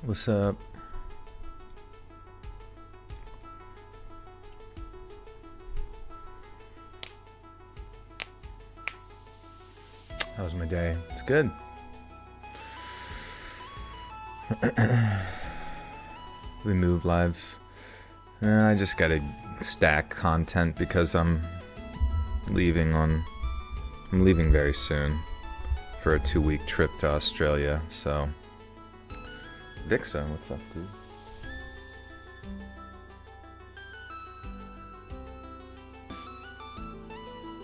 What's up? How was my day? It's good. We moved lives. I just gotta stack content because I'm leaving very soon for a 2-week trip to Australia. So, Vixa, what's up, dude?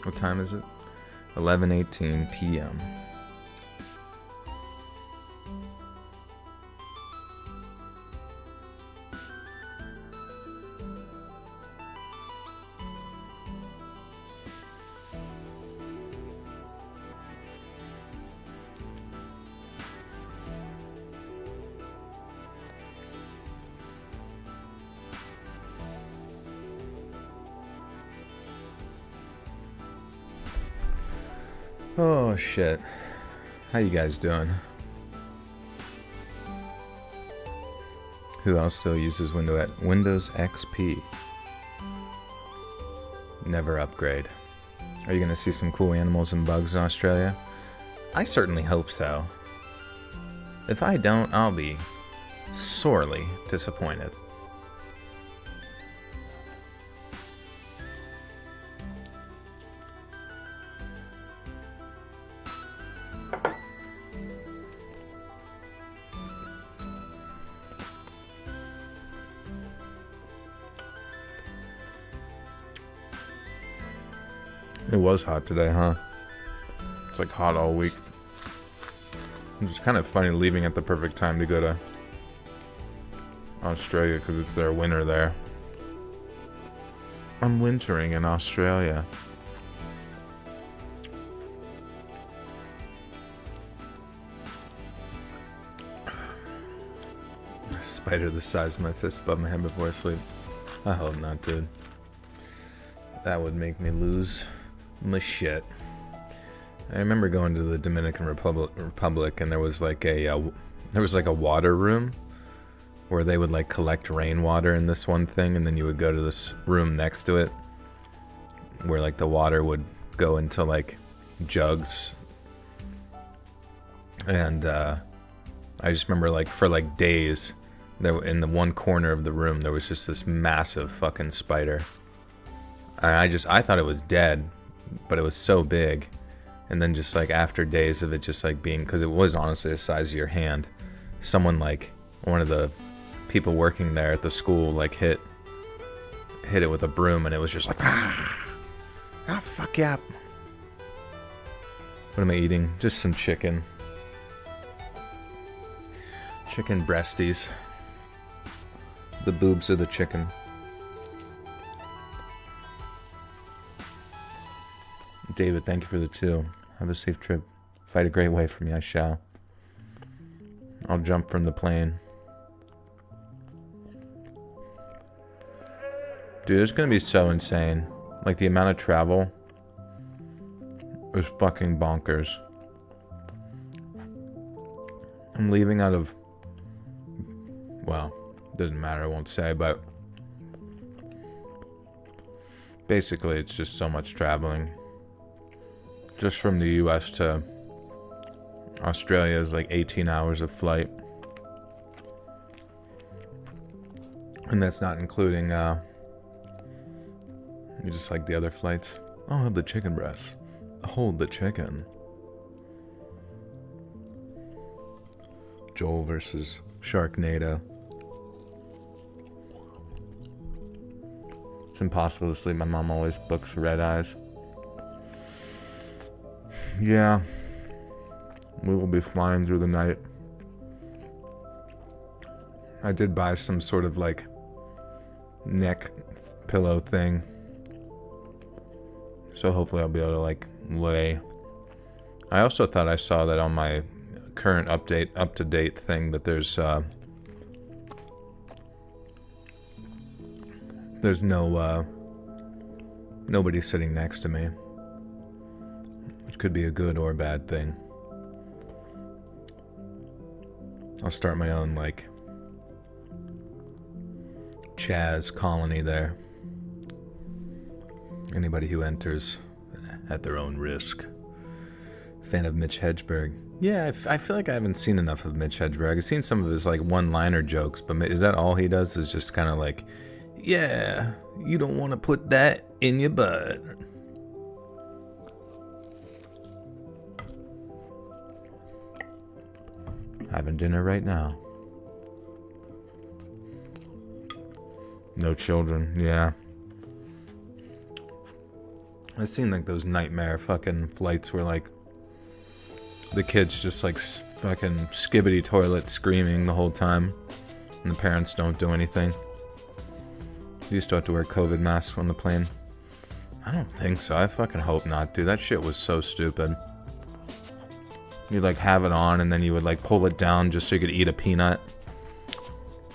What time is it? 11:18 p.m. Oh shit. How you guys doing? Who else still uses Windows XP? Never upgrade. Are you gonna see some cool animals and bugs in Australia? I certainly hope so. If I don't, I'll be sorely disappointed. It was hot today, huh? It's like hot all week. It's just kind of funny leaving at the perfect time to go to Australia because it's their winter there. I'm wintering in Australia. A spider the size of my fist above my head before I sleep. I hope not, dude. That would make me lose my shit. I remember going to the Dominican Republic, and there was like a water room where they would like collect rainwater in this one thing, and then you would go to this room next to it where like the water would go into like jugs, and I just remember like for like days there in the one corner of the room there was just this massive fucking spider. I thought it was dead, but it was so big. And then just like after days of it just like being, because it was honestly the size of your hand, someone like one of the people working there at the school like hit it with a broom, and it was just like fuck yeah. What am I eating? Just some chicken breasties. The boobs of the chicken. David, thank you for the 2. Have a safe trip. Fight a great way for me, I shall. I'll jump from the plane. Dude, it's gonna be so insane. Like, the amount of travel is fucking bonkers. I'm leaving out of... Well, doesn't matter, I won't say, but... Basically, it's just so much traveling. Just from the US to Australia is like 18 hours of flight. And that's not including just like the other flights. I'll have the chicken breast. Hold the chicken. Joel versus Sharknado. It's impossible to sleep. My mom always books red eyes. Yeah, we will be flying through the night. I did buy some sort of like neck pillow thing, so hopefully I'll be able to like lay. I also thought I saw that on my current up-to-date thing that there's no nobody sitting next to me. Could be a good or bad thing. I'll start my own like Chaz colony there. Anybody who enters at their own risk. Fan of Mitch Hedberg. Yeah, I feel like I haven't seen enough of Mitch Hedberg. I've seen some of his like one-liner jokes, but is that all he does? Is just kind of like, yeah, you don't want to put that in your butt. Having dinner right now. No children, yeah. I've seen like those nightmare fucking flights where like the kids just like fucking skibbity toilet screaming the whole time and the parents don't do anything. You still have to wear COVID masks on the plane? I don't think so. I fucking hope not, dude. That shit was so stupid. You'd like have it on and then you would like pull it down just so you could eat a peanut.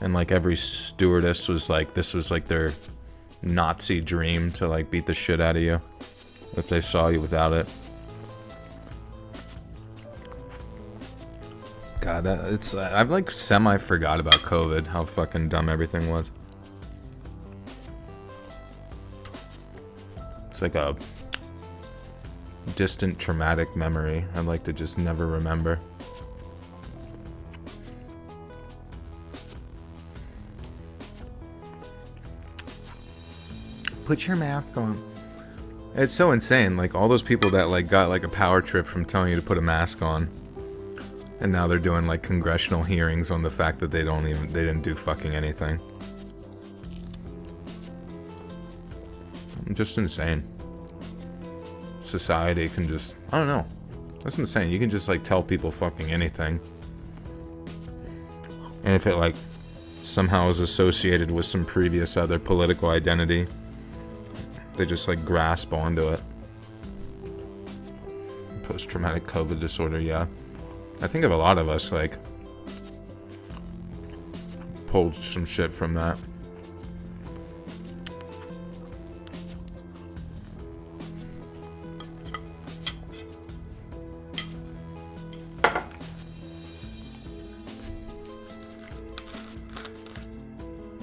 And like every stewardess was like, this was like their Nazi dream to like beat the shit out of you if they saw you without it. God, I've like semi forgot about COVID, how fucking dumb everything was. It's like a distant traumatic memory I'd like to just never remember. Put your mask on. It's so insane, like all those people that like got like a power trip from telling you to put a mask on, and now they're doing like congressional hearings on the fact that they didn't do fucking anything. Just insane. Society can just, I don't know. That's insane. You can just like tell people fucking anything. And if it like somehow is associated with some previous other political identity, they just like grasp onto it. Post-traumatic COVID disorder, yeah. I think of a lot of us like pulled some shit from that.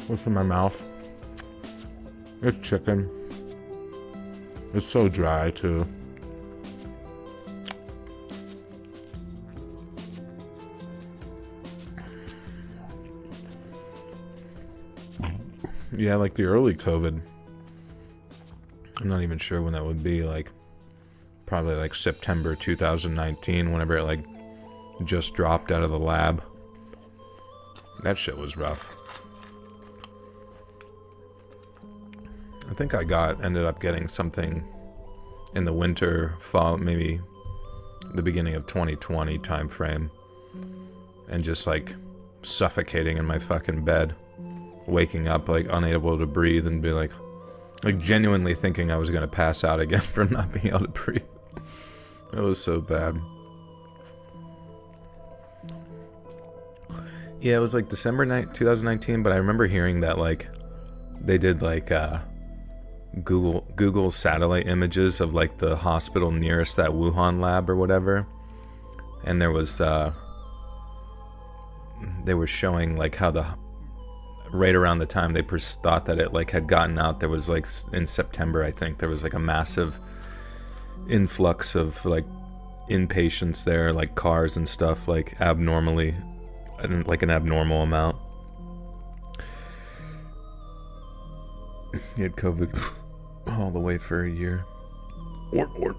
What's in my mouth? It's chicken. It's so dry too. Yeah, like the early COVID. I'm not even sure when that would be, like probably like September 2019, whenever it like just dropped out of the lab. That shit was rough. I think ended up getting something in the winter, fall, maybe the beginning of 2020 time frame, and just like suffocating in my fucking bed, waking up like unable to breathe and be like genuinely thinking I was gonna pass out again from not being able to breathe. It was so bad. Yeah, it was like December 2019, but I remember hearing that like they did like Google satellite images of like the hospital nearest that Wuhan lab or whatever, and there was they were showing like how right around the time they thought that it like had gotten out, there was like in September I think there was like a massive influx of like inpatients there, like cars and stuff, like abnormally, like an abnormal amount. He had COVID all the way for a year. Wart.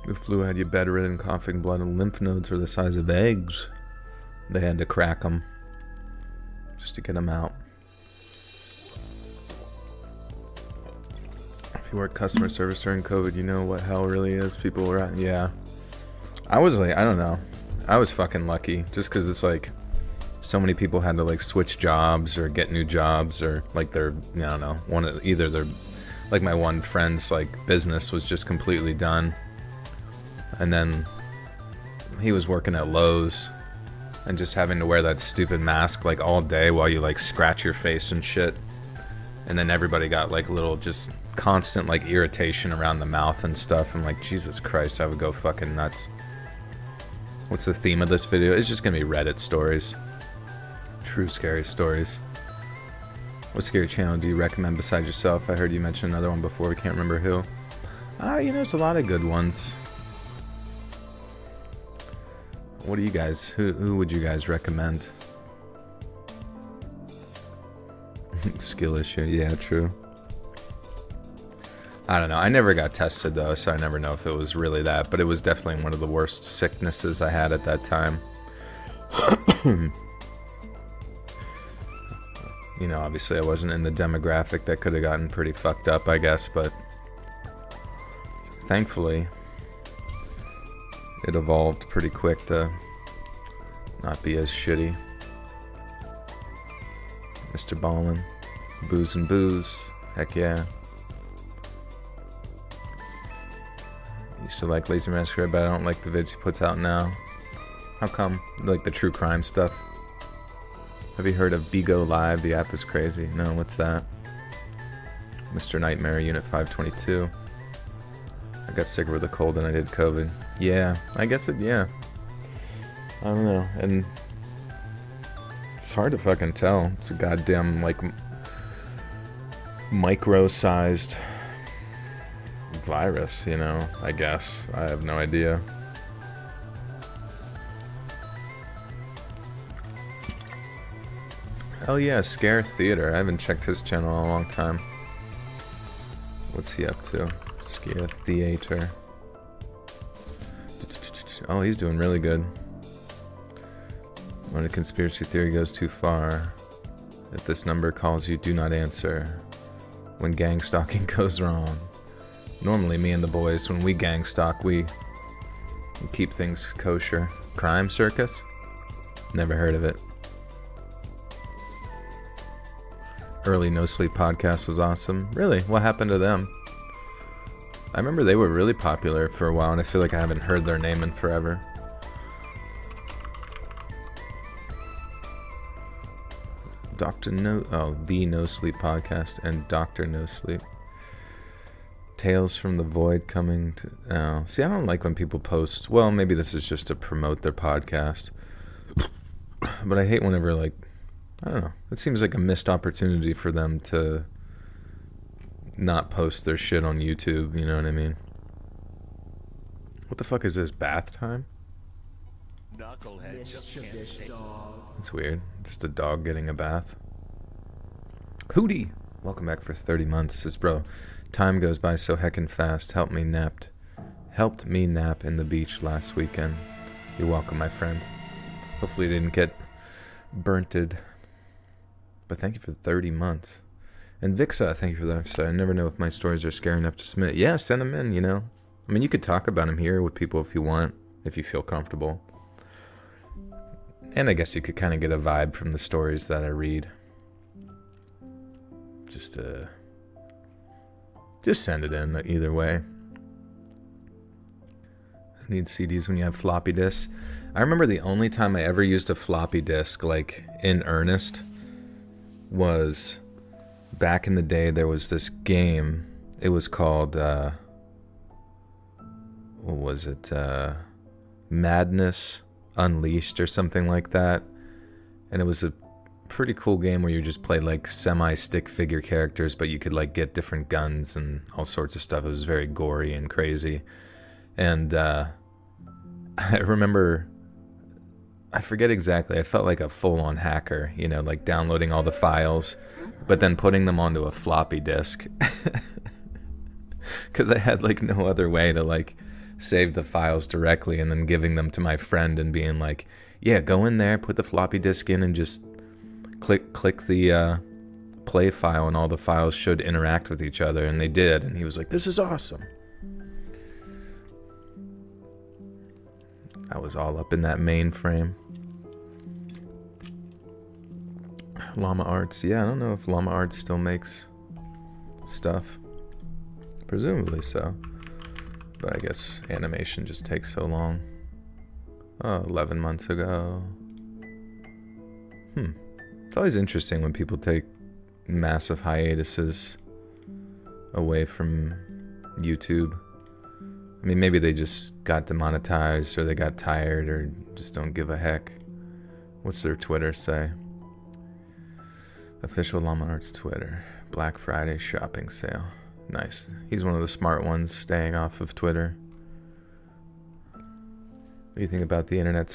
The flu had you bedridden, coughing blood, and lymph nodes were the size of eggs. They had to crack them just to get them out. If you work customer service during COVID, you know what hell really is. People were at, yeah. I was like, I don't know. I was fucking lucky just because it's like so many people had to like switch jobs or get new jobs, or like their, I don't know, either their, like my one friend's like business was just completely done, and then he was working at Lowe's and just having to wear that stupid mask like all day while you like scratch your face and shit, and then everybody got like little just constant like irritation around the mouth and stuff. I'm like, Jesus Christ, I would go fucking nuts. What's the theme of this video? It's just gonna be Reddit stories. True scary stories. What scary channel do you recommend besides yourself? I heard you mention another one before. We can't remember who. There's a lot of good ones. What do you guys? Who would you guys recommend? Skill issue. Yeah, true. I don't know. I never got tested though, so I never know if it was really that. But it was definitely one of the worst sicknesses I had at that time. Obviously I wasn't in the demographic that could have gotten pretty fucked up, I guess, but thankfully it evolved pretty quick to not be as shitty. Mr. Ballin, booze and booze, heck yeah. Used to like Lazy Masquerade, but I don't like the vids he puts out now. How come? Like the true crime stuff. Have you heard of Bigo Live? The app is crazy. No, what's that? Mr. Nightmare, Unit 522. I got sicker with a cold than I did COVID. Yeah, I guess yeah. I don't know. And it's hard to fucking tell. It's a goddamn, micro-sized virus, I guess. I have no idea. Oh yeah, Scare Theater. I haven't checked his channel in a long time. What's he up to? Scare Theater. Oh, he's doing really good. When a conspiracy theory goes too far, if this number calls you, do not answer. When gang stalking goes wrong. Normally, me and the boys, when we gang stalk, we keep things kosher. Crime Circus? Never heard of it. Early No Sleep podcast was awesome. Really? What happened to them? I remember they were really popular for a while, and I feel like I haven't heard their name in forever. The No Sleep podcast and Dr. No Sleep. Tales from the Void coming to... See, I don't like when people post... Well, maybe this is just to promote their podcast. But I hate whenever, I don't know. It seems like a missed opportunity for them to not post their shit on YouTube, you know what I mean? What the fuck is this, bath time? That's weird. Just a dog getting a bath. Hootie! Welcome back for 30 months. Says, bro, time goes by so heckin' fast. Helped me nap in the beach last weekend. You're welcome, my friend. Hopefully you didn't get burnted. But thank you for 30 months. And Vixa, thank you for that. So I never know if my stories are scary enough to submit. Yeah, send them in, I mean, you could talk about them here with people if you want, if you feel comfortable. And I guess you could kind of get a vibe from the stories that I read. Just send it in either way. I need CDs when you have floppy disks. I remember the only time I ever used a floppy disk, in earnest, was back in the day. There was this game. It was called, what was it? Madness Unleashed or something like that. And it was a pretty cool game where you just played semi-stick figure characters, but you could get different guns and all sorts of stuff. It was very gory and crazy. And I remember, I forget exactly, I felt like a full-on hacker, downloading all the files, but then putting them onto a floppy disk. Because I had no other way to save the files directly, and then giving them to my friend and being yeah, go in there, put the floppy disk in, and just click the play file, and all the files should interact with each other. And they did, and he was like, this is awesome. I was all up in that mainframe. Llama Arts. Yeah, I don't know if Llama Arts still makes stuff. Presumably so. But I guess animation just takes so long. Oh, 11 months ago. It's always interesting when people take massive hiatuses away from YouTube. I mean, maybe they just got demonetized, or they got tired, or just don't give a heck. What's their Twitter say? Official Llama Arts Twitter. Black Friday shopping sale. Nice. He's one of the smart ones staying off of Twitter. What do you think about the internet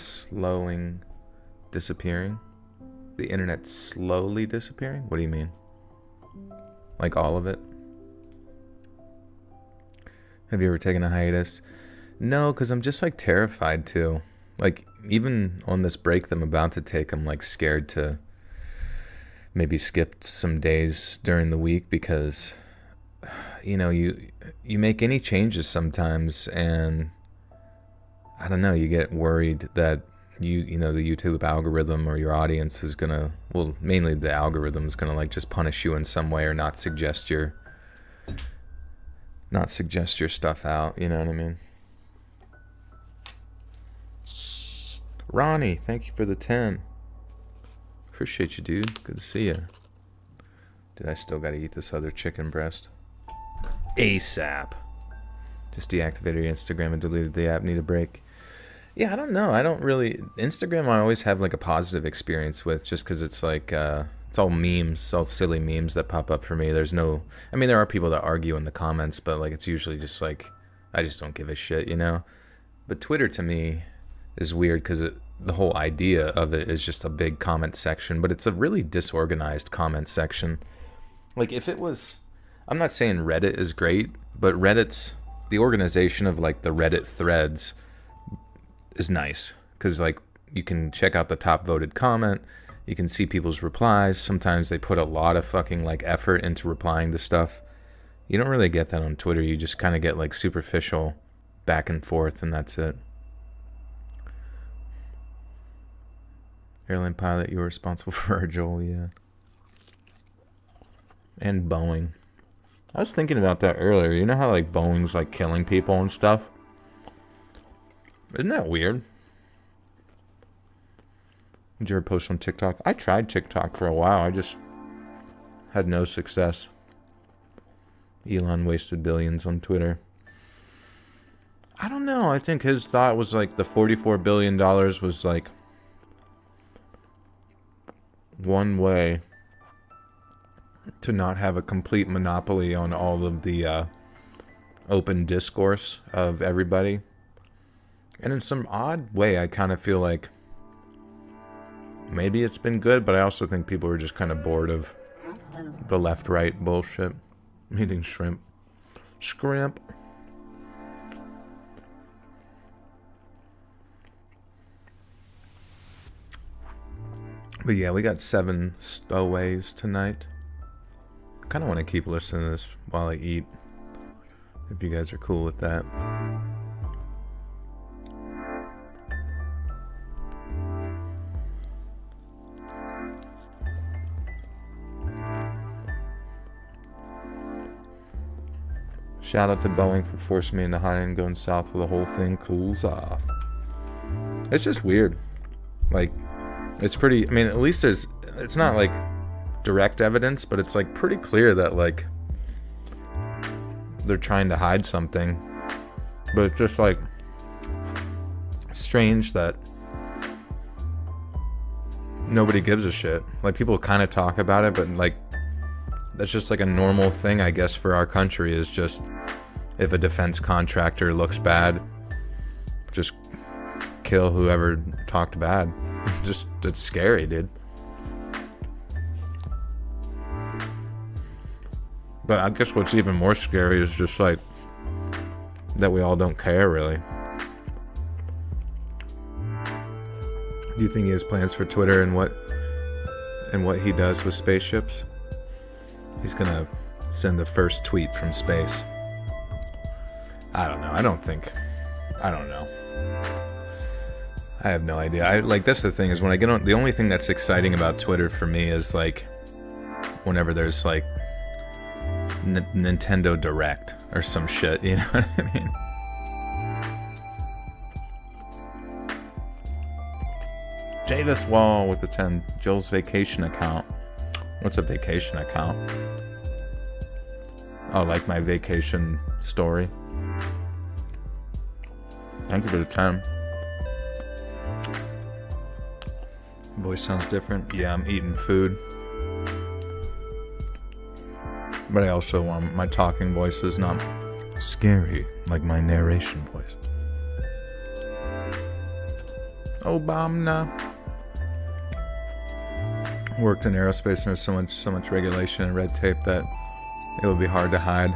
disappearing? The internet slowly disappearing? What do you mean? Like all of it? Have you ever taken a hiatus? No, because I'm just like terrified too. Like even on this break that I'm about to take, I'm like scared to maybe skip some days during the week because, you know, you make any changes sometimes and I don't know, you get worried that you know, the YouTube algorithm or your audience is gonna, well, mainly the algorithm is gonna like just punish you in some way or not suggest your stuff out, you know what I mean? Ronnie, thank you for the 10. Appreciate you, dude. Good to see you. Dude, I still gotta eat this other chicken breast. ASAP. Just deactivated your Instagram and deleted the app. Need a break. Yeah, I don't know. I don't really... Instagram I always have like a positive experience with just because it's like... it's all memes, all silly memes that pop up for me. There's no... I mean, there are people that argue in the comments, but like it's usually just like... I just don't give a shit, you know? But Twitter to me is weird because the whole idea of it is just a big comment section, but it's a really disorganized comment section. Like if it was... I'm not saying Reddit is great, but Reddit's... The organization of like the Reddit threads is nice because like you can check out the top voted comment, you can see people's replies. Sometimes they put a lot of fucking like effort into replying to stuff. You don't really get that on Twitter. You just kind of get like superficial back and forth and that's it. Airline pilot, you were responsible for our Joel, yeah. And Boeing. I was thinking about that earlier. You know how like Boeing's like killing people and stuff? Isn't that weird? Did you ever post on TikTok? I tried TikTok for a while. I just had no success. Elon wasted billions on Twitter. I don't know. I think his thought was like the $44 billion was like one way to not have a complete monopoly on all of the open discourse of everybody. And in some odd way, I kind of feel like maybe it's been good, but I also think people are just kind of bored of the left-right bullshit. I'm eating shrimp. Scrimp. But yeah, we got 7 stowaways tonight. I kind of want to keep listening to this while I eat, if you guys are cool with that. Shout out to Boeing for forcing me into hiding, going south where the whole thing cools off. It's just weird. Like, it's pretty, I mean, at least it's not like direct evidence, but it's like pretty clear that like they're trying to hide something. But it's just like strange that nobody gives a shit. Like people kind of talk about it, but like that's just like a normal thing, I guess, for our country is just if a defense contractor looks bad, just kill whoever talked bad. Just, it's scary, dude. But I guess what's even more scary is just like that we all don't care, really. Do you think he has plans for Twitter and what he does with spaceships? He's gonna send the first tweet from space. I don't know. I don't know. I have no idea. That's the thing is when I get on, the only thing that's exciting about Twitter for me is like whenever there's like Nintendo Direct or some shit, you know what I mean? Davis Wall with the 10. Joel's vacation account. What's a vacation account? Oh, like my vacation story. Thank you for the 10. Voice sounds different. Yeah, I'm eating food. But I also want my talking voice is not scary like my narration voice. Obama worked in aerospace, and there's so much regulation and red tape that it would be hard to hide.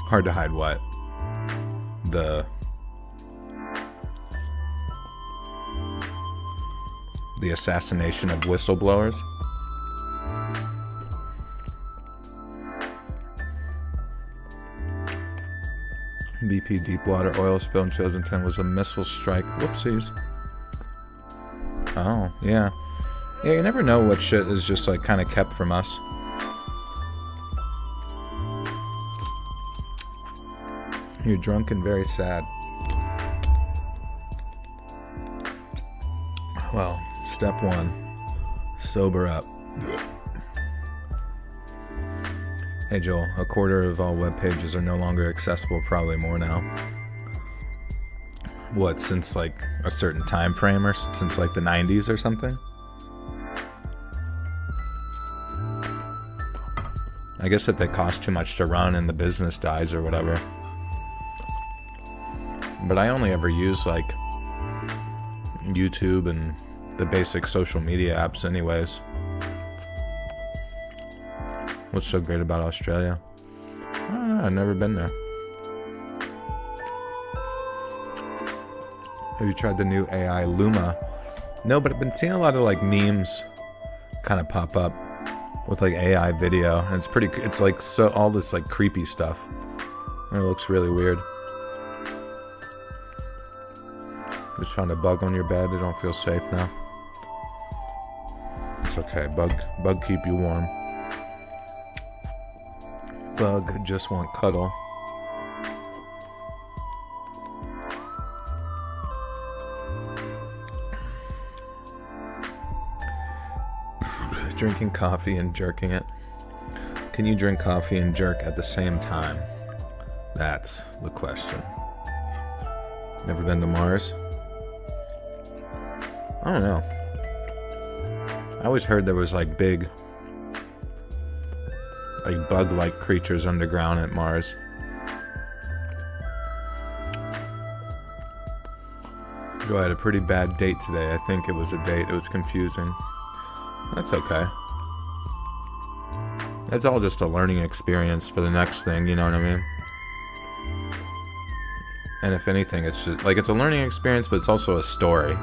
Hard to hide what? The assassination of whistleblowers. BP Deepwater oil spill in 2010 was a missile strike. Whoopsies. Oh, yeah. Yeah, you never know what shit is just like kind of kept from us. You're drunk and very sad. Well, step one, sober up. Hey Joel, a quarter of all web pages are no longer accessible, probably more now. What, since like a certain time frame, or since like the 90s or something? I guess that they cost too much to run and the business dies or whatever. But I only ever use like YouTube and the basic social media apps anyways. What's so great about Australia? I don't know, I've never been there. Have you tried the new AI Luma? No, but I've been seeing a lot of like memes kind of pop up with like AI video, and it's like so all this like creepy stuff, and it looks really weird. Just found a bug on your bed. I don't feel safe now. It's okay. Bug keep you warm. Bug just want cuddle. Drinking coffee and jerking it. Can you drink coffee and jerk at the same time? That's the question. Never been to Mars? I don't know. I always heard there was like big, like bug-like creatures underground at Mars. Joe, I had a pretty bad date today. I think it was a date. It was confusing. That's okay. It's all just a learning experience for the next thing, you know what I mean? And if anything, it's just like it's a learning experience, but it's also a story.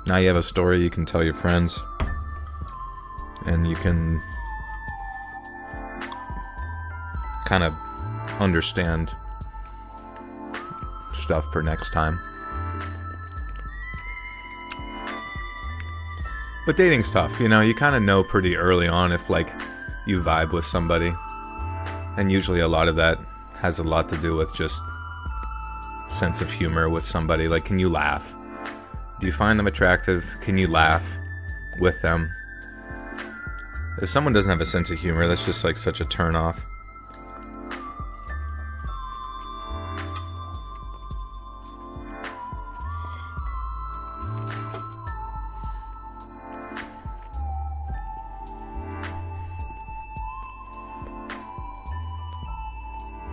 Now you have a story you can tell your friends, and you can kind of understand stuff for next time. But dating's tough, you know, you kind of know pretty early on if like you vibe with somebody, and usually a lot of that has a lot to do with just sense of humor with somebody. Like, can you laugh? Do you find them attractive? Can you laugh with them? If someone doesn't have a sense of humor, that's just like such a turn off.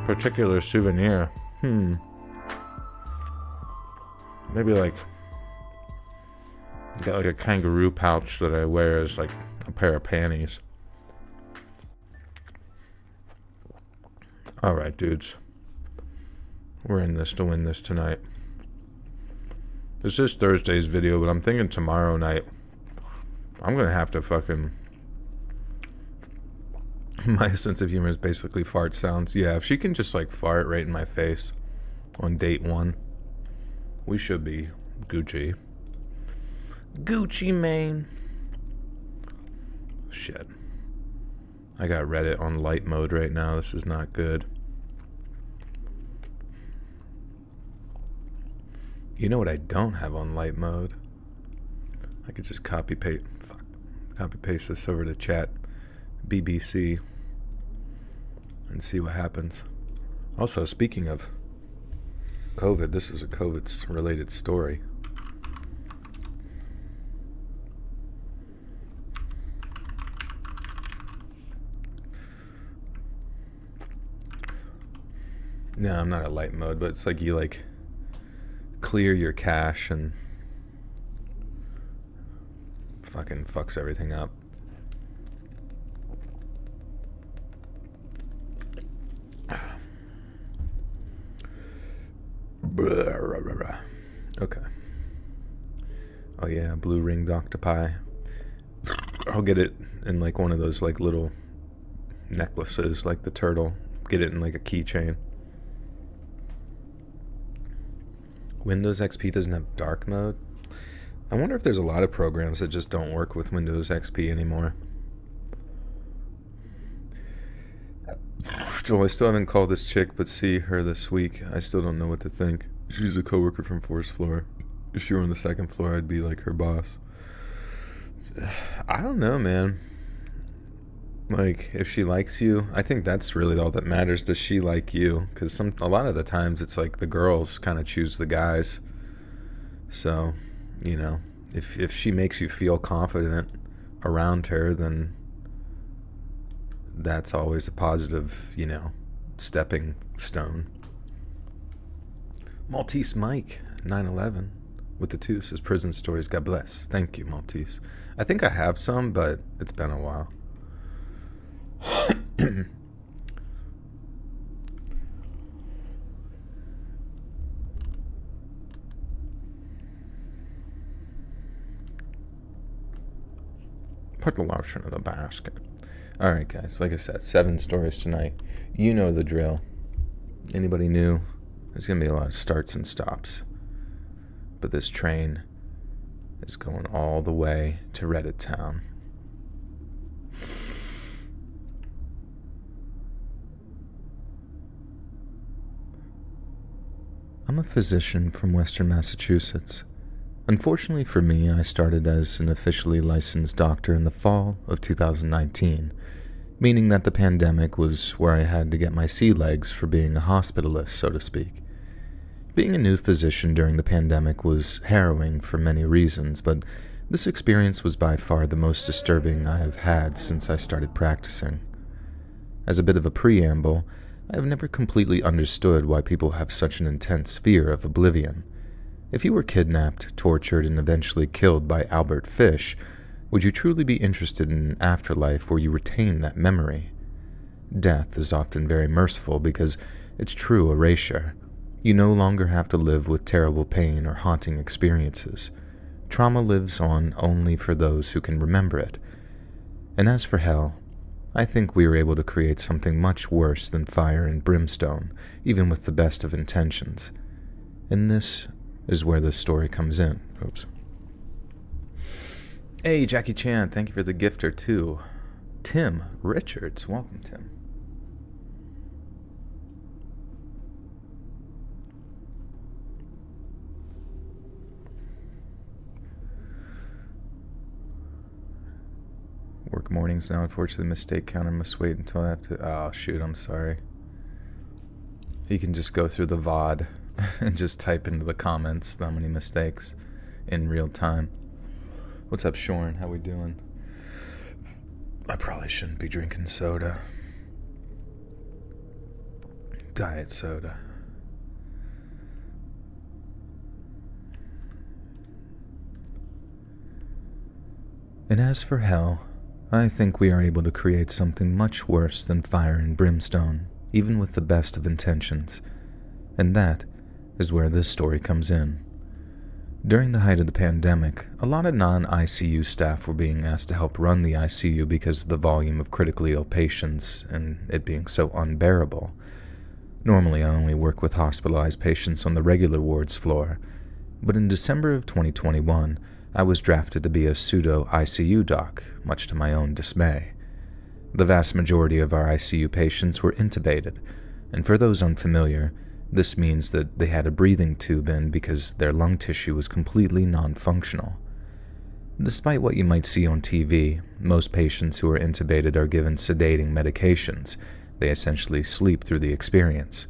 Particular souvenir. Maybe like got like a kangaroo pouch that I wear as like a pair of panties. Alright, dudes. We're in this to win this tonight. This is Thursday's video, but I'm thinking tomorrow night I'm gonna have to fucking... My sense of humor is basically fart sounds. Yeah, if she can just like fart right in my face on date 1, we should be Gucci. Gucci Mane. Shit. I got Reddit on light mode right now. This is not good. You know what I don't have on light mode? I could just copy paste this over to chat BBC and see what happens. Also, speaking of COVID, this is a COVID related story. No, I'm not at light mode, but it's like you like clear your cache and fucking fucks everything up. Okay. Oh yeah, blue ringed octopi. I'll get it in like one of those like little necklaces, like the turtle. Get it in like a keychain. Windows XP doesn't have dark mode. I wonder if there's a lot of programs that just don't work with Windows XP anymore. Joel, I still haven't called this chick, but see her this week. I still don't know what to think. She's a coworker from first floor. If she were on the second floor, I'd be like her boss. I don't know, man. Like, if she likes you, I think that's really all that matters. Does she like you? Because a lot of the times it's like the girls kind of choose the guys. So, you know, if she makes you feel confident around her, then that's always a positive, you know, stepping stone. Maltese Mike 911 with the two says prison stories. God bless. Thank you, Maltese. I think I have some, but it's been a while. Put the lotion in the basket. Alright guys, like I said, 7 stories tonight. You know the drill. Anybody new? There's going to be a lot of starts and stops. But this train is going all the way to Reddit Town. I'm a physician from Western Massachusetts. Unfortunately for me, I started as an officially licensed doctor in the fall of 2019, meaning that the pandemic was where I had to get my sea legs for being a hospitalist, so to speak. Being a new physician during the pandemic was harrowing for many reasons, but this experience was by far the most disturbing I have had since I started practicing. As a bit of a preamble, I have never completely understood why people have such an intense fear of oblivion. If you were kidnapped, tortured, and eventually killed by Albert Fish, would you truly be interested in an afterlife where you retain that memory? Death is often very merciful because it's true erasure. You no longer have to live with terrible pain or haunting experiences. Trauma lives on only for those who can remember it. And as for hell, I think we were able to create something much worse than fire and brimstone, even with the best of intentions. And this is where this story comes in. Oops. Hey, Jackie Chan, thank you for the gifter, too. Tim Richards, welcome, Tim. Work mornings now. Unfortunately, mistake counter must wait until I have to... Oh, shoot, I'm sorry. You can just go through the VOD and just type into the comments how many mistakes in real time. What's up, Shorn? How we doing? I probably shouldn't be drinking soda. Diet soda. And as for hell, I think we are able to create something much worse than fire and brimstone, even with the best of intentions. And that is where this story comes in. During the height of the pandemic, a lot of non-ICU staff were being asked to help run the ICU because of the volume of critically ill patients and it being so unbearable. Normally, I only work with hospitalized patients on the regular wards floor, but in December of 2021, I was drafted to be a pseudo-ICU doc, much to my own dismay. The vast majority of our ICU patients were intubated, and for those unfamiliar, this means that they had a breathing tube in because their lung tissue was completely non-functional. Despite what you might see on TV, most patients who are intubated are given sedating medications. They essentially sleep through the experience.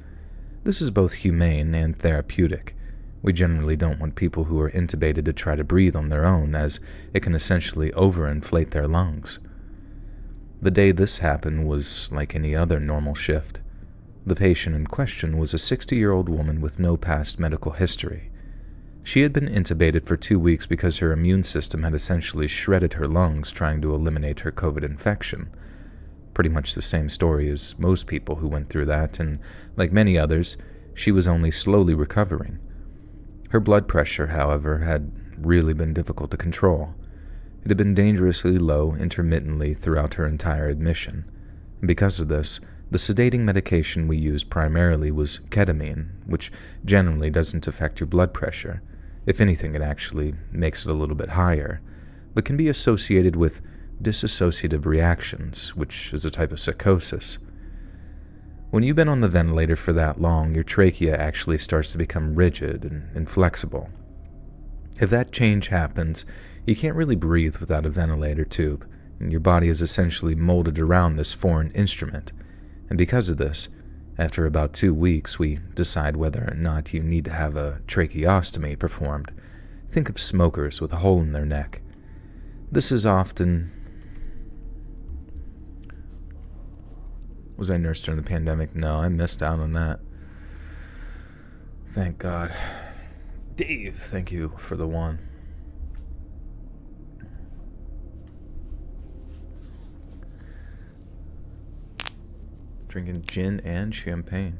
This is both humane and therapeutic. We generally don't want people who are intubated to try to breathe on their own, as it can essentially overinflate their lungs. The day this happened was like any other normal shift. The patient in question was a 60-year-old woman with no past medical history. She had been intubated for 2 weeks because her immune system had essentially shredded her lungs trying to eliminate her COVID infection. Pretty much the same story as most people who went through that, and like many others, she was only slowly recovering. Her blood pressure, however, had really been difficult to control. It had been dangerously low intermittently throughout her entire admission. Because of this, the sedating medication we used primarily was ketamine, which generally doesn't affect your blood pressure. If anything, it actually makes it a little bit higher, but can be associated with dissociative reactions, which is a type of psychosis. When you've been on the ventilator for that long, your trachea actually starts to become rigid and inflexible. If that change happens, you can't really breathe without a ventilator tube, and your body is essentially molded around this foreign instrument. And because of this, after about 2 weeks, we decide whether or not you need to have a tracheostomy performed. Think of smokers with a hole in their neck. This is often... Was I nursed during the pandemic? No, I missed out on that. Thank God. Dave, thank you for the one. Drinking gin and champagne.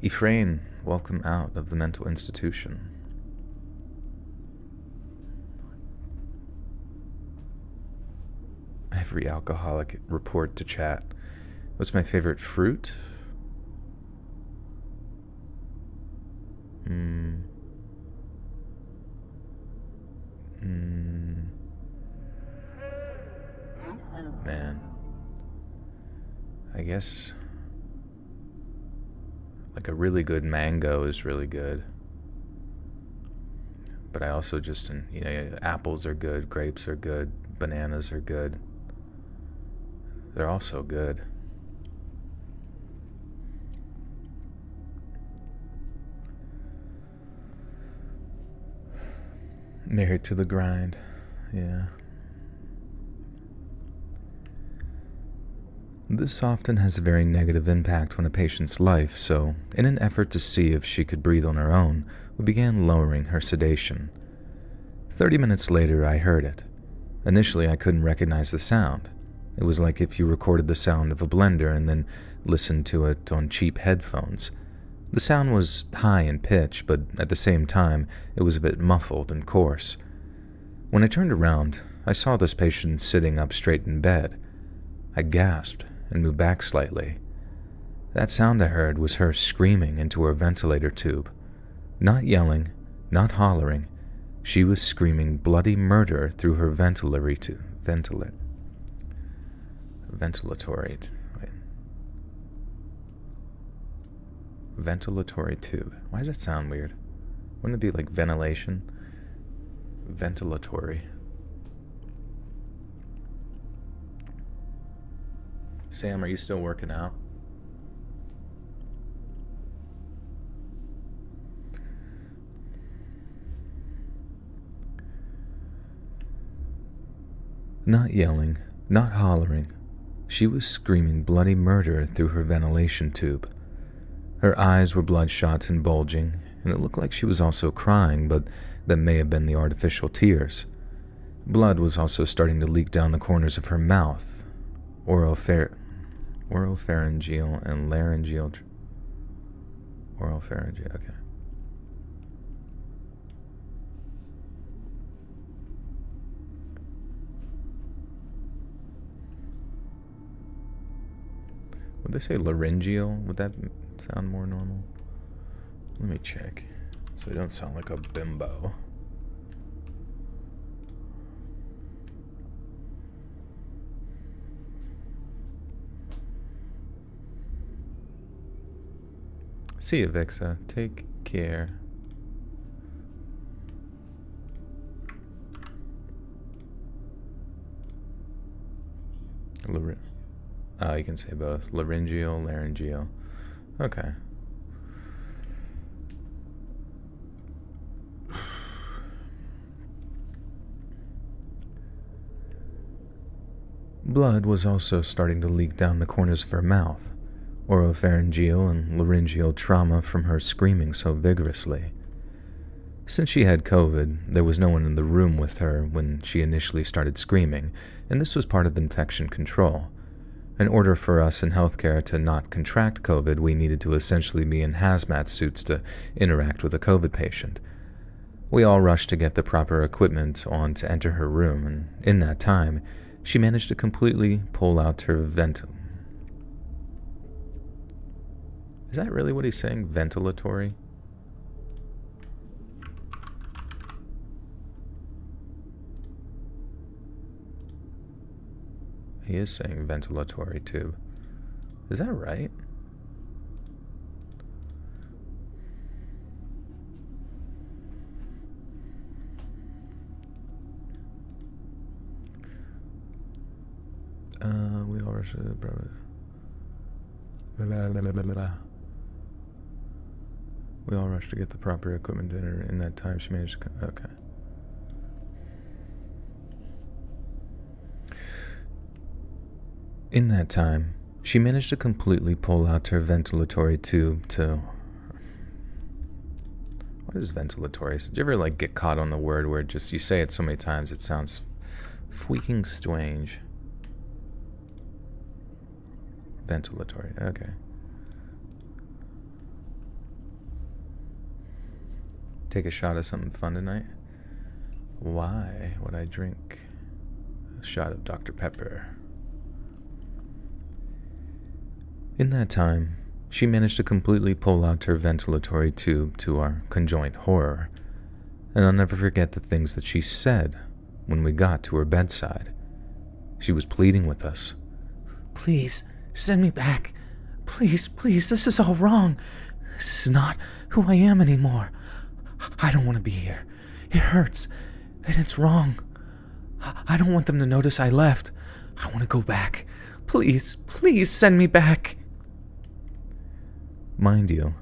Ephraim, welcome out of the mental institution. Every alcoholic report to chat. What's my favorite fruit? Man. I guess like a really good mango is really good. But I also just, apples are good, grapes are good, bananas are good. They're all so good. Married to the grind, yeah. This often has a very negative impact on a patient's life, so in an effort to see if she could breathe on her own, we began lowering her sedation. 30 minutes later, I heard it. Initially, I couldn't recognize the sound. It was like if you recorded the sound of a blender and then listened to it on cheap headphones. The sound was high in pitch, but at the same time, it was a bit muffled and coarse. When I turned around, I saw this patient sitting up straight in bed. I gasped and moved back slightly. That sound I heard was her screaming into her ventilator tube. Not yelling, not hollering. She was screaming bloody murder through her ventilatory tube. Why does that sound weird? Wouldn't it be like ventilation? Ventilatory. Sam, are you still working out? Not yelling, not hollering. She was screaming bloody murder through her ventilation tube. Her eyes were bloodshot and bulging, and it looked like she was also crying, but that may have been the artificial tears. Blood was also starting to leak down the corners of her mouth. Oropharyngeal and laryngeal. Oropharyngeal, okay. Would they say laryngeal? Would that sound more normal? Let me check, so I don't sound like a bimbo. See you, Vixa. Take care. Oh, you can say both. Laryngeal, laryngeal. Okay. Blood was also starting to leak down the corners of her mouth. oropharyngeal and laryngeal trauma from her screaming so vigorously. Since she had COVID, there was no one in the room with her when she initially started screaming, and this was part of infection control. In order for us in healthcare to not contract COVID, we needed to essentially be in hazmat suits to interact with a COVID patient. We all rushed to get the proper equipment on to enter her room, and in that time, she managed to completely pull out her Is that really what he's saying? Ventilatory? He is saying ventilatory tube. Is that right? We all rushed to the proper. We all rushed to get the proper equipment to enter. In that time, she managed to. Okay. In that time, she managed to completely pull out her ventilatory tube to... What is ventilatory? Did you ever get caught on the word where just you say it so many times it sounds freaking strange? Ventilatory, okay. Take a shot of something fun tonight? Why would I drink a shot of Dr. Pepper? In that time, she managed to completely pull out her ventilatory tube to our conjoint horror, and I'll never forget the things that she said when we got to her bedside. She was pleading with us. Please, send me back. Please, please, this is all wrong. This is not who I am anymore. I don't want to be here. It hurts, and it's wrong. I don't want them to notice I left. I want to go back. Please, please send me back. Mind you,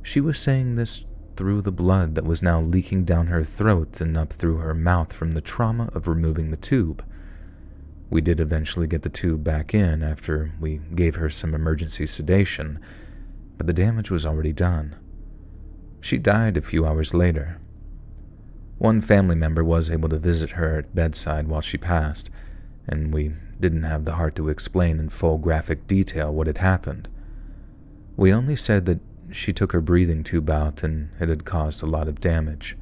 she was saying this through the blood that was now leaking down her throat and up through her mouth from the trauma of removing the tube. We did eventually get the tube back in after we gave her some emergency sedation, but the damage was already done. She died a few hours later. One family member was able to visit her at bedside while she passed, and we didn't have the heart to explain in full graphic detail what had happened. We only said that she took her breathing tube out and it had caused a lot of damage.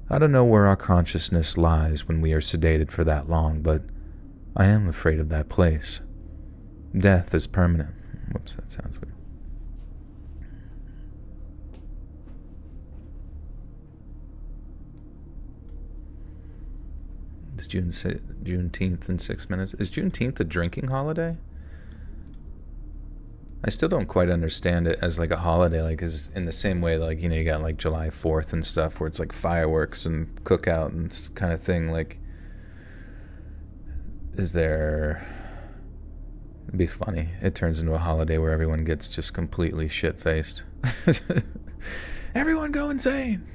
I don't know where our consciousness lies when we are sedated for that long, but I am afraid of that place. Death is permanent. Whoops, that sounds weird. It's Juneteenth in 6 minutes. Is Juneteenth a drinking holiday? I still don't quite understand it as a holiday, cause in the same way, you got July 4th and stuff where it's fireworks and cookout and kind of thing. Is there... It'd be funny. It turns into a holiday where everyone gets just completely shit-faced. Everyone go insane!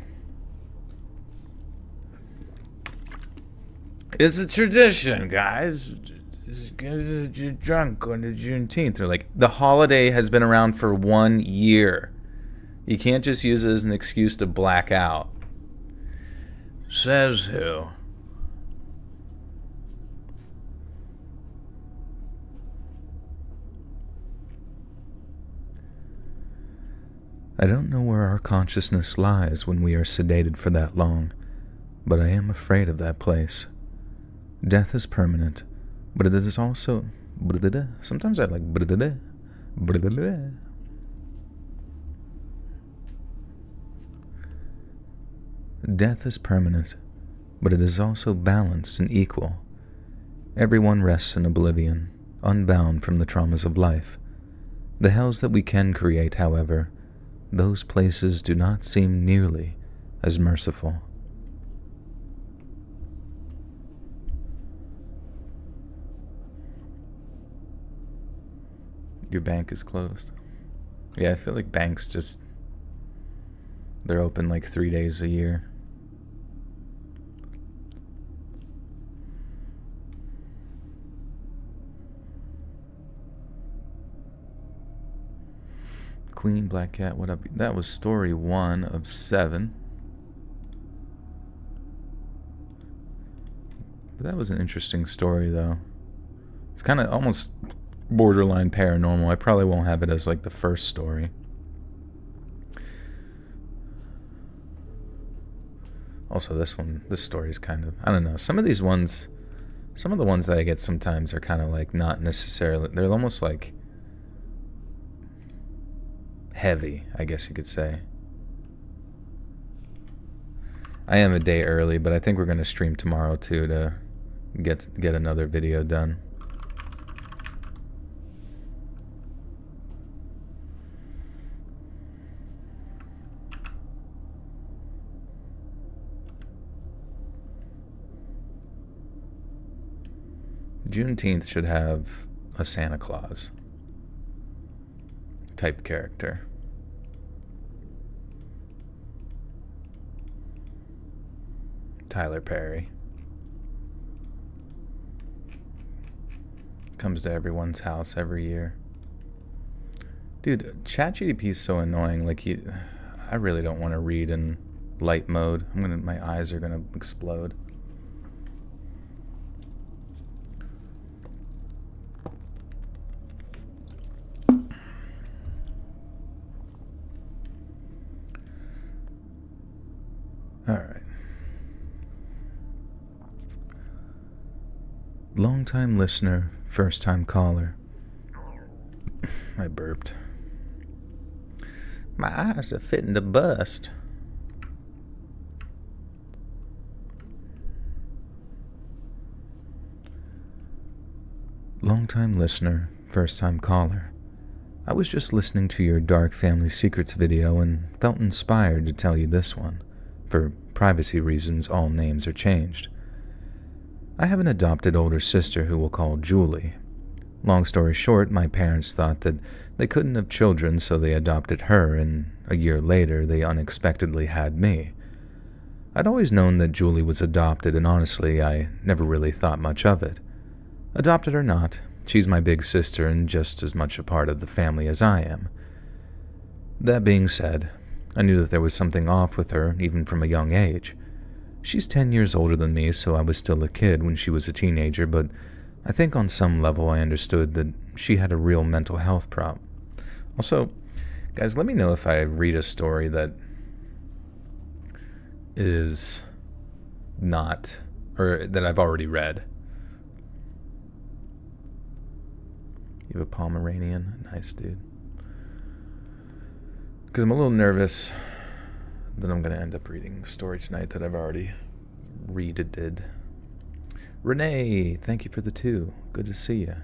It's a tradition, guys. You're drunk on the Juneteenth. They're the holiday has been around for 1 year. You can't just use it as an excuse to black out. Says who? I don't know where our consciousness lies when we are sedated for that long, but I am afraid of that place. Death is permanent, but it is also... Sometimes I like... Death is permanent, but it is also balanced and equal. Everyone rests in oblivion, unbound from the traumas of life. The hells that we can create, however, those places do not seem nearly as merciful. Your bank is closed. Yeah, I feel like banks just... They're open 3 days a year. Queen, Black Cat, what up? That was story 1 of 7. But that was an interesting story, though. It's kind of almost borderline paranormal. I probably won't have it as like the first story. Also, this story is kind of, I don't know. Some of the ones that I get sometimes are kind of like not necessarily, they're almost like heavy, I guess you could say. I am a day early, but I think we're going to stream tomorrow too to get another video done. Juneteenth should have a Santa Claus type character. Tyler Perry. Comes to everyone's house every year. Dude, ChatGPT is so annoying. Like, I really don't want to read in light mode. My eyes are gonna explode. All right. Long-time listener, first-time caller. I burped. My eyes are fitting to bust. Long-time listener, first-time caller. I was just listening to your Dark Family Secrets video and felt inspired to tell you this one. For privacy reasons, all names are changed. I have an adopted older sister who we'll call Julie. Long story short, my parents thought that they couldn't have children, so they adopted her, and a year later they unexpectedly had me. I'd always known that Julie was adopted, and honestly, I never really thought much of it. Adopted or not, she's my big sister and just as much a part of the family as I am. That being said, I knew that there was something off with her, even from a young age. She's 10 years older than me, so I was still a kid when she was a teenager, but I think on some level I understood that she had a real mental health problem. Also, guys, let me know if I read a story that is not, or that I've already read. You have a Pomeranian? Nice, dude. Because I'm a little nervous that I'm going to end up reading a story tonight that I've already did. Renee, thank you for the 2. Good to see you.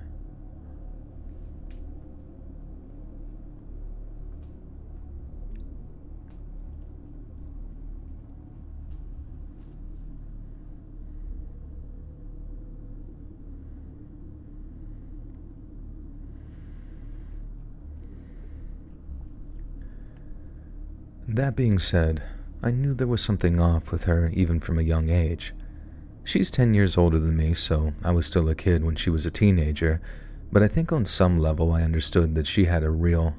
That being said, I knew there was something off with her even from a young age. She's 10 years older than me, so I was still a kid when she was a teenager, but I think on some level I understood that she had a real...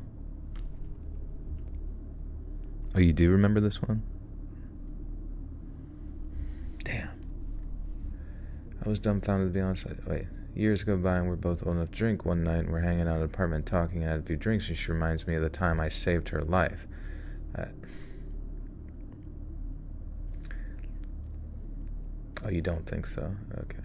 Oh, you do remember this one? Damn. I was dumbfounded, to be honest. Wait, years go by and we're both old enough to drink. One night we're hanging out at an apartment talking and had a few drinks, and she reminds me of the time I saved her life. Oh, you don't think so? Okay.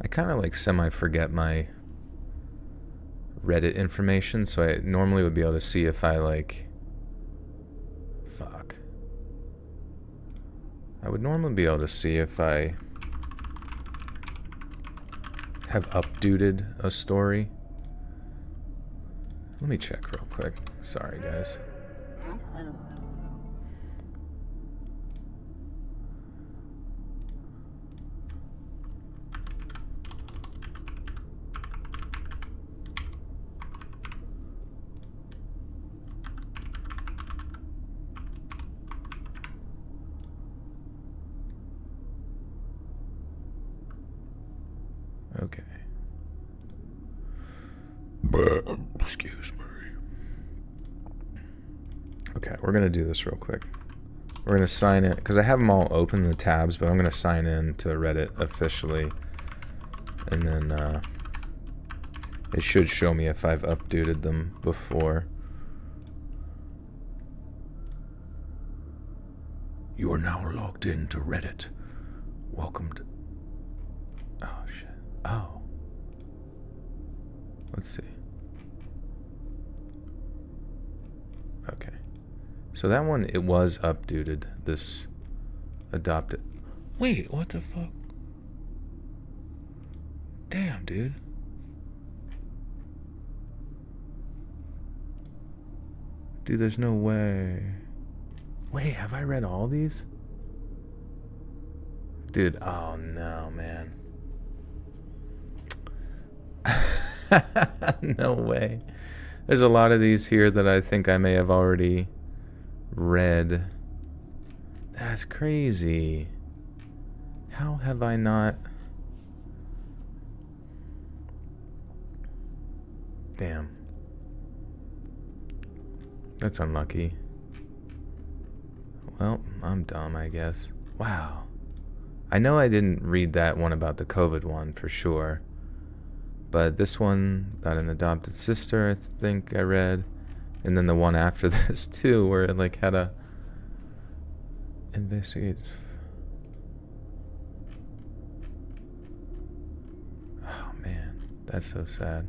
I kind of like semi-forget my Reddit information, so I normally would be able to see if I like... Fuck. I would normally be able to see if I have updated a story. Let me check real quick. Sorry, guys. Okay. Excuse me. Okay, we're gonna do this real quick. We're gonna sign in, because I have them all open, the tabs, but I'm gonna sign in to Reddit officially. And then, it should show me if I've updated them before. You are now logged into Reddit. Welcome to... Oh, shit. Oh. Let's see. Okay. So that one, it was updated. This adopted... Wait, what the fuck? Damn, dude. Dude, there's no way. Wait, have I read all these? Dude, oh no, man. No way. There's a lot of these here that I think I may have already read. That's crazy. How have I not... Damn. That's unlucky. Well, I'm dumb, I guess. Wow. I know I didn't read that one about the COVID one for sure. But this one about an adopted sister, I think I read. And then the one after this too, where it like had a... Investigate... Oh man, that's so sad.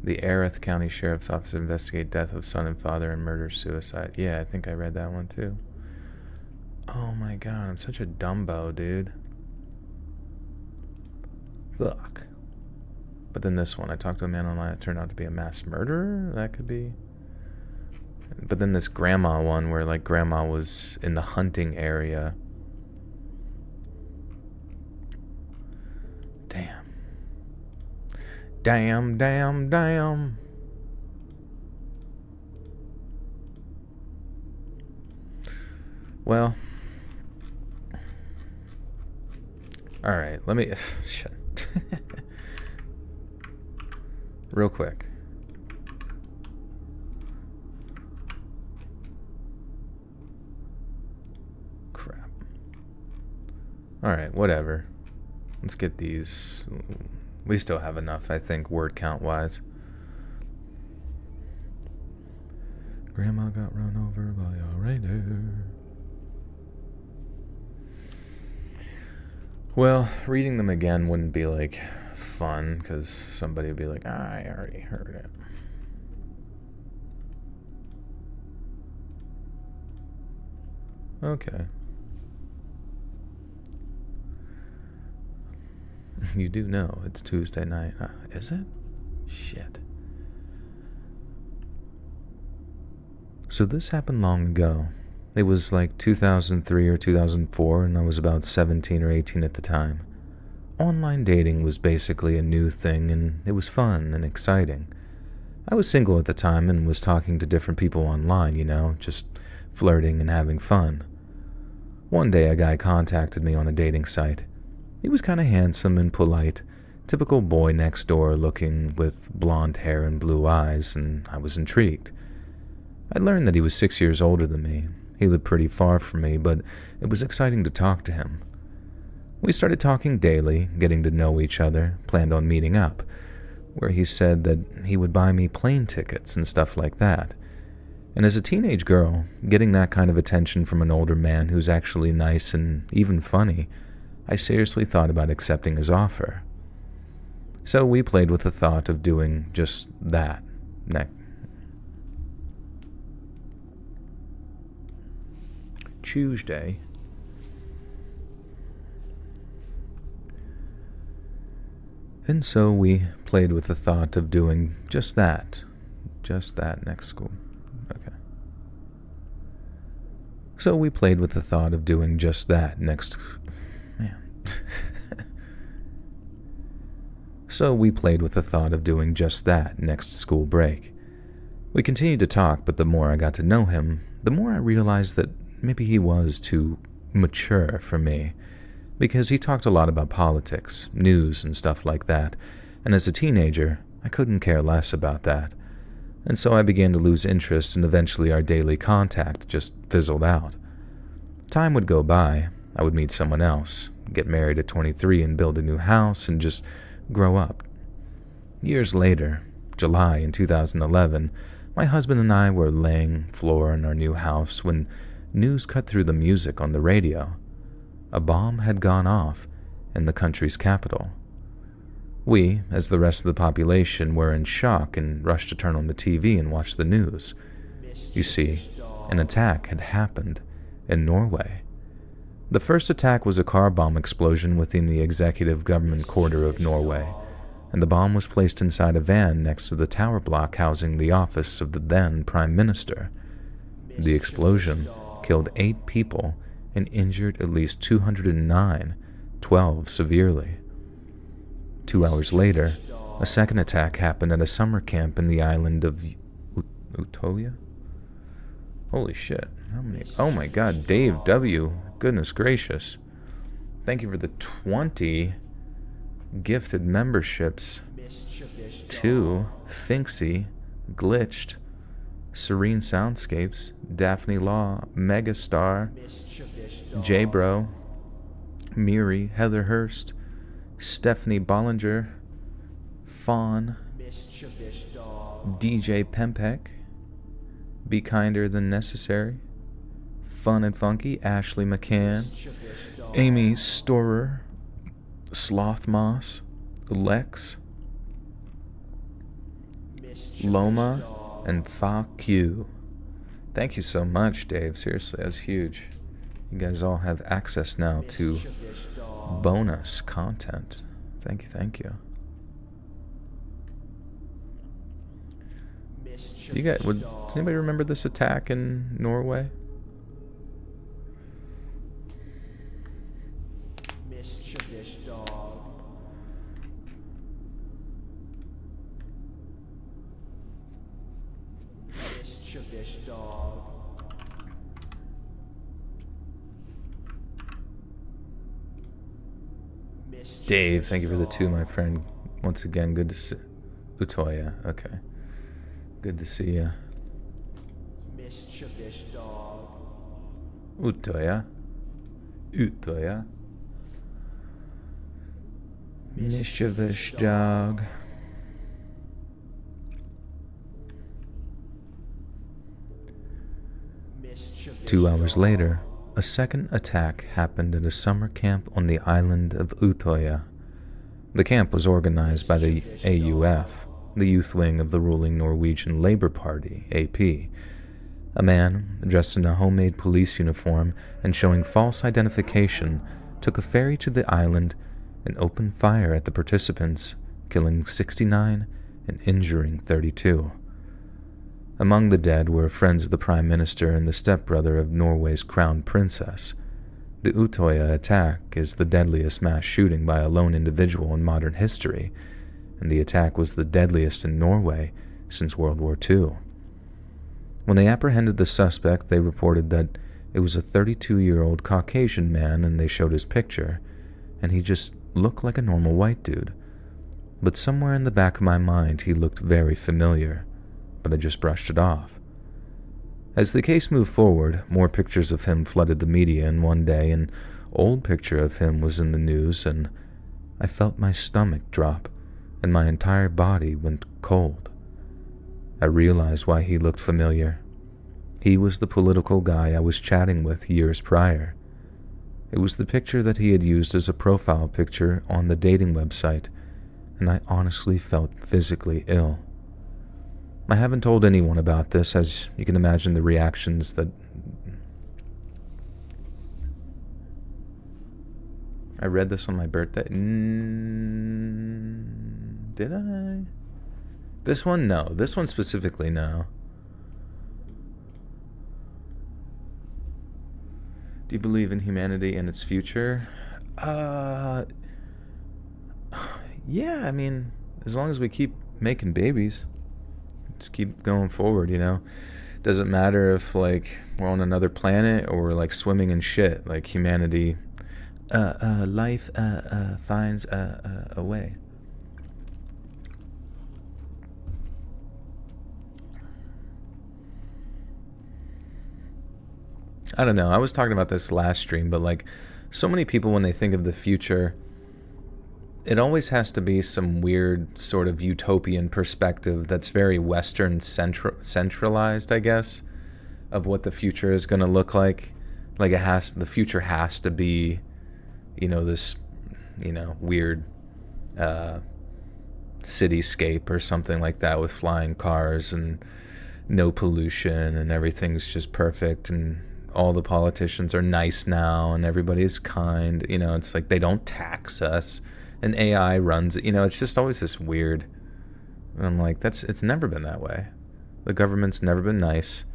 The Erath County Sheriff's Office investigate death of son and father and murder-suicide. Yeah, I think I read that one too. Oh my god, I'm such a dumbo, dude. Fuck. But then this one, I talked to a man online, it turned out to be a mass murderer? That could be... But then this grandma one, where like grandma was in the hunting area. Damn. Damn, damn, damn. Well. Alright, let me... Shit. Real quick. Crap. Alright, whatever. Let's get these... We still have enough, I think, word count wise. Grandma got run over by a reindeer. Well, reading them again wouldn't be like fun, because somebody would be like, I already heard it. Okay. You do know it's Tuesday night, huh? Is it? Shit. So this happened long ago. It was like 2003 or 2004, and I was about 17 or 18 at the time. Online dating was basically a new thing, and it was fun and exciting. I was single at the time and was talking to different people online, you know, just flirting and having fun. One day a guy contacted me on a dating site. He was kind of handsome and polite, typical boy next door looking with blonde hair and blue eyes, and I was intrigued. I learned that he was 6 years older than me. He lived pretty far from me, but it was exciting to talk to him. We started talking daily, getting to know each other, planned on meeting up, where he said that he would buy me plane tickets and stuff like that. And as a teenage girl, getting that kind of attention from an older man who's actually nice and even funny, I seriously thought about accepting his offer. So we played with the thought of doing just that next Tuesday. And so we played with the thought of doing just that next school. Okay. So we played with the thought of doing just that next... Man. So we played with the thought of doing just that next school break. We continued to talk, but the more I got to know him, the more I realized that maybe he was too mature for me. because he talked a lot about politics, news, and stuff like that, and as a teenager, I couldn't care less about that. And so I began to lose interest, and eventually our daily contact just fizzled out. Time would go by, I would meet someone else, get married at 23 and build a new house and just grow up. Years later, July in 2011, my husband and I were laying floor in our new house when news cut through the music on the radio. A bomb had gone off in the country's capital. We, as the rest of the population, were in shock and rushed to turn on the TV and watch the news. You see, an attack had happened in Norway. The first attack was a car bomb explosion within the executive government quarter of Norway, and the bomb was placed inside a van next to the tower block housing the office of the then Prime Minister. The explosion killed 8 people and injured at least 209, 12 severely. 2 hours later, a second attack happened at a summer camp in the island of Utoya? Holy shit. How many? Oh my god, Dave W. Goodness gracious. Thank you for the 20 gifted memberships to Finksy, Glitched, Serene Soundscapes, Daphne Law, Megastar, J-Bro, Miri, Heather Hurst, Stephanie Bollinger, Fawn, DJ Pempek, Be Kinder Than Necessary, Fun and Funky, Ashley McCann, Amy Storer, Sloth Moss, Lex, Loma, and Tha Q. Thank you so much, Dave. Seriously, that's huge. You guys all have access now to bonus content. Thank you, thank you. Does anybody remember this attack in Norway? Mischievous dog. Mischievous dog. Dave, thank you for the 2, my friend. Once again, good to see Utoya. Okay. Good to see you. Mischievous dog. Utoya. Utoya. Mischievous dog. Mischievous 2 hours later, a second attack happened at a summer camp on the island of Utoya. The camp was organized by the AUF, the youth wing of the ruling Norwegian Labour Party, AP. A man, dressed in a homemade police uniform and showing false identification, took a ferry to the island and opened fire at the participants, killing 69 and injuring 32. Among the dead were friends of the Prime Minister and the stepbrother of Norway's crown princess. The Utoya attack is the deadliest mass shooting by a lone individual in modern history, and the attack was the deadliest in Norway since World War II. When they apprehended the suspect, they reported that it was a 32-year-old Caucasian man, and they showed his picture, and he just looked like a normal white dude. But somewhere in the back of my mind, he looked very familiar, but I just brushed it off. As the case moved forward, more pictures of him flooded the media, and one day an old picture of him was in the news, and I felt my stomach drop, and my entire body went cold. I realized why he looked familiar. He was the political guy I was chatting with years prior. It was the picture that he had used as a profile picture on the dating website, and I honestly felt physically ill. I haven't told anyone about this, as you can imagine the reactions that... I read this on my birthday. Did I? This one, no. This one specifically, no. Do you believe in humanity and its future? Yeah, I mean, as long as we keep making babies, just keep going forward, you know? Doesn't matter if, like, we're on another planet or we're, like, swimming in shit. Like, humanity, life finds a way. I don't know. I was talking about this last stream, but like, so many people when they think of the future, it always has to be some weird sort of utopian perspective that's very Western centralized, I guess, of what the future is going to look like. Like the future has to be, this, weird cityscape or something like that with flying cars and no pollution and everything's just perfect and all the politicians are nice now and everybody's kind. It's like they don't tax us and AI runs it. It's just always this weird. And I'm like, it's never been that way. The government's never been nice.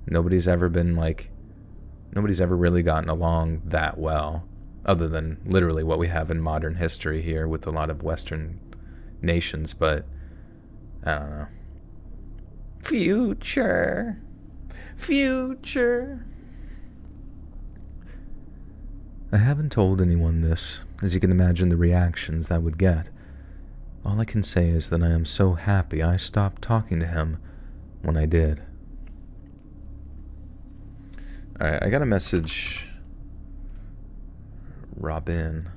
Nobody's ever really gotten along that well, other than literally what we have in modern history here with a lot of Western nations. But I don't know. Future. I haven't told anyone this, as you can imagine the reactions that would get. All I can say is that I am so happy I stopped talking to him when I did. Alright, I got a message. Robin.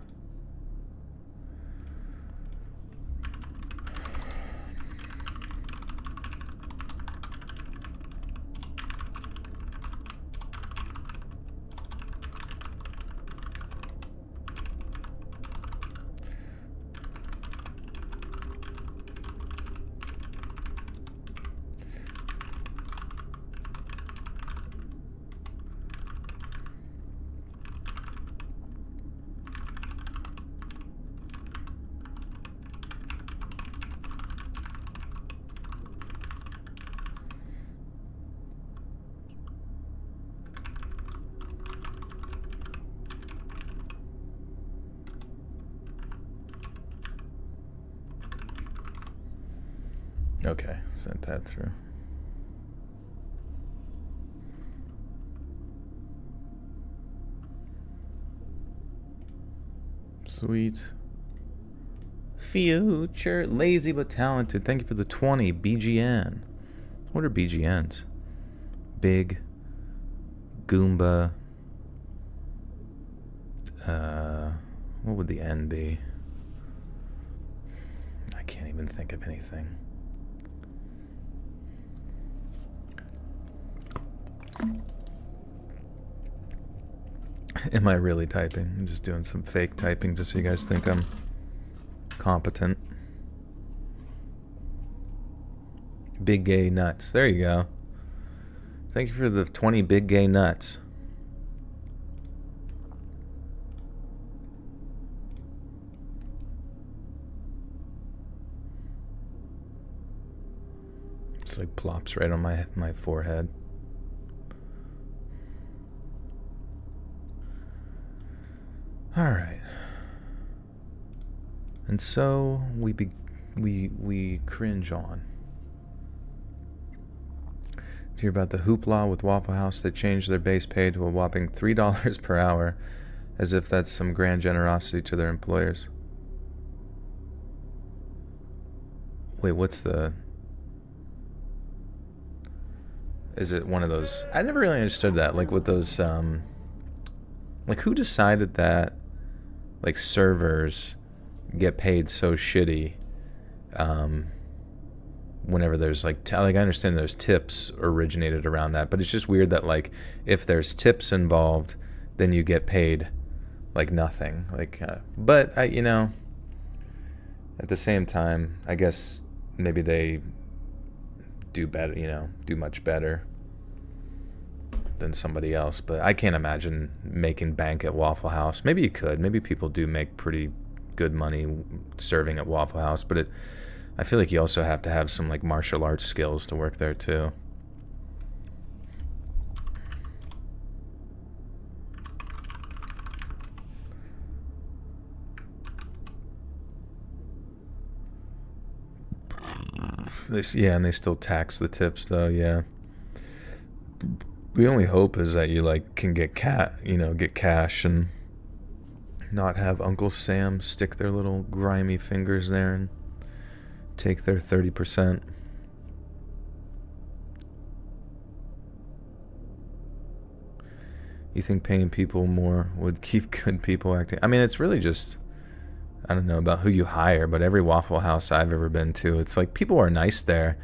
Okay, sent that through. Sweet. Future. Lazy but talented. Thank you for the 20. BGN. What are BGNs? Big. Goomba. What would the N be? I can't even think of anything. Am I really typing? I'm just doing some fake typing just so you guys think I'm competent. Big gay nuts. There you go. Thank you for the 20 big gay nuts. It's like plops right on my forehead. All right. And so we cringe on. To hear about the hoopla with Waffle House that changed their base pay to a whopping $3 per hour, as if that's some grand generosity to their employers. Wait, what's the... Is it one of those... I never really understood that, like with those... Like, who decided that, like, servers get paid so shitty whenever there's, like, I understand there's tips originated around that, but it's just weird that, like, if there's tips involved, then you get paid, like, nothing. Like, but, at the same time, I guess maybe they do better, do much better than somebody else, but I can't imagine making bank at Waffle House. Maybe you could. Maybe people do make pretty good money serving at Waffle House, but I feel like you also have to have some like martial arts skills to work there too. Yeah, and they still tax the tips though. Yeah. The only hope is that you like can get cash and not have Uncle Sam stick their little grimy fingers there and take their 30%. You think paying people more would keep good people acting? I mean, it's really just, I don't know about who you hire, but every Waffle House I've ever been to, it's like people are nice there,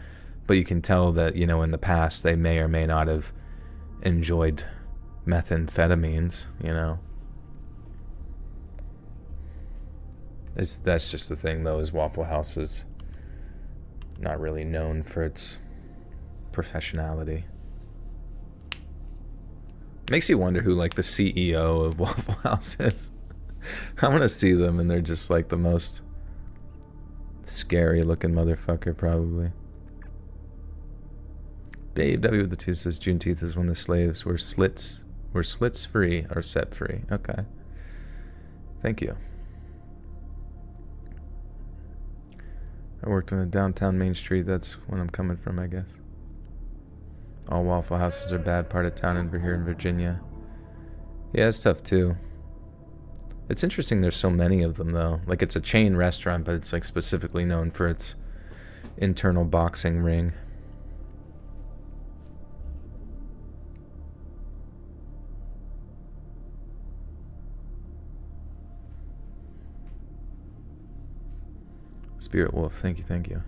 but you can tell that, you know, in the past they may or may not have enjoyed methamphetamines, you know. That's just the thing, though, is Waffle House is not really known for its professionality. Makes you wonder who, like, the CEO of Waffle House is. I want to see them, and they're just, like, the most scary-looking motherfucker, probably. Dave W. with the 2 says, Juneteenth is when the slaves were slits free, or set free. Okay. Thank you. I worked on a downtown Main Street. That's when I'm coming from, I guess. All Waffle Houses are bad part of town over here in Virginia. Yeah, it's tough too. It's interesting there's so many of them though. Like it's a chain restaurant, but it's like specifically known for its internal boxing ring. Spirit Wolf, thank you.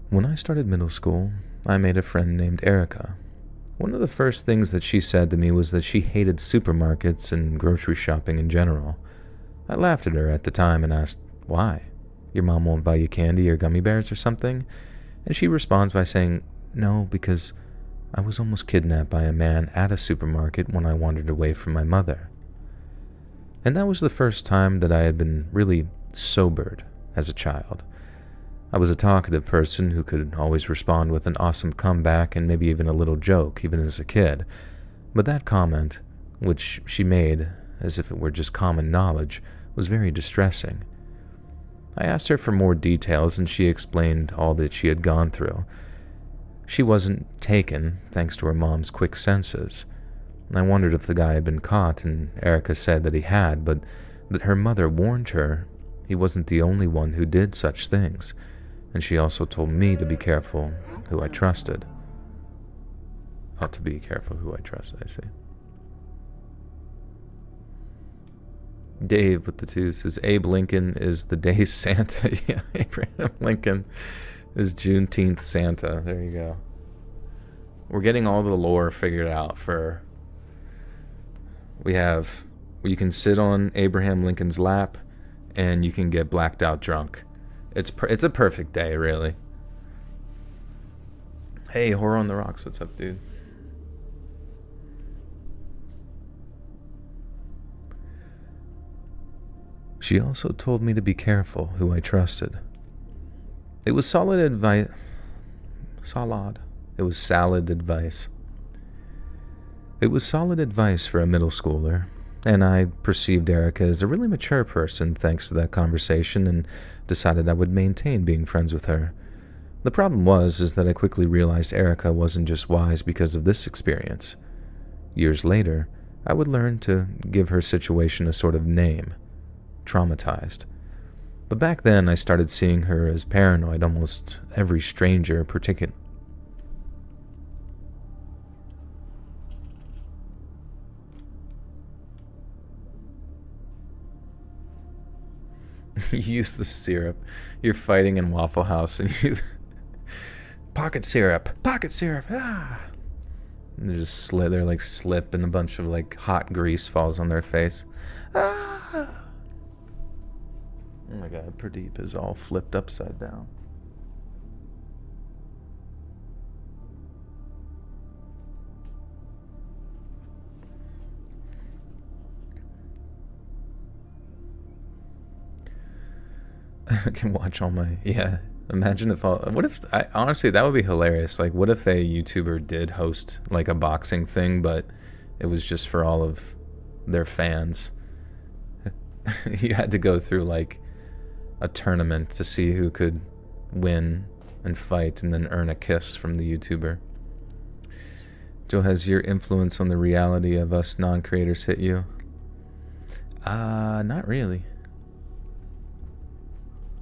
When I started middle school, I made a friend named Erica. One of the first things that she said to me was that she hated supermarkets and grocery shopping in general. I laughed at her at the time and asked, why? Your mom won't buy you candy or gummy bears or something? And she responds by saying, no, because I was almost kidnapped by a man at a supermarket when I wandered away from my mother. And that was the first time that I had been really sobered as a child. I was a talkative person who could always respond with an awesome comeback and maybe even a little joke, even as a kid. But that comment, which she made as if it were just common knowledge, was very distressing. I asked her for more details and she explained all that she had gone through. She wasn't taken, thanks to her mom's quick senses. I wondered if the guy had been caught, and Erica said that he had, but that her mother warned her he wasn't the only one who did such things. And she also told me to be careful who I trusted. Not to be careful who I trusted, I see. Dave with the 2 says, Abe Lincoln is the day's Santa. Yeah, Abraham Lincoln is Juneteenth Santa. There you go. We're getting all the lore figured out for... You can sit on Abraham Lincoln's lap, and you can get blacked out drunk. It's a perfect day, really. Hey, Horror on the Rocks, what's up, dude? She also told me to be careful who I trusted. It was solid advice. It was salad advice. It was solid advice for a middle schooler, and I perceived Erica as a really mature person thanks to that conversation and decided I would maintain being friends with her. The problem is that I quickly realized Erica wasn't just wise because of this experience. Years later, I would learn to give her situation a sort of name, traumatized. But back then, I started seeing her as paranoid almost every stranger, particularly. Use the syrup. You're fighting in Waffle House and you... Pocket syrup! Ah! And they just slip and a bunch of like hot grease falls on their face. Ah! Oh my god, Pradeep is all flipped upside down. I can watch all my... Yeah. Imagine if all... honestly, that would be hilarious. Like, what if a YouTuber did host, like, a boxing thing, but it was just for all of their fans? You had to go through, like, a tournament to see who could win and fight and then earn a kiss from the YouTuber. Joe, has your influence on the reality of us non-creators hit you? Not really.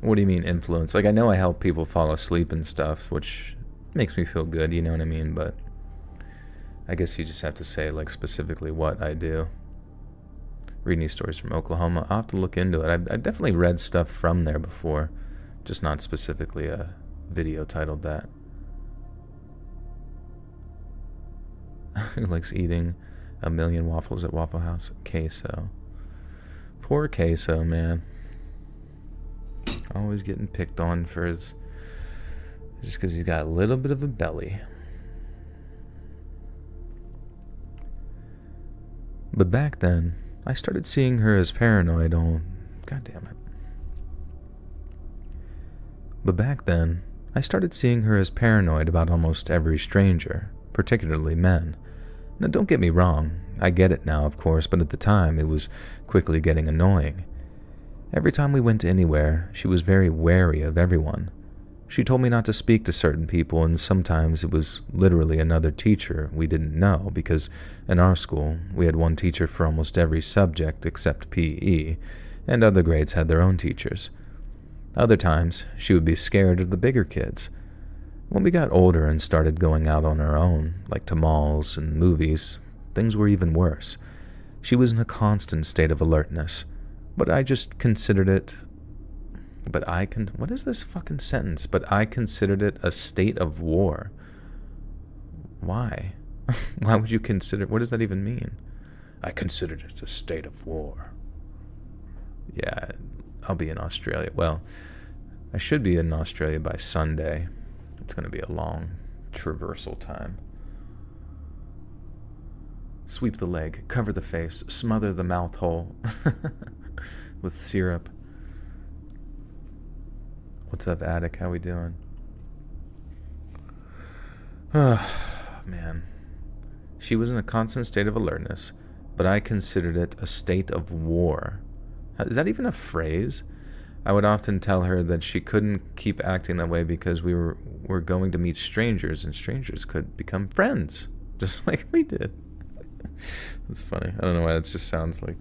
What do you mean influence? Like, I know I help people fall asleep and stuff, which makes me feel good, you know what I mean? But I guess you just have to say, like, specifically what I do. Reading these stories from Oklahoma, I'll have to look into it. I've definitely read stuff from there before, just not specifically a video titled that. Who likes eating a million waffles at Waffle House? Queso. Poor Queso, man. Always getting picked on for his... just because he's got a little bit of a belly. But back then, I started seeing her as paranoid on... God damn it. But back then, I started seeing her as paranoid about almost every stranger, particularly men. Now, don't get me wrong, I get it now, of course, but at the time, it was quickly getting annoying. Every time we went anywhere, she was very wary of everyone. She told me not to speak to certain people, and sometimes it was literally another teacher we didn't know, because in our school, we had one teacher for almost every subject except PE, and other grades had their own teachers. Other times, she would be scared of the bigger kids. When we got older and started going out on our own, like to malls and movies, things were even worse. She was in a constant state of alertness, but I just considered it... What is this fucking sentence? But I considered it a state of war. Why? Why would you consider... What does that even mean? I considered it a state of war. Yeah, I'll be in Australia. Well, I should be in Australia by Sunday. It's going to be a long traversal time. Sweep the leg, cover the face, smother the mouth hole with syrup. What's up, Attic? How we doing? Man. She was in a constant state of alertness, but I considered it a state of war. Is that even a phrase? I would often tell her that she couldn't keep acting that way because we were going to meet strangers, and strangers could become friends, just like we did. That's funny. I don't know why that just sounds like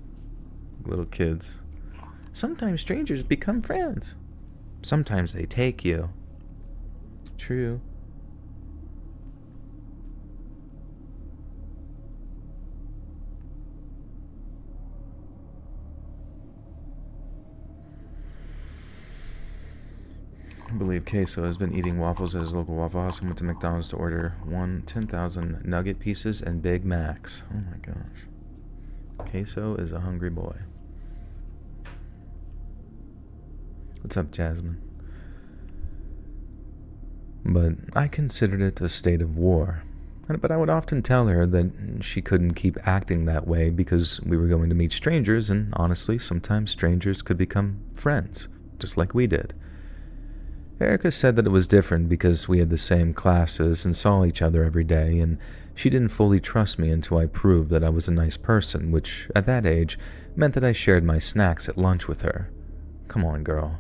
little kids. Sometimes strangers become friends. Sometimes they take you. True. I believe Queso has been eating waffles at his local Waffle House and went to McDonald's to order 10,000 nugget pieces and Big Macs. Oh my gosh. Queso is a hungry boy. What's up, Jasmine? But I considered it a state of war. But I would often tell her that she couldn't keep acting that way because we were going to meet strangers, and honestly, sometimes strangers could become friends, just like we did. Erica said that it was different because we had the same classes and saw each other every day, and she didn't fully trust me until I proved that I was a nice person, which, at that age, meant that I shared my snacks at lunch with her. Come on, girl.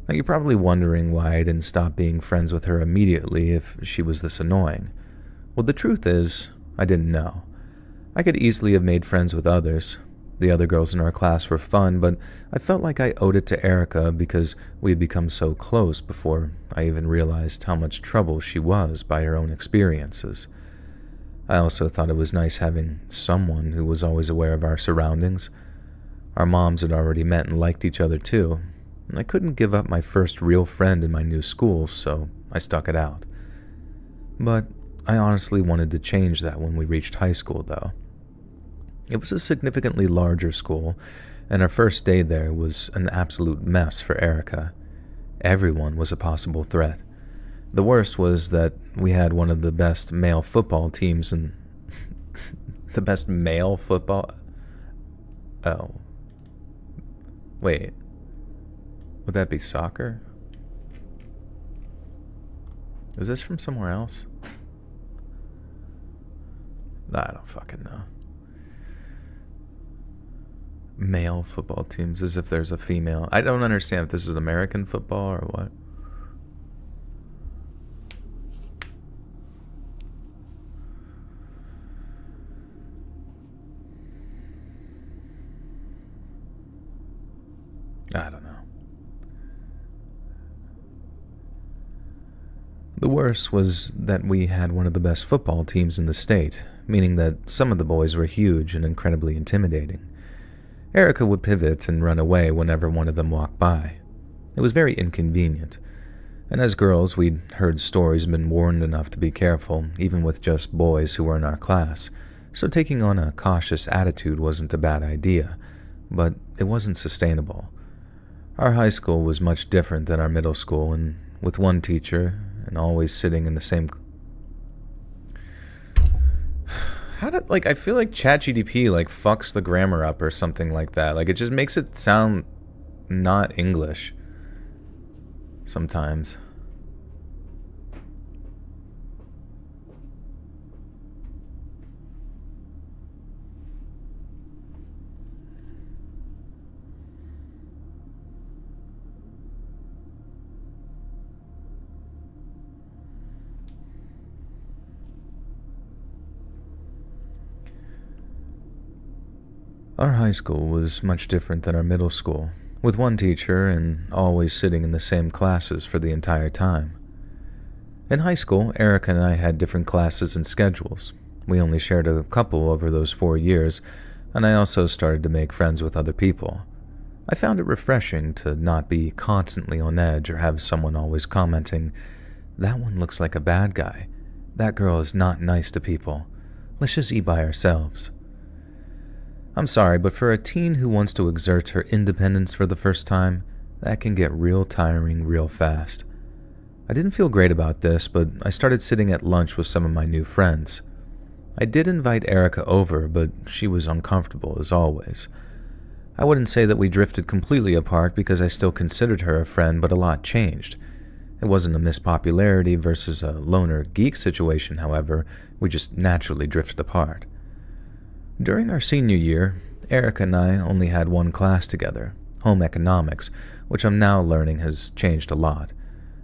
Now, you're probably wondering why I didn't stop being friends with her immediately if she was this annoying. Well, the truth is, I didn't know. I could easily have made friends with others. The other girls in our class were fun, but I felt like I owed it to Erica because we had become so close before I even realized how much trouble she was by her own experiences. I also thought it was nice having someone who was always aware of our surroundings. Our moms had already met and liked each other too, and I couldn't give up my first real friend in my new school, so I stuck it out. But I honestly wanted to change that when we reached high school, though. It was a significantly larger school, and our first day there was an absolute mess for Erica. Everyone was a possible threat. The worst was that we had one of the best male football teams in... The best male football... Oh. Wait. Would that be soccer? Is this from somewhere else? I don't fucking know. Male football teams, as if there's a female. I don't understand if this is American football or what. The worst was that we had one of the best football teams in the state, meaning that some of the boys were huge and incredibly intimidating. Erica would pivot and run away whenever one of them walked by. It was very inconvenient, and as girls we'd heard stories and been warned enough to be careful, even with just boys who were in our class, so taking on a cautious attitude wasn't a bad idea, but it wasn't sustainable. Our high school was much different than our middle school, and with one teacher and always sitting in the same... I feel like ChatGPT fucks the grammar up or something like that. It just makes it sound not English sometimes. Our high school was much different than our middle school, with one teacher and always sitting in the same classes for the entire time. In high school, Erica and I had different classes and schedules. We only shared a couple over those 4 years, and I also started to make friends with other people. I found it refreshing to not be constantly on edge or have someone always commenting, "That one looks like a bad guy. That girl is not nice to people. Let's just eat by ourselves." I'm sorry, but for a teen who wants to exert her independence for the first time, that can get real tiring real fast. I didn't feel great about this, but I started sitting at lunch with some of my new friends. I did invite Erica over, but she was uncomfortable as always. I wouldn't say that we drifted completely apart because I still considered her a friend, but a lot changed. It wasn't a mispopularity versus a loner geek situation, however, we just naturally drifted apart. During our senior year, Erica and I only had one class together, home economics, which I'm now learning has changed a lot.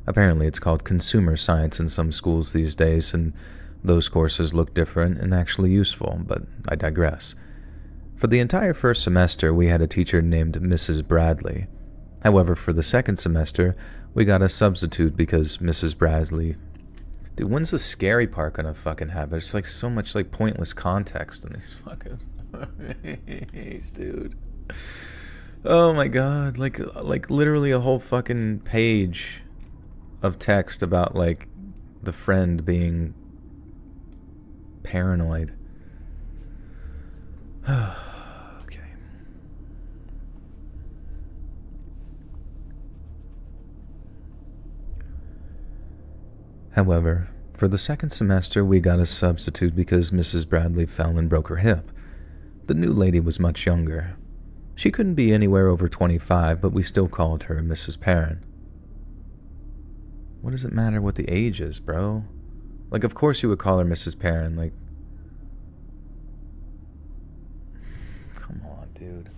Apparently it's called consumer science in some schools these days, and those courses look different and actually useful, but I digress. For the entire first semester, we had a teacher named Mrs. Bradley. However, for the second semester, we got a substitute because Mrs. Bradley... Dude, when's the scary part gonna fucking happen? It's so much pointless context in these fucking dude. Oh my god, literally a whole fucking page of text about the friend being paranoid. Okay. However, for the second semester, we got a substitute because Mrs. Bradley fell and broke her hip. The new lady was much younger. She couldn't be anywhere over 25, but we still called her Mrs. Perrin. What does it matter what the age is, bro? Of course you would call her Mrs. Perrin, Come on, dude.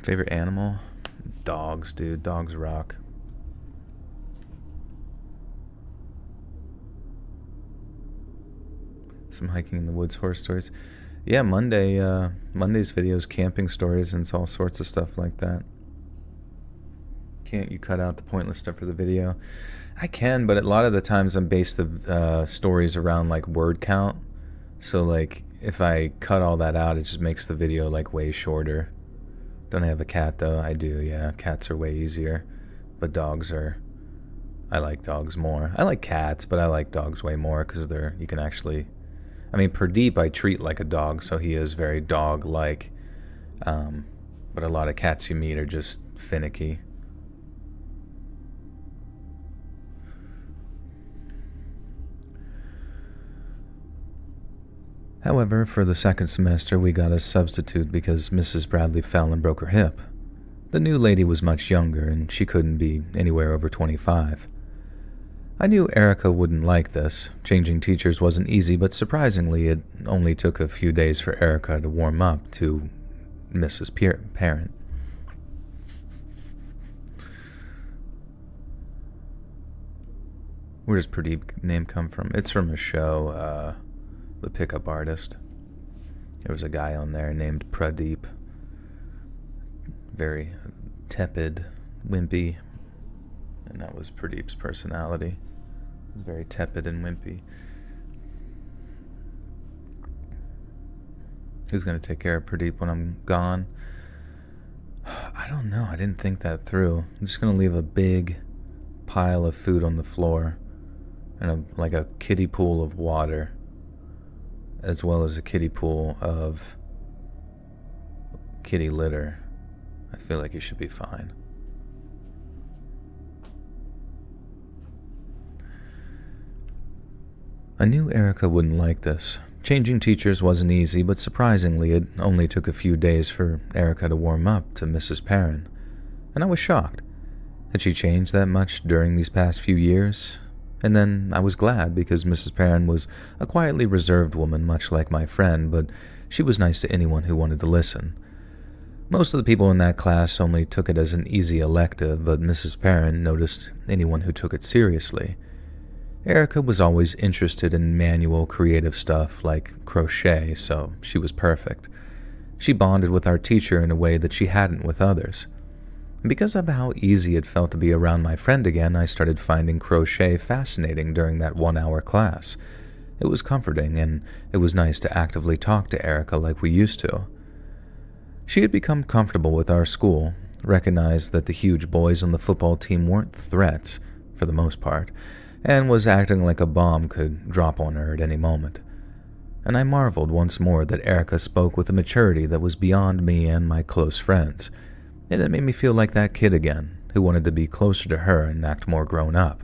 Favorite animal? Dogs, dude. Dogs rock. Some hiking in the woods horror stories. Yeah, Monday's videos, camping stories, and it's all sorts of stuff like that. Can't you cut out the pointless stuff for the video? I can, but a lot of the times I'm based the stories around word count. So if I cut all that out, it just makes the video way shorter. Don't I have a cat though? I do, yeah. Cats are way easier. But I like dogs more. I like cats, but I like dogs way more because you can actually... Pradeep I treat like a dog, so he is very dog-like. But a lot of cats you meet are just finicky. However, for the second semester, we got a substitute because Mrs. Bradley fell and broke her hip. The new lady was much younger, and she couldn't be anywhere over 25. I knew Erica wouldn't like this. Changing teachers wasn't easy, but surprisingly, it only took a few days for Erica to warm up to Mrs. Parent. Where does Pradeep name come from? It's from a show, The Pickup Artist. There was a guy on there named Pradeep. very tepid, wimpy, and that was Pradeep's personality. It was very tepid and wimpy. Who's going to take care of Pradeep when I'm gone? I don't know. I didn't think that through. I'm just going to leave a big pile of food on the floor and like a kiddie pool of water, as well as a kiddie pool of kitty litter. I feel like he should be fine. I knew Erica wouldn't like this. Changing teachers wasn't easy, but surprisingly, it only took a few days for Erica to warm up to Mrs. Perrin. And I was shocked. Had she changed that much during these past few years? And then I was glad, because Mrs. Perrin was a quietly reserved woman, much like my friend, but she was nice to anyone who wanted to listen. Most of the people in that class only took it as an easy elective, but Mrs. Perrin noticed anyone who took it seriously. Erica was always interested in manual creative stuff like crochet, so she was perfect. She bonded with our teacher in a way that she hadn't with others. And because of how easy it felt to be around my friend again, I started finding crochet fascinating during that 1-hour class. It was comforting, and it was nice to actively talk to Erica like we used to. She had become comfortable with our school, recognized that the huge boys on the football team weren't threats, for the most part, and was acting like a bomb could drop on her at any moment. And I marveled once more that Erica spoke with a maturity that was beyond me and my close friends, and it made me feel like that kid again, who wanted to be closer to her and act more grown up.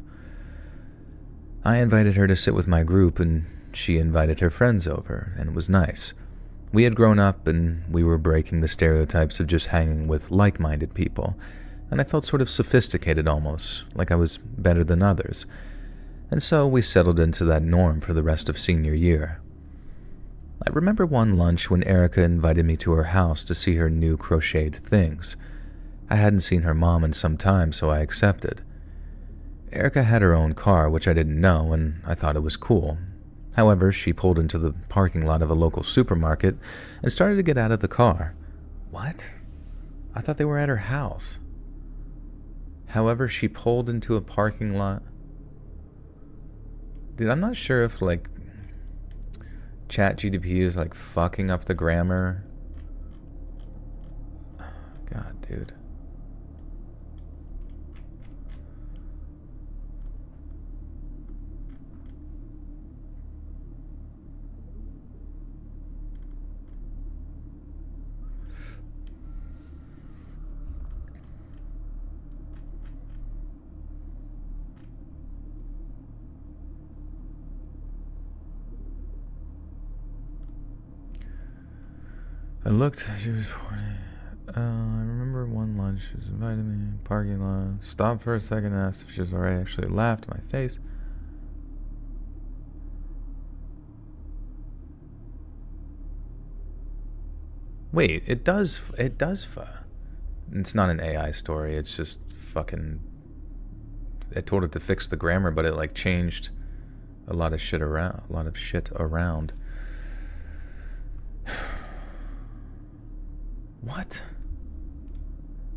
I invited her to sit with my group, and she invited her friends over, and it was nice. We had grown up, and we were breaking the stereotypes of just hanging with like-minded people, and I felt sort of sophisticated almost, like I was better than others. And so we settled into that norm for the rest of senior year. I remember one lunch when Erica invited me to her house to see her new crocheted things. I hadn't seen her mom in some time, so I accepted. Erica had her own car, which I didn't know, and I thought it was cool. However, she pulled into the parking lot of a local supermarket and started to get out of the car. What? I thought they were at her house. However, she pulled into a parking lot. Dude, I'm not sure if, ChatGPT is, fucking up the grammar. God, dude. I looked, she was 40. I remember one lunch, she was inviting me, parking lot, stopped for a second, asked if she was alright, actually laughed in my face. Wait, it does, it's not an AI story, it's just fucking, it told it to fix the grammar, but it changed a lot of shit around. What?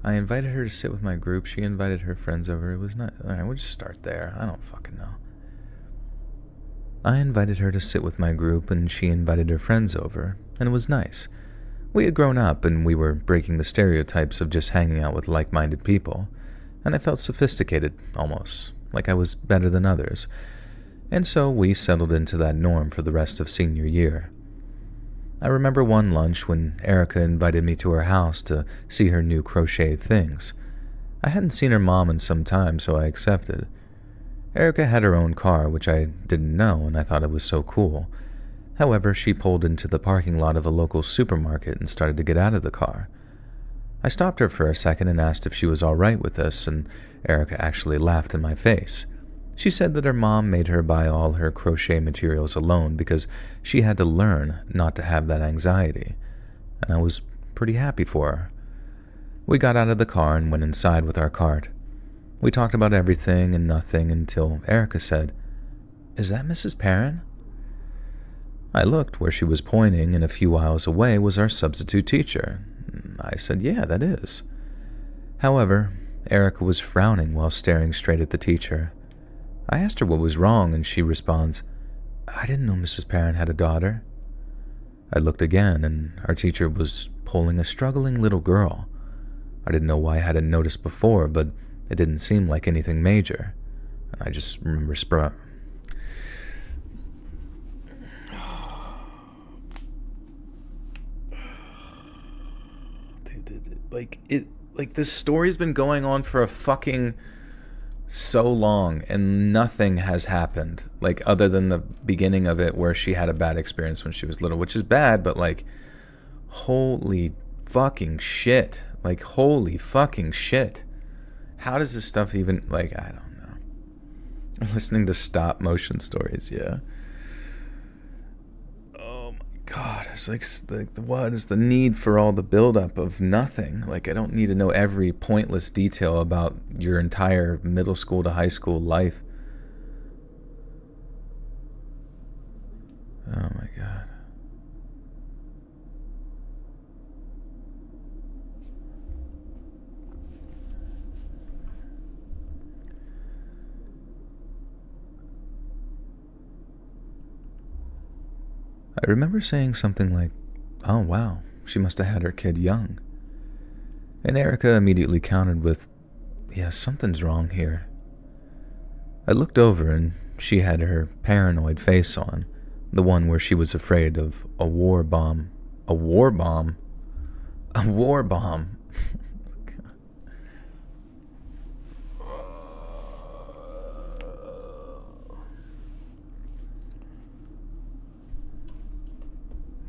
I invited her to sit with my group. She invited her friends over. It was not... Alright, we'll just start there. I don't fucking know. I invited her to sit with my group, and she invited her friends over, and it was nice. We had grown up, and we were breaking the stereotypes of just hanging out with like-minded people, and I felt sophisticated, almost, like I was better than others. And so we settled into that norm for the rest of senior year. I remember one lunch when Erica invited me to her house to see her new crocheted things. I hadn't seen her mom in some time, so I accepted. Erica had her own car, which I didn't know, and I thought it was so cool. However, she pulled into the parking lot of a local supermarket and started to get out of the car. I stopped her for a second and asked if she was all right with this, and Erica actually laughed in my face. She said that her mom made her buy all her crochet materials alone because she had to learn not to have that anxiety, and I was pretty happy for her. We got out of the car and went inside with our cart. We talked about everything and nothing until Erica said, "Is that Mrs. Perrin?" I looked where she was pointing, and a few aisles away was our substitute teacher. I said, "Yeah, that is." However, Erica was frowning while staring straight at the teacher. I asked her what was wrong, and she responds, "I didn't know Mrs. Perrin had a daughter." I looked again, and our teacher was pulling a struggling little girl. I didn't know why I hadn't noticed before, but it didn't seem like anything major. And I just remember like this story's been going on for a fucking so long, and nothing has happened, like, other than the beginning of it where she had a bad experience when she was little, which is bad, but like, holy fucking shit. Like, holy fucking shit. How does this stuff even, like, I don't know. I'm listening to stop motion stories, yeah. Oh my god, it's like, what is the need for all the buildup of nothing? Like, I don't need to know every pointless detail about your entire middle school to high school life. Oh my god. I remember saying something like, "Oh wow, she must have had her kid young." And Erica immediately countered with, "Yeah, something's wrong here." I looked over and she had her paranoid face on, the one where she was afraid of a war bomb. A war bomb? A war bomb.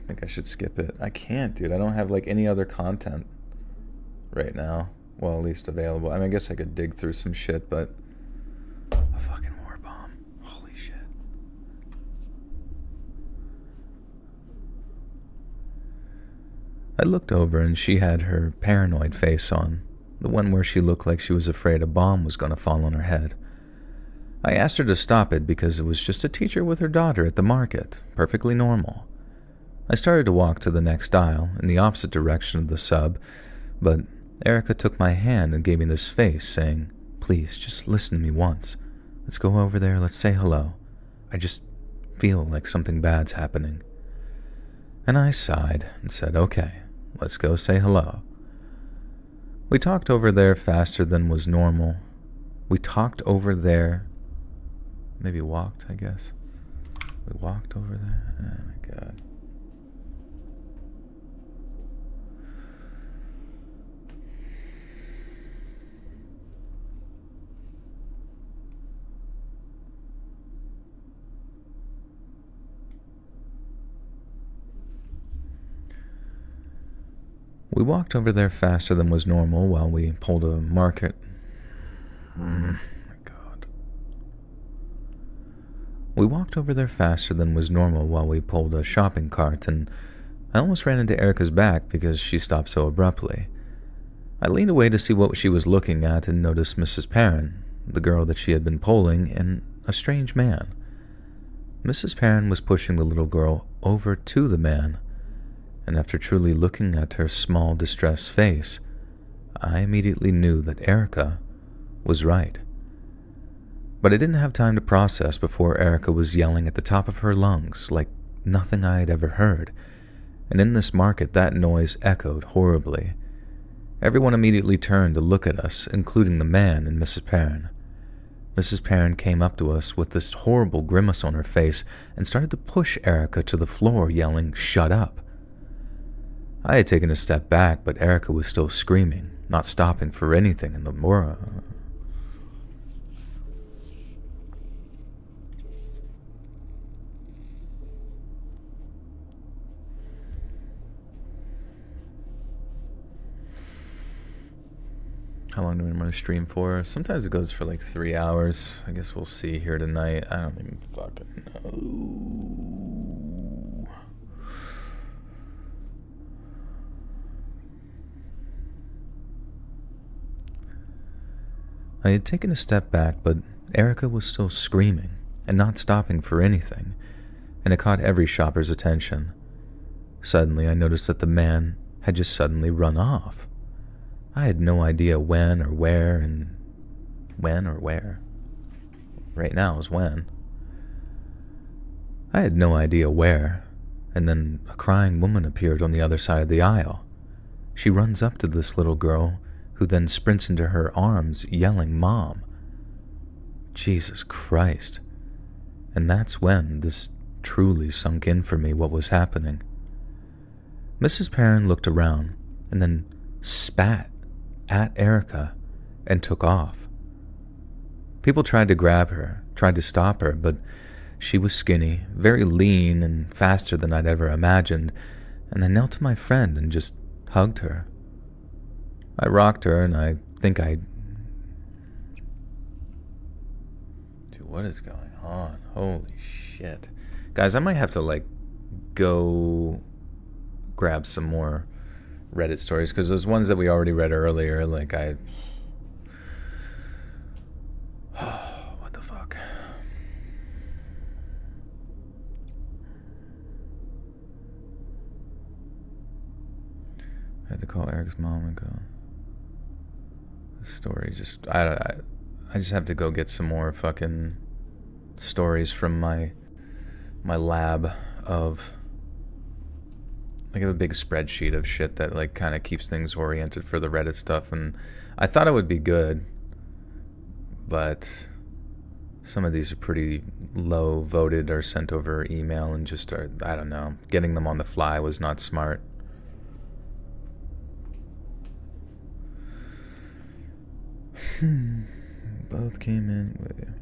I think I should skip it. I can't, dude. I don't have like any other content right now. Well, at least available. I mean, I guess I could dig through some shit, but a fucking war bomb. Holy shit. I looked over and she had her paranoid face on, the one where she looked like she was afraid a bomb was going to fall on her head. I asked her to stop it because it was just a teacher with her daughter at the market, perfectly normal. I started to walk to the next aisle, in the opposite direction of the sub, but Erica took my hand and gave me this face, saying, "Please, just listen to me once. Let's go over there, let's say hello. I just feel like something bad's happening." And I sighed and said, "Okay, let's go say hello." We talked over there faster than was normal. Maybe walked, I guess. We walked over there? Oh my god. We walked over there faster than was normal while we pulled a market. My God. We walked over there faster than was normal while we pulled a shopping cart, and I almost ran into Erica's back because she stopped so abruptly. I leaned away to see what she was looking at and noticed Mrs. Perrin, the girl that she had been polling, and a strange man. Mrs. Perrin was pushing the little girl over to the man, and after truly looking at her small, distressed face, I immediately knew that Erica was right. But I didn't have time to process before Erica was yelling at the top of her lungs like nothing I had ever heard, and in this market that noise echoed horribly. Everyone immediately turned to look at us, including the man and Mrs. Perrin. Mrs. Perrin came up to us with this horrible grimace on her face and started to push Erica to the floor, yelling, "Shut up." I had taken a step back, but Erica was still screaming, not stopping for anything in the world. How long do we want to stream for? Sometimes it goes for like 3 hours. I guess we'll see here tonight. I don't even fucking know. I had taken a step back, but Erica was still screaming and not stopping for anything, and it caught every shopper's attention. Suddenly, I noticed that the man had just suddenly run off. I had no idea when or where, and when or where. Right now is when. I had no idea where, and then a crying woman appeared on the other side of the aisle. She runs up to this little girl, who then sprints into her arms, yelling, "Mom!" Jesus Christ. And that's when this truly sunk in for me what was happening. Mrs. Perrin looked around and then spat at Erica and took off. People tried to grab her, tried to stop her, but she was skinny, very lean, and faster than I'd ever imagined, and I knelt to my friend and just hugged her. I rocked her, and I think I... Dude, what is going on? Holy shit. Guys, I might have to, go grab some more Reddit stories, because those ones that we already read earlier, what the fuck? I had to call Eric's mom and go. This story just... I just have to go get some more fucking stories from my lab of... I have a big spreadsheet of shit that kind of keeps things oriented for the Reddit stuff, and I thought it would be good, but some of these are pretty low voted or sent over email and just are, I don't know, getting them on the fly was not smart. Both came in.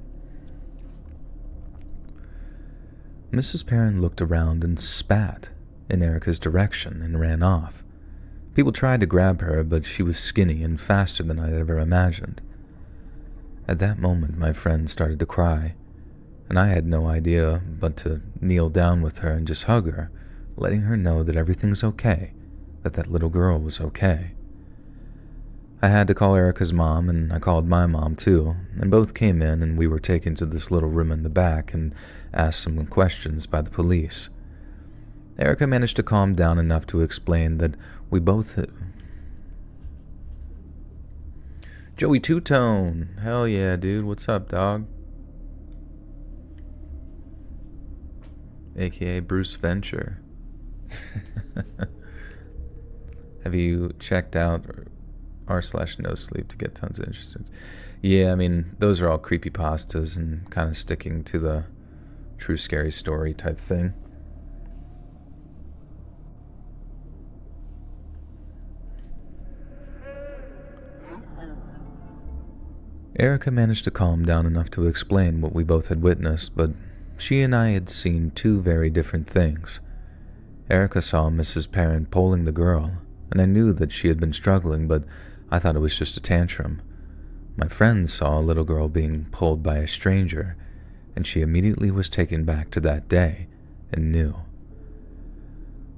Mrs. Perrin looked around and spat in Erica's direction and ran off. People tried to grab her, but she was skinny and faster than I'd ever imagined. At that moment, my friend started to cry, and I had no idea but to kneel down with her and just hug her, letting her know that everything's okay, that little girl was okay. I had to call Erica's mom, and I called my mom too, and both came in, and we were taken to this little room in the back and asked some questions by the police. Erica managed to calm down enough to explain that we both... Joey Two-Tone! Hell yeah, dude. What's up, dog? AKA Bruce Venture. Have you checked out r/nosleep to get tons of interesting? Yeah, I mean, those are all creepypastas and kind of sticking to the true scary story type thing. Erica managed to calm down enough to explain what we both had witnessed, but she and I had seen two very different things. Erica saw Mrs. Perrin pulling the girl, and I knew that she had been struggling, but I thought it was just a tantrum. My friend saw a little girl being pulled by a stranger, and she immediately was taken back to that day and knew.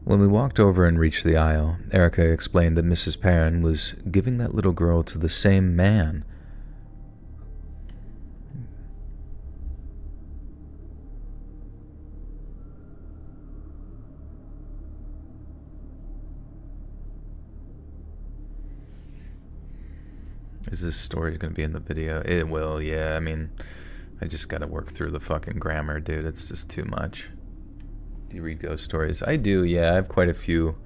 When we walked over and reached the aisle, Erica explained that Mrs. Perrin was giving that little girl to the same man. Is this story going to be in the video? It will, yeah. I mean, I just got to work through the fucking grammar, dude. It's just too much. Do you read ghost stories? I do, yeah. I have quite a few.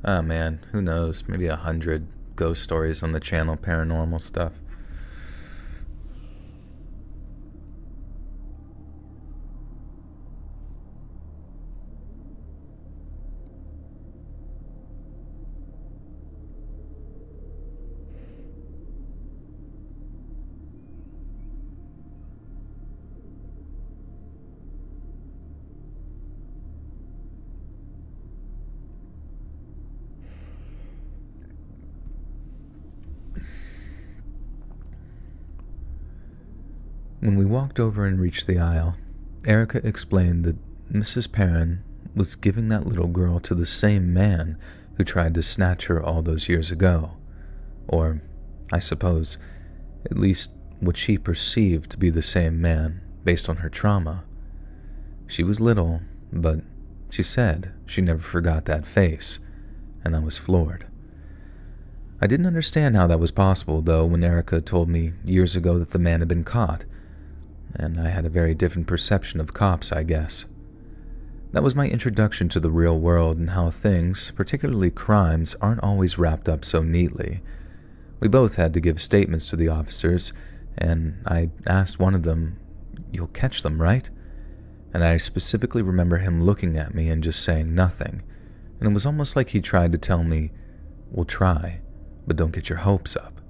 Oh, man. Who knows? Maybe 100 ghost stories on the channel, paranormal stuff. When we walked over and reached the aisle, Erica explained that Mrs. Perrin was giving that little girl to the same man who tried to snatch her all those years ago. Or, I suppose, at least what she perceived to be the same man based on her trauma. She was little, but she said she never forgot that face, and I was floored. I didn't understand how that was possible, though, when Erica told me years ago that the man had been caught, and I had a very different perception of cops, I guess. That was my introduction to the real world and how things, particularly crimes, aren't always wrapped up so neatly. We both had to give statements to the officers, and I asked one of them, "You'll catch them, right?" And I specifically remember him looking at me and just saying nothing, and it was almost like he tried to tell me, "We'll try, but don't get your hopes up."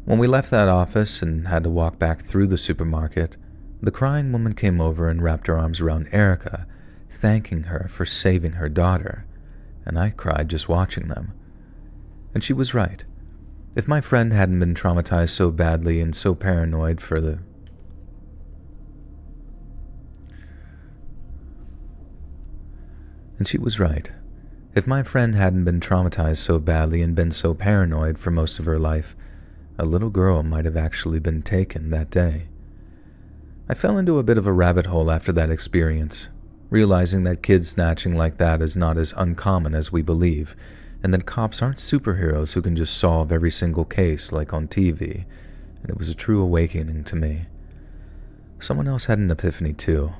When we left that office and had to walk back through the supermarket, the crying woman came over and wrapped her arms around Erica, thanking her for saving her daughter, and I cried just watching them. And she was right. If my friend hadn't been traumatized so badly and so paranoid for the And she was right. If my friend hadn't been traumatized so badly and been so paranoid for most of her life, a little girl might have actually been taken that day. I fell into a bit of a rabbit hole after that experience, realizing that kid snatching like that is not as uncommon as we believe, and that cops aren't superheroes who can just solve every single case like on TV, and it was a true awakening to me. Someone else had an epiphany too.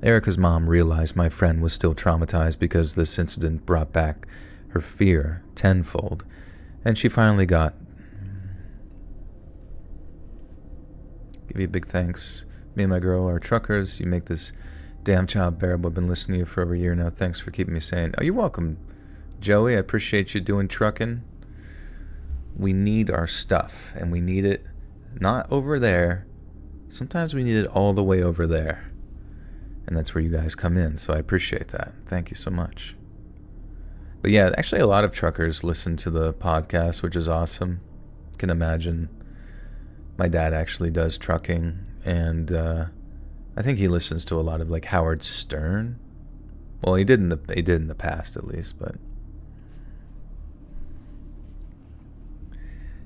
Erica's mom realized my friend was still traumatized because this incident brought back her fear tenfold, and she finally got... Give you a big thanks. Me and my girl are truckers. You make this damn job bearable. I've been listening to you for over a year now. Thanks for keeping me sane. Oh, you're welcome, Joey. I appreciate you doing trucking. We need our stuff, and we need it not over there. Sometimes we need it all the way over there. And that's where you guys come in, so I appreciate that. Thank you so much. But yeah, actually a lot of truckers listen to the podcast, which is awesome. Can imagine. My dad actually does trucking, and I think he listens to a lot of like Howard Stern. Well, he did in the past at least, but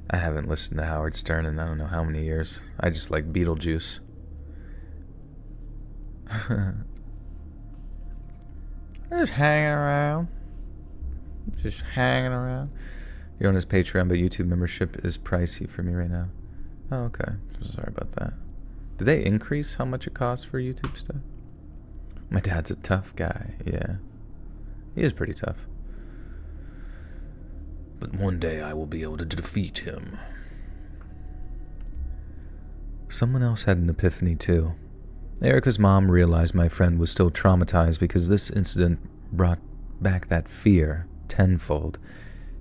I haven't listened to Howard Stern in I don't know how many years. I just like Beetlejuice. Just hanging around. Just hanging around. You're on his Patreon, but YouTube membership is pricey for me right now. Oh, okay. Sorry about that. Did they increase how much it costs for YouTube stuff? My dad's a tough guy, yeah. He is pretty tough. But one day I will be able to defeat him. Someone else had an epiphany too. Erica's mom realized my friend was still traumatized because this incident brought back that fear tenfold,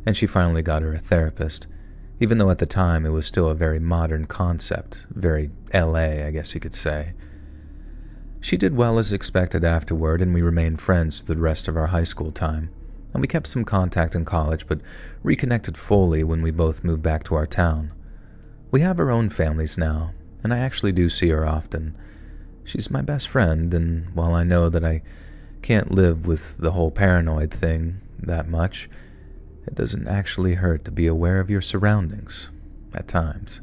and she finally got her a therapist, even though at the time it was still a very modern concept, very LA, I guess you could say. She did well as expected afterward, and we remained friends for the rest of our high school time, and we kept some contact in college, but reconnected fully when we both moved back to our town. We have our own families now, and I actually do see her often. She's my best friend, and while I know that I can't live with the whole paranoid thing that much, it doesn't actually hurt to be aware of your surroundings at times.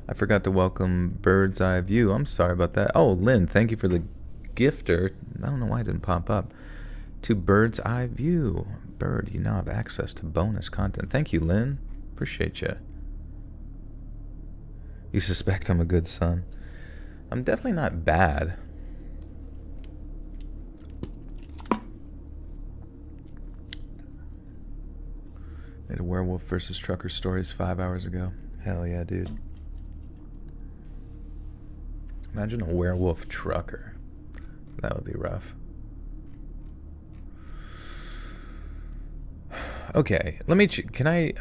I forgot to welcome Bird's Eye View. I'm sorry about that. Oh, Lynn, thank you for the gifter. I don't know why it didn't pop up. To Bird's Eye View. Bird, you now have access to bonus content. Thank you, Lynn. Appreciate you. You suspect I'm a good son. I'm definitely not bad. Made a werewolf versus trucker stories 5 hours ago. Hell yeah, dude. Imagine a werewolf trucker. That would be rough. Okay, let me...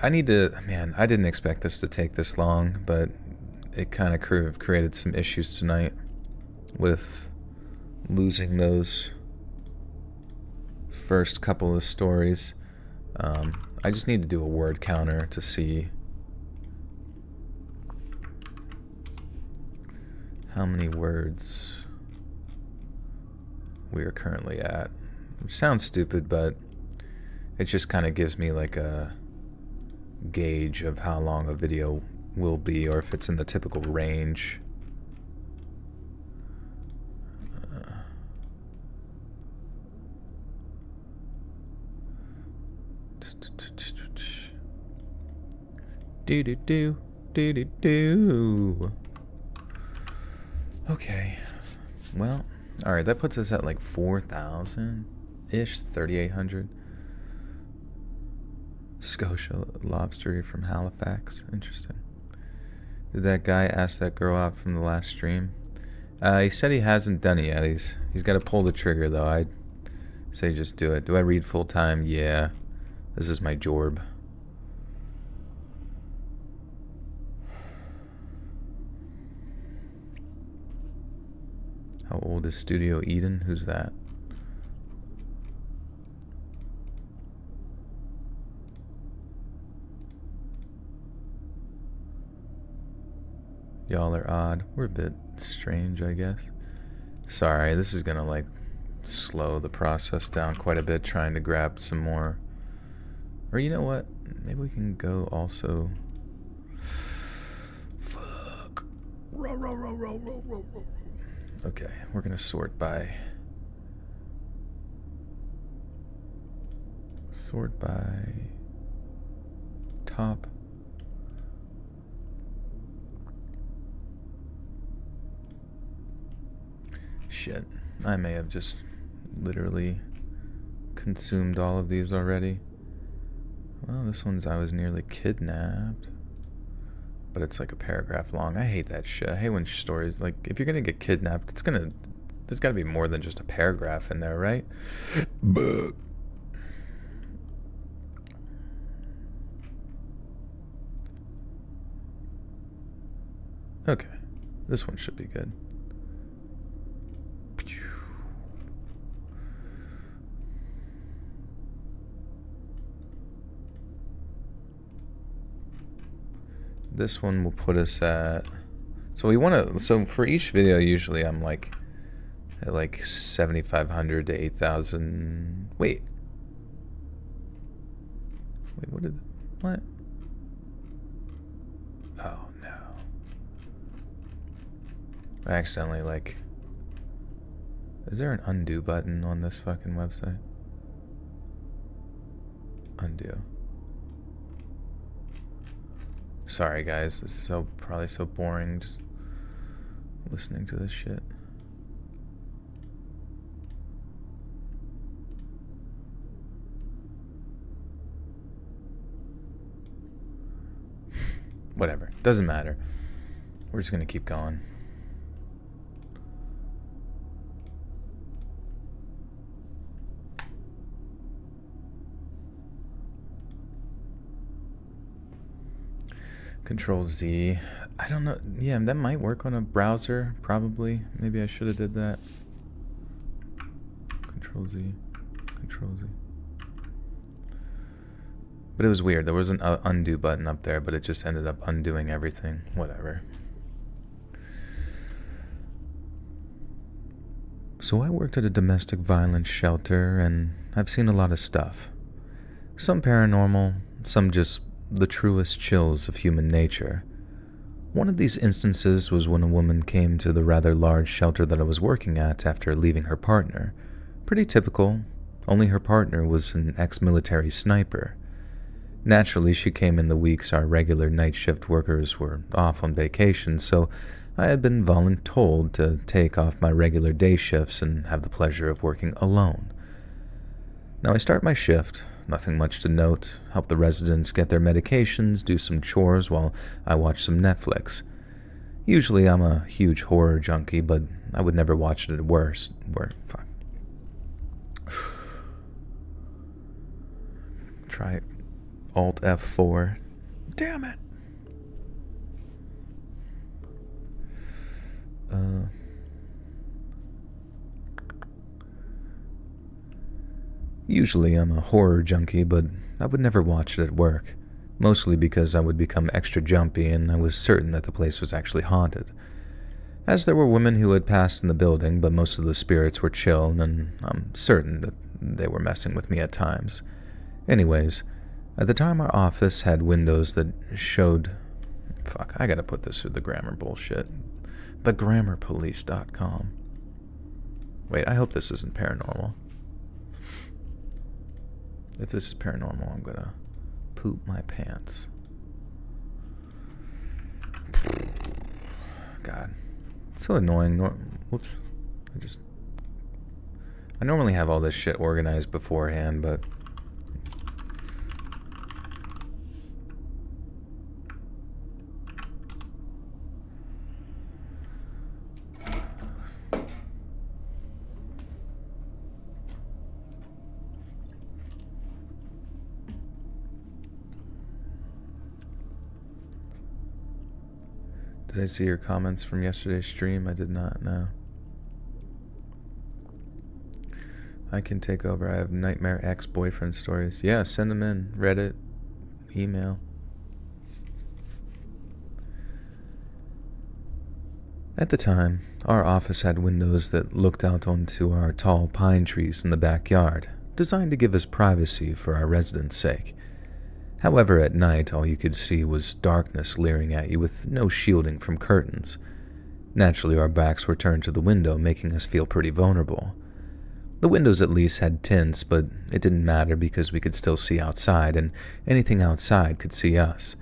I need to... Man, I didn't expect this to take this long, but it kind of created some issues tonight with losing those first couple of stories. I just need to do a word counter to see how many words we are currently at. Which sounds stupid, but it just kind of gives me like a gauge of how long a video will be, or if it's in the typical range. Do do do do do do. Okay. Well, all right. That puts us at like 4,000 ish, 3,800. Scotia lobster from Halifax. Interesting. Did that guy ask that girl out from the last stream? He said he hasn't done it yet. He's got to pull the trigger though. I'd say just do it. Do I read full time? Yeah. This is my jorb. How old is Studio Eden? Who's that? Y'all are odd. We're a bit strange, I guess. Sorry, this is gonna like slow the process down quite a bit, trying to grab some more. Or you know what? Maybe we can go also. Fuck. Row. Okay, we're gonna sort by top. Shit, I may have just literally consumed all of these already. Well, this one's I was nearly kidnapped. But it's like a paragraph long. I hate that shit. I hate when stories, like, if you're gonna get kidnapped, there's gotta be more than just a paragraph in there, right? Okay, this one should be good. This one will put us at, so for each video usually I'm like at like 7,500 to 8,000. Wait, what? Oh no. I accidentally like, is there an undo button on this fucking website? Undo. Sorry guys, this is probably so boring just listening to this shit. Whatever, doesn't matter. We're just gonna keep going. Control Z. I don't know. Yeah, that might work on a browser, probably. Maybe I should have did that. Control Z. But it was weird. There was an undo button up there, but it just ended up undoing everything. Whatever. So I worked at a domestic violence shelter, and I've seen a lot of stuff. Some paranormal, some just the truest chills of human nature. One of these instances was when a woman came to the rather large shelter that I was working at after leaving her partner. Pretty typical, only her partner was an ex-military sniper. Naturally, she came in the weeks our regular night shift workers were off on vacation, so I had been voluntold to take off my regular day shifts and have the pleasure of working alone. Now I start my shift, nothing much to note, help the residents get their medications, do some chores while I watch some Netflix. Usually I'm a huge horror junkie, but I would never watch it at worst. Fuck. Try Alt F4. Damn it. Usually I'm a horror junkie, but I would never watch it at work, mostly because I would become extra jumpy and I was certain that the place was actually haunted. As there were women who had passed in the building, but most of the spirits were chill, and I'm certain that they were messing with me at times. Anyways, at the time our office had windows that showed... Fuck, I gotta put this through the grammar bullshit. TheGrammarPolice.com. Wait, I hope this isn't paranormal. If this is paranormal, I'm gonna poop my pants. God. It's so annoying. Whoops. I normally have all this shit organized beforehand, but did I see your comments from yesterday's stream? I did not, no. I can take over. I have nightmare ex-boyfriend stories. Yeah, send them in. Reddit, email. At the time, our office had windows that looked out onto our tall pine trees in the backyard, designed to give us privacy for our residents' sake. However, at night, all you could see was darkness leering at you with no shielding from curtains. Naturally, our backs were turned to the window, making us feel pretty vulnerable. The windows at least had tints, but it didn't matter because we could still see outside, and anything outside could see us.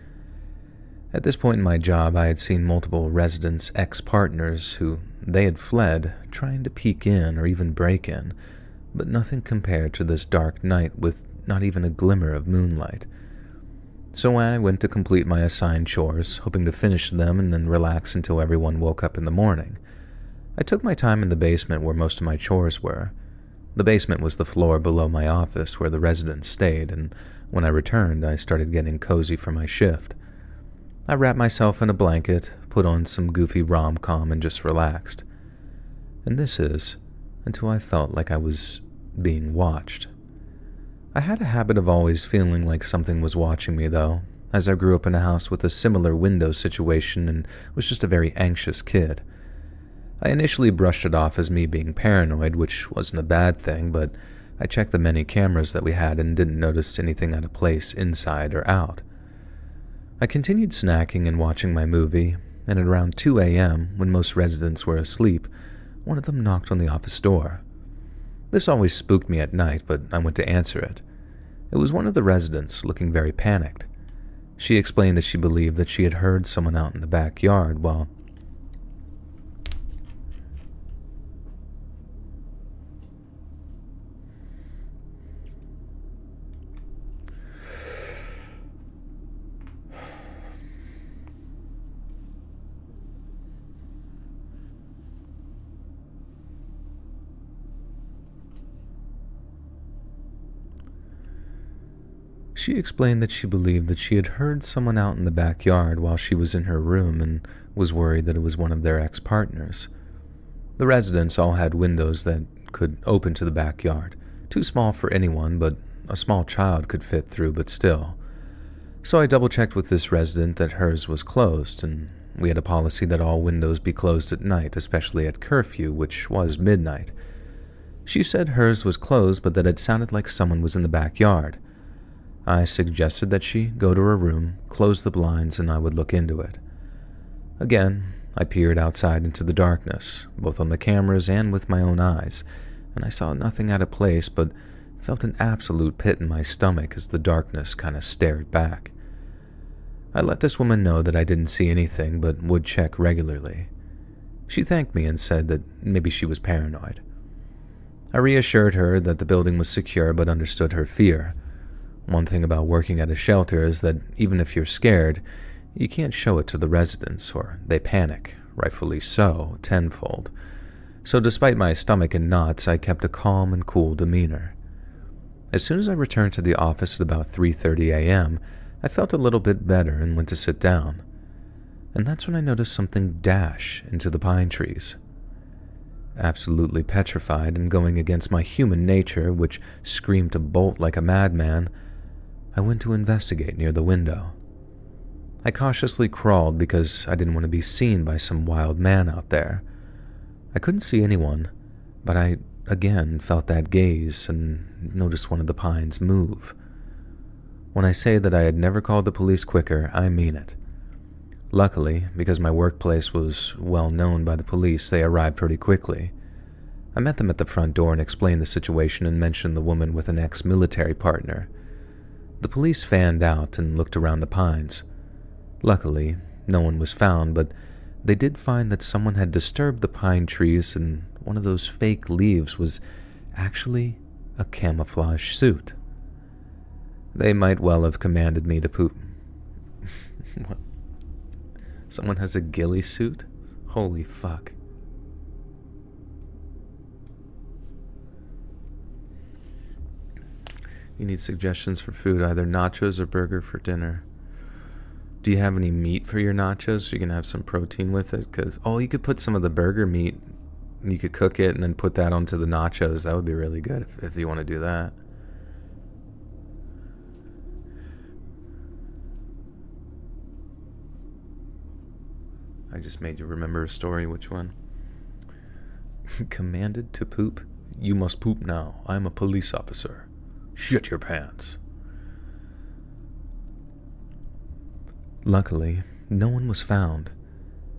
At this point in my job, I had seen multiple residents' ex-partners who they had fled, trying to peek in or even break in, but nothing compared to this dark night with not even a glimmer of moonlight. So I went to complete my assigned chores, hoping to finish them and then relax until everyone woke up in the morning. I took my time in the basement where most of my chores were. The basement was the floor below my office where the residents stayed, and when I returned, I started getting cozy for my shift. I wrapped myself in a blanket, put on some goofy rom-com, and just relaxed. And this is until I felt like I was being watched. I had a habit of always feeling like something was watching me, though, as I grew up in a house with a similar window situation and was just a very anxious kid. I initially brushed it off as me being paranoid, which wasn't a bad thing, but I checked the many cameras that we had and didn't notice anything out of place inside or out. I continued snacking and watching my movie, and at around 2 a.m., when most residents were asleep, one of them knocked on the office door. This always spooked me at night, but I went to answer it. It was one of the residents, looking very panicked. She explained that she believed that she had heard someone out in the backyard while She explained that she believed that she had heard someone out in the backyard while she was in her room and was worried that it was one of their ex-partners. The residents all had windows that could open to the backyard, too small for anyone, but a small child could fit through, but still. So I double-checked with this resident that hers was closed, and we had a policy that all windows be closed at night, especially at curfew, which was midnight. She said hers was closed, but that it sounded like someone was in the backyard. I suggested that she go to her room, close the blinds, and I would look into it. Again, I peered outside into the darkness, both on the cameras and with my own eyes, and I saw nothing out of place but felt an absolute pit in my stomach as the darkness kind of stared back. I let this woman know that I didn't see anything but would check regularly. She thanked me and said that maybe she was paranoid. I reassured her that the building was secure but understood her fear. One thing about working at a shelter is that even if you're scared, you can't show it to the residents or they panic, rightfully so, tenfold. So despite my stomach in knots, I kept a calm and cool demeanor. As soon as I returned to the office at about 3:30 a.m., I felt a little bit better and went to sit down. And that's when I noticed something dash into the pine trees. Absolutely petrified and going against my human nature, which screamed to bolt like a madman, I went to investigate near the window. I cautiously crawled because I didn't want to be seen by some wild man out there. I couldn't see anyone, but I again felt that gaze and noticed one of the pines move. When I say that I had never called the police quicker, I mean it. Luckily, because my workplace was well known by the police, they arrived pretty quickly. I met them at the front door and explained the situation and mentioned the woman with an ex-military partner. The police fanned out and looked around the pines. Luckily, no one was found, but they did find that someone had disturbed the pine trees and one of those fake leaves was actually a camouflage suit. They might well have commanded me to poop. What? Someone has a ghillie suit? Holy fuck. You need suggestions for food, either nachos or burger for dinner. Do you have any meat for your nachos so you can have some protein with it? Because, you could put some of the burger meat, you could cook it and then put that onto the nachos. That would be really good if you want to do that. I just made you remember a story. Which one? Commanded to poop? You must poop now. I am a police officer. Shit your pants. Luckily, no one was found,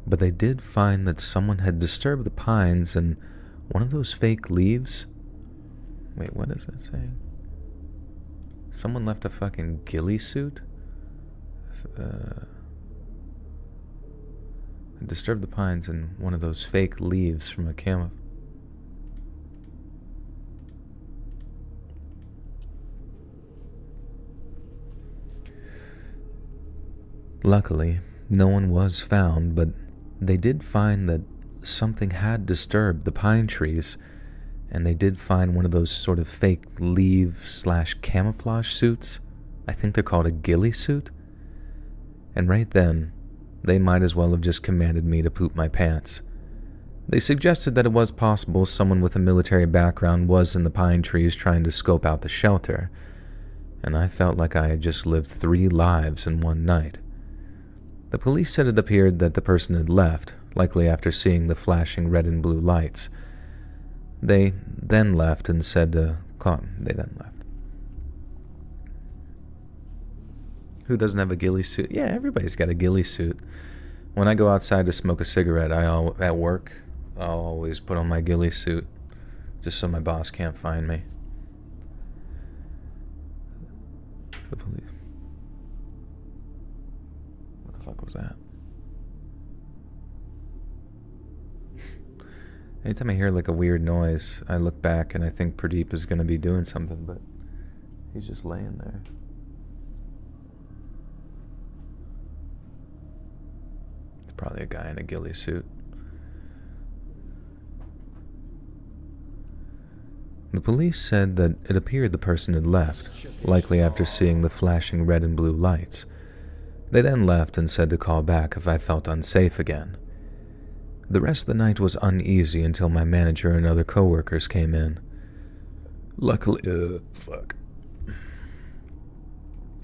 but they did find that someone had disturbed the pines and one of those fake leaves. Wait, what is that saying? Someone left a fucking ghillie suit? Disturbed the pines and one of those fake leaves from a camouflage. Luckily, no one was found, but they did find that something had disturbed the pine trees, and they did find one of those sort of fake leaf/camouflage suits. I think they're called a ghillie suit. And right then, they might as well have just commanded me to poop my pants. They suggested that it was possible someone with a military background was in the pine trees trying to scope out the shelter, and I felt like I had just lived 3 lives in one night. The police said it appeared that the person had left, likely after seeing the flashing red and blue lights. They then left and said to call. They then left. Who doesn't have a ghillie suit? Yeah, everybody's got a ghillie suit. When I go outside to smoke a cigarette, at work, I'll always put on my ghillie suit, just so my boss can't find me. The police. What the fuck was that? Anytime I hear like a weird noise, I look back and I think Pradeep is going to be doing something, but he's just laying there. It's probably a guy in a ghillie suit. The police said that it appeared the person had left, likely after seeing the flashing red and blue lights. They then left and said to call back if I felt unsafe again. The rest of the night was uneasy until my manager and other coworkers came in. Luckily, fuck.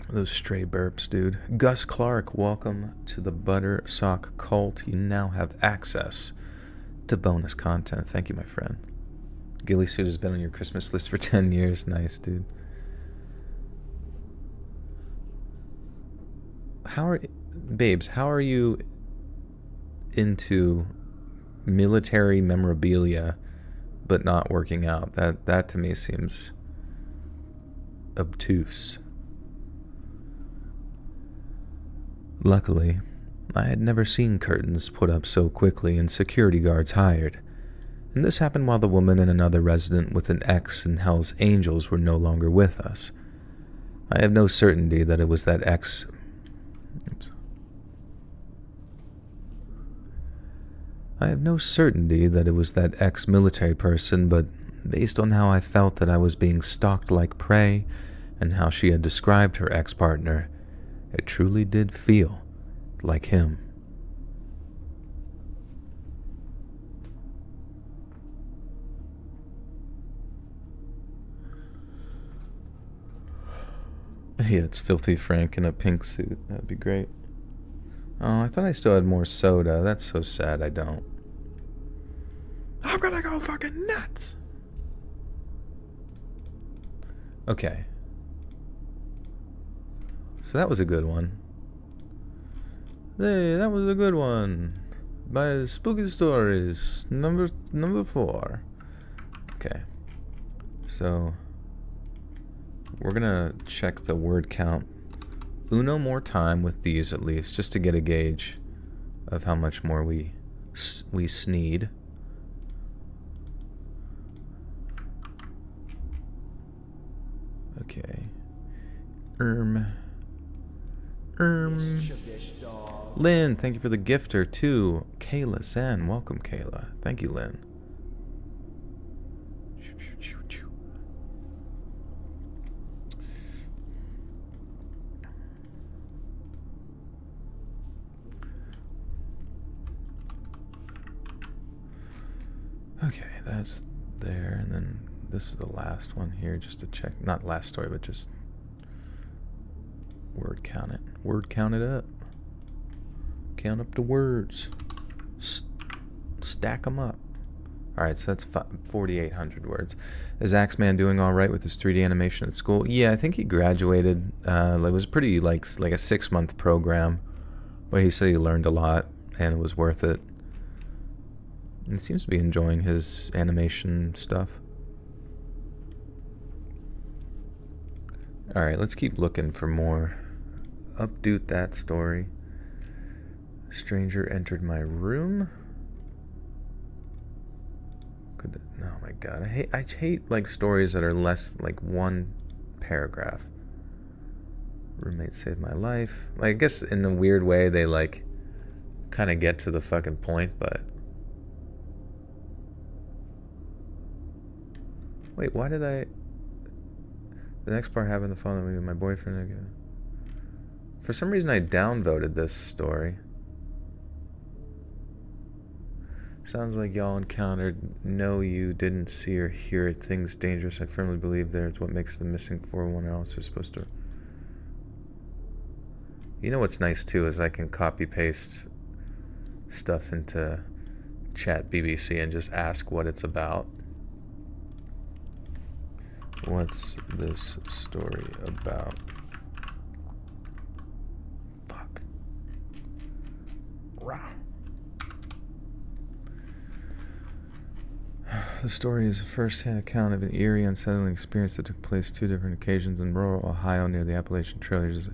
Those stray burps, dude. Gus Clark, welcome to the Butter Sock Cult. You now have access to bonus content. Thank you, my friend. Ghillie suit has been on your Christmas list for 10 years. Nice, dude. Babes, how are you into military memorabilia but not working out? That to me seems obtuse. Luckily, I had never seen curtains put up so quickly and security guards hired, and this happened while the woman and another resident with an ex in Hell's Angels were no longer with us. I have no certainty that it was that ex... I have no certainty that it was that ex-military person, but based on how I felt that I was being stalked like prey and how she had described her ex-partner, it truly did feel like him. Yeah, it's Filthy Frank in a pink suit. That'd be great. Oh, I thought I still had more soda. That's so sad I don't. I'm gonna go fucking nuts! Okay. So that was a good one. Hey, that was a good one. By Spooky Stories, number 4. Okay. So we're gonna check the word count uno more time with these at least, just to get a gauge of how much more we sneed. Okay. Mischievous dog. Lynn, thank you for the gifter too. Kayla Zen, welcome Kayla. Thank you, Lynn. Okay, that's there, and then this is the last one here, just to check. Not last story, but just word count it. Word count it up. Count up the words. Stack them up. Alright, so that's 4,800 words. Is Axeman doing alright with his 3D animation at school? Yeah, I think he graduated. It was pretty, like a 6-month program. But he said he learned a lot, and it was worth it. And he seems to be enjoying his animation stuff. Alright, let's keep looking for more. Update that story. Stranger entered my room. Oh my god, I hate like stories that are less like one paragraph. Roommate saved my life. Like, I guess in a weird way they like kind of get to the fucking point, but wait, why did I... The next part happened the following week with my boyfriend again. For some reason I downvoted this story. Sounds like y'all encountered no you didn't see or hear things dangerous. I firmly believe there's what makes the missing 411 officer supposed to... You know what's nice too is I can copy paste stuff into chat BBC and just ask what it's about. What's this story about? Fuck. Rah. The story is a first-hand account of an eerie, unsettling experience that took place 2 different occasions in rural Ohio near the Appalachian Trail. His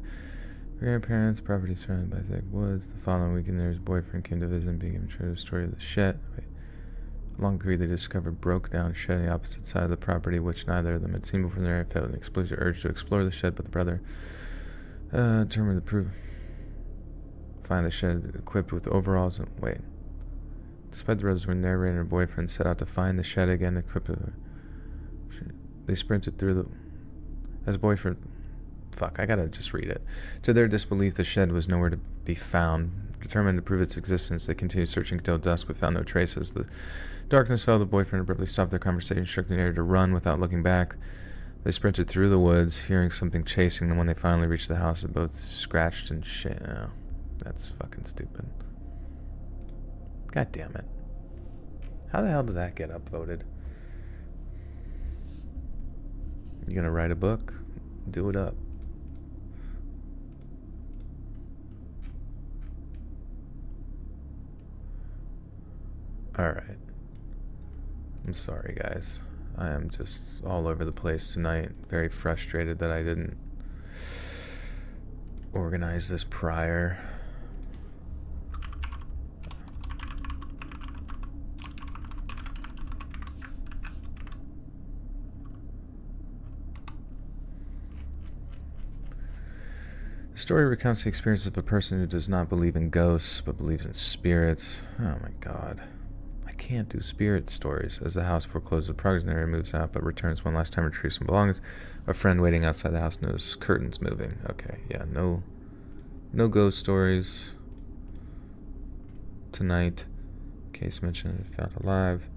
grandparents' property surrounded by thick woods. The following weekend, their boyfriend came to visit and began to share the story of the shed. Along the way, they discovered a broke-down shed on the opposite side of the property, which neither of them had seen before. They felt an explicit urge to explore the shed, but the brother determined to find the shed equipped with overalls and... Wait. Despite the brothers were narrating, her boyfriend set out to find the shed again, equipped with her. They sprinted through the... As boyfriend... Fuck, I gotta just read it. To their disbelief, the shed was nowhere to be found. Determined to prove its existence, they continued searching until dusk, but found no traces. The darkness fell. The boyfriend abruptly stopped their conversation, instructing the area to run without looking back. They sprinted through the woods, hearing something chasing them. When they finally reached the house, they both scratched and shit. Oh, that's fucking stupid. God damn it. How the hell did that get upvoted? You gonna write a book? Do it up. Alright. I'm sorry, guys. I am just all over the place tonight. Very frustrated that I didn't organize this prior. The story recounts the experiences of a person who does not believe in ghosts, but believes in spirits. Oh my god. I can't do spirit stories. As the house forecloses, the progenitor moves out, but returns one last time to retrieve some belongings. A friend waiting outside the house knows curtains moving. Okay, yeah, no ghost stories tonight. Case mentioned found alive.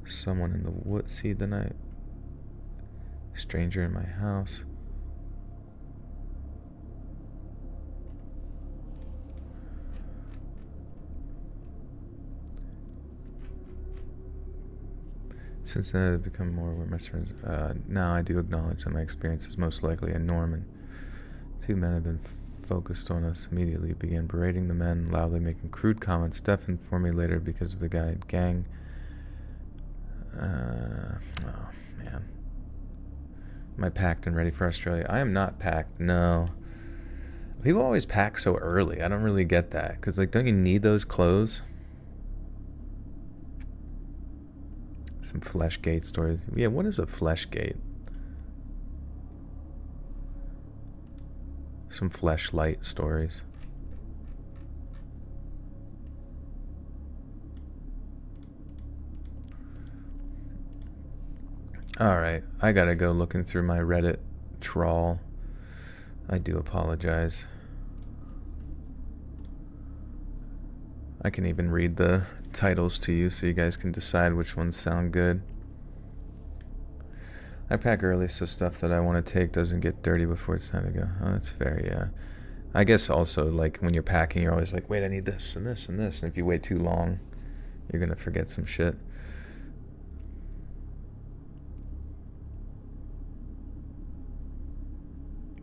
Someone in the woods see the night. Stranger in my house. Since then, I've become more aware of my friends. Now I do acknowledge that my experience is most likely a Norman. 2 men have been focused on us. Immediately began berating the men, loudly making crude comments. Steph informed me later because of the gang Oh, man. Am I packed and ready for Australia? I am not packed, no. People always pack so early. I don't really get that. Because, like, don't you need those clothes? Some Fleshgate stories. Yeah, what is a Fleshgate? Some Fleshlight stories. Alright, I gotta go looking through my Reddit trawl. I do apologize. I can even read the titles to you so you guys can decide which ones sound good. I pack early so stuff that I want to take doesn't get dirty before it's time to go. Oh, that's fair, yeah. I guess also, like, when you're packing, you're always like, wait, I need this and this and this. And if you wait too long, you're gonna forget some shit.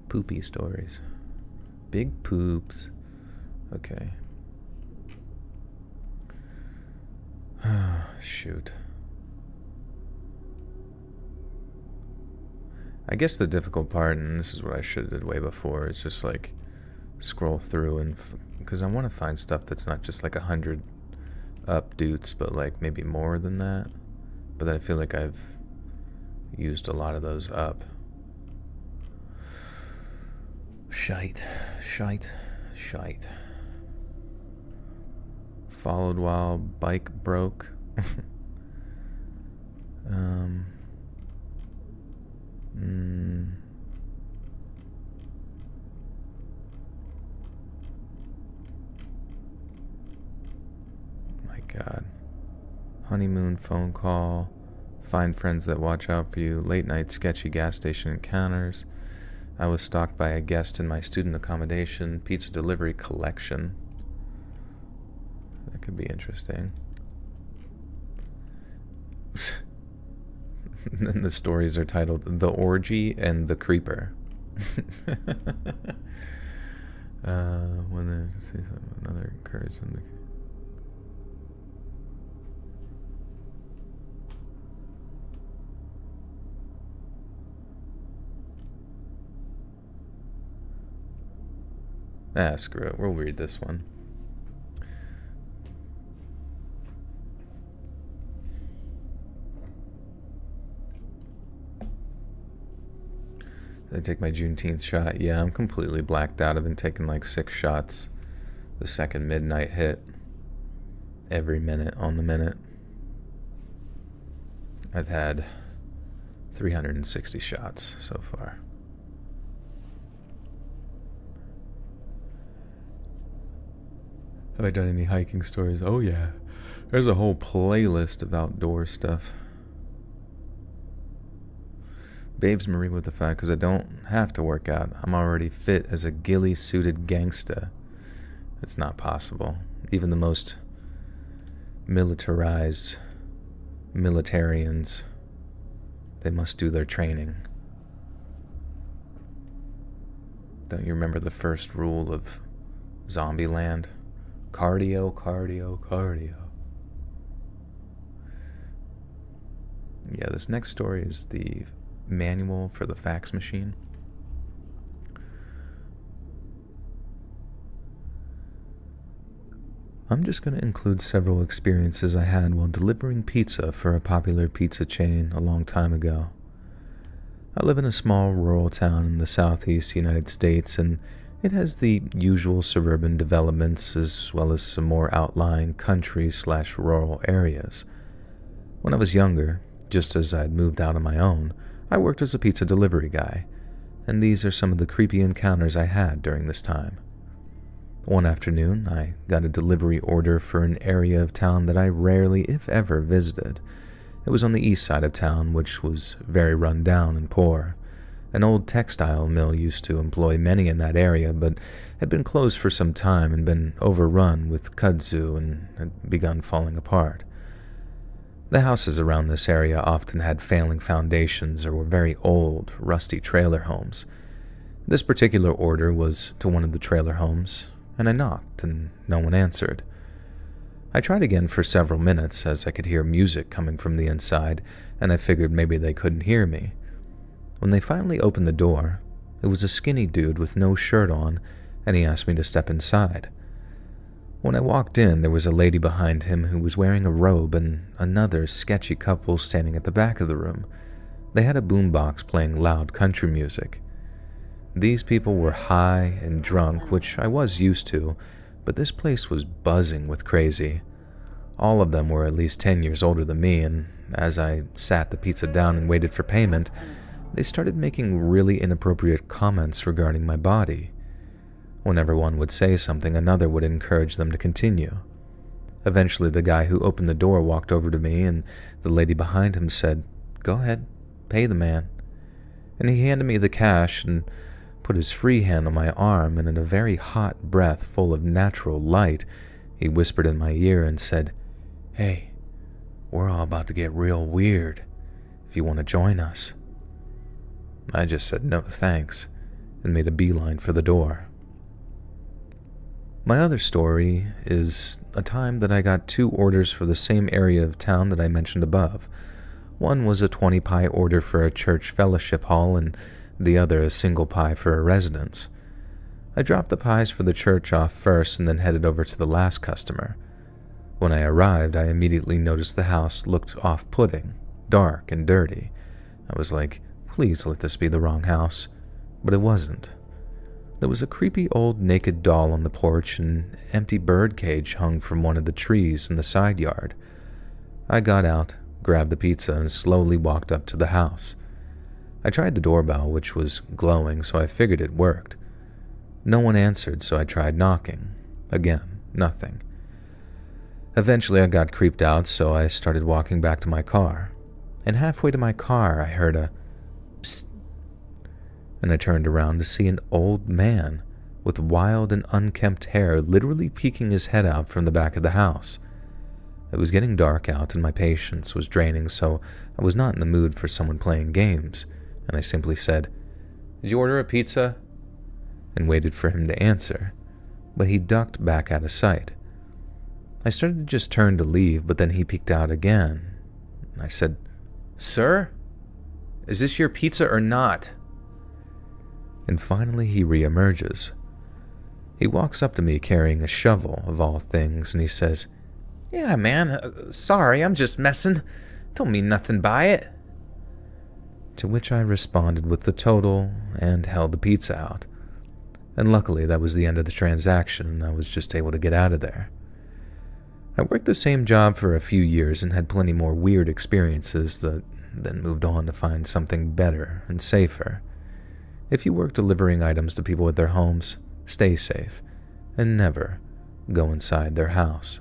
Poopy stories. Big poops. Okay. Shoot. I guess the difficult part, and this is what I should have did way before, is just like scroll through and because I want to find stuff that's not just like 100 up dudes, but like maybe more than that. But I feel like I've used a lot of those up. Shite. Followed while bike broke. My God. Honeymoon phone call. Find friends that watch out for you. Late night sketchy gas station encounters. I was stalked by a guest in my student accommodation. Pizza delivery collection. That could be interesting. And the stories are titled The Orgy and the Creeper. When there's say something, another encourage them to screw it. We'll read this one. Did I take my Juneteenth shot? Yeah, I'm completely blacked out. I've been taking like 6 shots. The second midnight hit. Every minute on the minute. I've had 360 shots so far. Have I done any hiking stories? Oh yeah. There's a whole playlist of outdoor stuff. Babes Marie with the fact, because I don't have to work out. I'm already fit as a ghillie-suited gangsta. It's not possible. Even the most militarized militarians, they must do their training. Don't you remember the first rule of Zombieland? Cardio, cardio, cardio. Yeah, this next story is the manual for the fax machine. I'm just going to include several experiences I had while delivering pizza for a popular pizza chain a long time ago. I live in a small rural town in the southeast United States, and it has the usual suburban developments as well as some more outlying country/rural areas. When I was younger, just as I'd moved out on my own, I worked as a pizza delivery guy, and these are some of the creepy encounters I had during this time. One afternoon, I got a delivery order for an area of town that I rarely, if ever, visited. It was on the east side of town, which was very run down and poor. An old textile mill used to employ many in that area, but had been closed for some time and been overrun with kudzu and had begun falling apart. The houses around this area often had failing foundations or were very old, rusty trailer homes. This particular order was to one of the trailer homes, and I knocked, and no one answered. I tried again for several minutes as I could hear music coming from the inside, and I figured maybe they couldn't hear me. When they finally opened the door, it was a skinny dude with no shirt on, and he asked me to step inside. When I walked in, there was a lady behind him who was wearing a robe and another sketchy couple standing at the back of the room. They had a boombox playing loud country music. These people were high and drunk, which I was used to, but this place was buzzing with crazy. All of them were at least 10 years older than me, and as I sat the pizza down and waited for payment, they started making really inappropriate comments regarding my body. Whenever one would say something, another would encourage them to continue. Eventually, the guy who opened the door walked over to me, and the lady behind him said, "Go ahead, pay the man." And he handed me the cash and put his free hand on my arm, and in a very hot breath full of natural light, he whispered in my ear and said, "Hey, we're all about to get real weird, if you want to join us." I just said no thanks, and made a beeline for the door. My other story is a time that I got 2 orders for the same area of town that I mentioned above. One was a 20 pie order for a church fellowship hall, and the other a single pie for a residence. I dropped the pies for the church off first and then headed over to the last customer. When I arrived, I immediately noticed the house looked off-putting, dark and dirty. I was like, please let this be the wrong house. But it wasn't. There was a creepy old naked doll on the porch, and an empty bird cage hung from one of the trees in the side yard. I got out, grabbed the pizza, and slowly walked up to the house. I tried the doorbell, which was glowing, so I figured it worked. No one answered, so I tried knocking. Again, nothing. Eventually I got creeped out, so I started walking back to my car. And halfway to my car, I heard a psst, and I turned around to see an old man with wild and unkempt hair literally peeking his head out from the back of the house. It was getting dark out and my patience was draining, so I was not in the mood for someone playing games, and I simply said, "Did you order a pizza?" and waited for him to answer, but he ducked back out of sight. I started to just turn to leave, but then he peeked out again. I said, "Sir, is this your pizza or not?" And finally he reemerges. He walks up to me carrying a shovel, of all things, and he says, "Yeah, man, sorry, I'm just messing. Don't mean nothing by it." To which I responded with the total and held the pizza out. And luckily that was the end of the transaction, and I was just able to get out of there. I worked the same job for a few years and had plenty more weird experiences that then moved on to find something better and safer. If you work delivering items to people at their homes, stay safe and never go inside their house.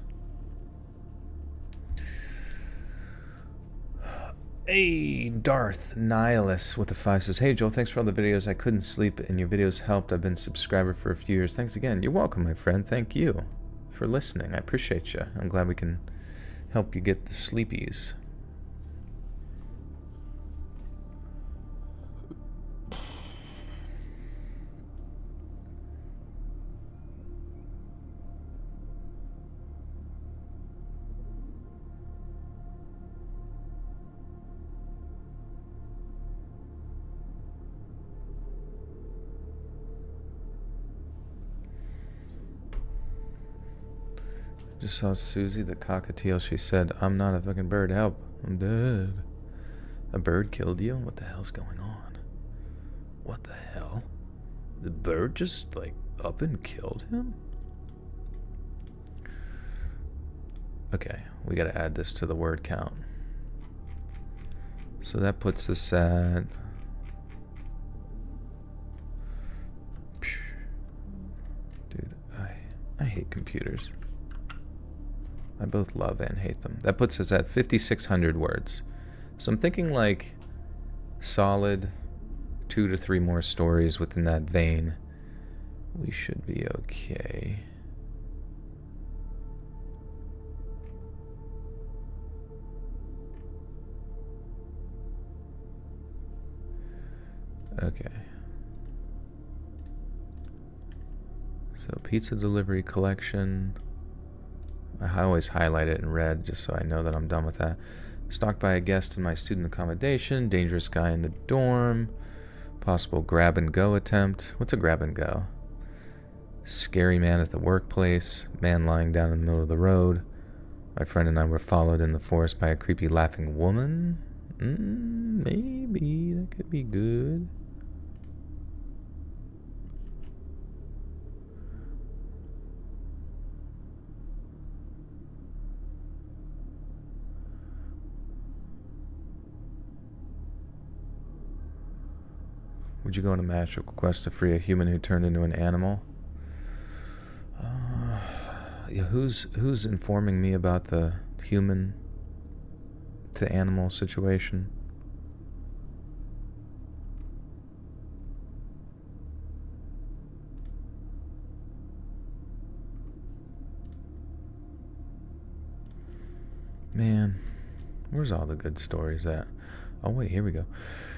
Hey, Darth Nihilus with a 5 says, "Hey Joel, thanks for all the videos. I couldn't sleep and your videos helped. I've been a subscriber for a few years. Thanks again." You're welcome, my friend. Thank you for listening. I appreciate you. I'm glad we can help you get the sleepies. Just saw Susie the cockatiel. She said, "I'm not a fucking bird. Help. I'm dead." A bird killed you? What the hell's going on? What the hell? The bird just, like, up and killed him? Okay, we gotta add this to the word count. So that puts us at... Dude, I hate computers. I both love and hate them. That puts us at 5,600 words. So I'm thinking like solid 2 to 3 more stories within that vein. We should be okay. Okay. So pizza delivery collection. I always highlight it in red just so I know that I'm done with that. Stalked by a guest in my student accommodation. Dangerous guy in the dorm. Possible grab and go attempt. What's a grab and go? Scary man at the workplace. Man lying down in the middle of the road. My friend and I were followed in the forest by a creepy laughing woman. Maybe that could be good. Would you go on a magical quest to free a human who turned into an animal? Yeah, who's informing me about the human to animal situation? Man, where's all the good stories at? Oh wait, here we go.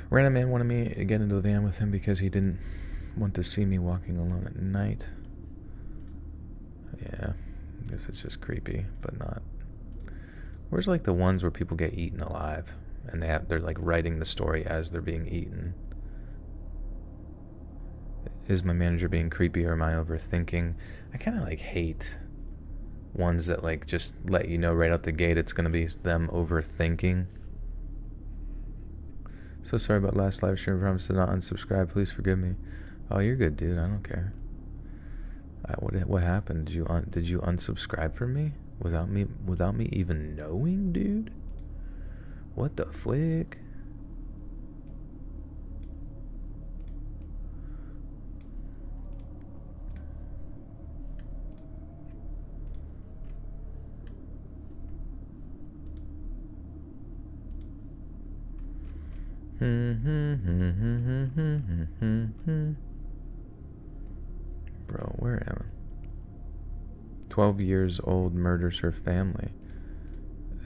Random man wanted me to get into the van with him because he didn't want to see me walking alone at night. Yeah, I guess it's just creepy, but not. Where's like the ones where people get eaten alive and they're like writing the story as they're being eaten? Is my manager being creepy or am I overthinking? I kind of like hate ones that like just let you know right out the gate it's gonna be them overthinking. So sorry about last live stream. I promise to not unsubscribe. Please forgive me. Oh, you're good, dude. I don't care. What happened? Did you unsubscribe from me without me even knowing, dude? What the flick? Bro, where am I? 12 years old murders her family.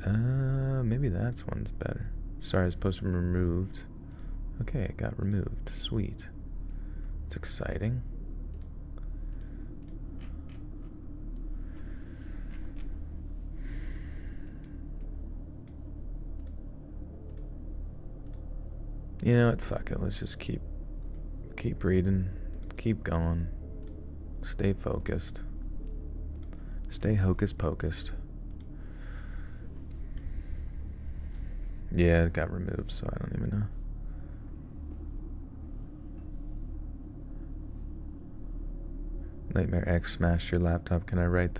Maybe that's one's better. Sorry, I was supposed to be removed. Okay, it got removed. Sweet. It's exciting. You know what? Fuck it. Let's just keep reading. Keep going. Stay focused. Stay hocus pocused. Yeah, it got removed, so I don't even know. Nightmare X smashed your laptop. Can I write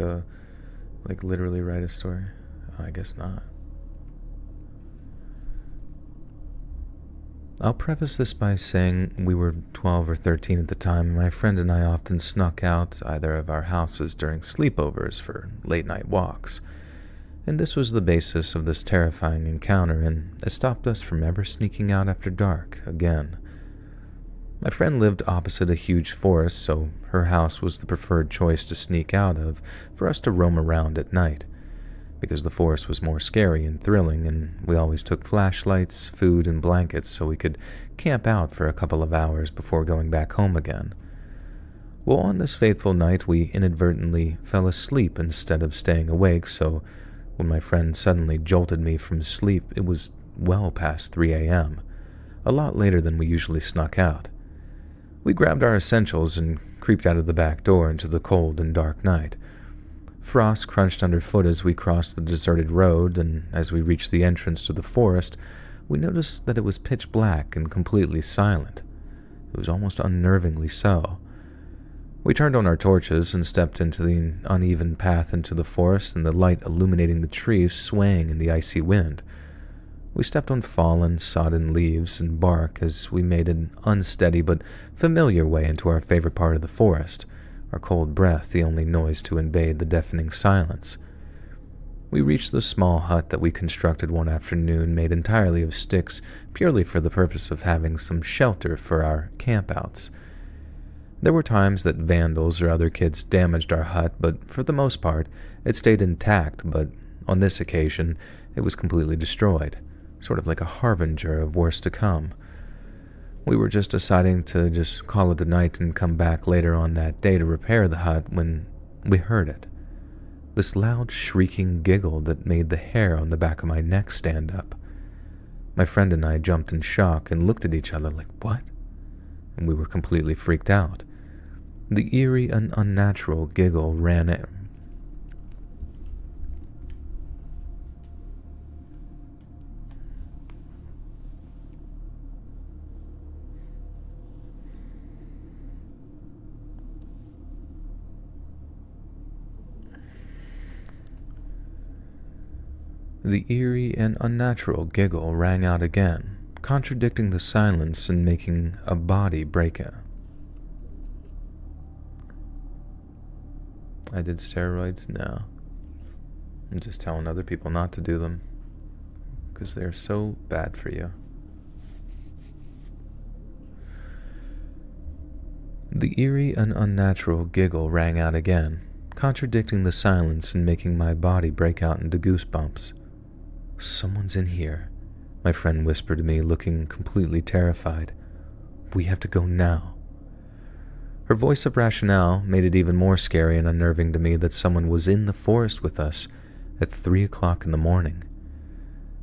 literally write a story? I guess not. I'll preface this by saying we were 12 or 13 at the time, and my friend and I often snuck out either of our houses during sleepovers for late-night walks. And this was the basis of this terrifying encounter, and it stopped us from ever sneaking out after dark again. My friend lived opposite a huge forest, so her house was the preferred choice to sneak out of for us to roam around at night, because the forest was more scary and thrilling, and we always took flashlights, food, and blankets so we could camp out for a couple of hours before going back home again. Well, on this fateful night, we inadvertently fell asleep instead of staying awake, so when my friend suddenly jolted me from sleep, it was well past 3 a.m., a lot later than we usually snuck out. We grabbed our essentials and creeped out of the back door into the cold and dark night. Frost crunched underfoot as we crossed the deserted road, and as we reached the entrance to the forest, we noticed that it was pitch black and completely silent. It was almost unnervingly so. We turned on our torches and stepped into the uneven path into the forest and the light illuminating the trees swaying in the icy wind. We stepped on fallen, sodden leaves and bark as we made an unsteady but familiar way into our favorite part of the forest, our cold breath the only noise to invade the deafening silence. We reached the small hut that we constructed one afternoon, made entirely of sticks, purely for the purpose of having some shelter for our campouts. There were times that vandals or other kids damaged our hut, but for the most part, it stayed intact, but on this occasion, it was completely destroyed, sort of like a harbinger of worse to come. We were just deciding to just call it a night and come back later on that day to repair the hut when we heard it. this loud shrieking giggle that made the hair on the back of my neck stand up. My friend and I jumped in shock and looked at each other like, what? And we were completely freaked out. The eerie and unnatural giggle ran it. The eerie and unnatural giggle rang out again, contradicting the silence and making a body break it. I did steroids? No. I'm just telling other people not to do them, because they're so bad for you. The eerie and unnatural giggle rang out again, contradicting the silence and making my body break out into goosebumps. Someone's in here, my friend whispered to me, looking completely terrified. We have to go now. Her voice of rationale made it even more scary and unnerving to me that someone was in the forest with us at 3 o'clock in the morning.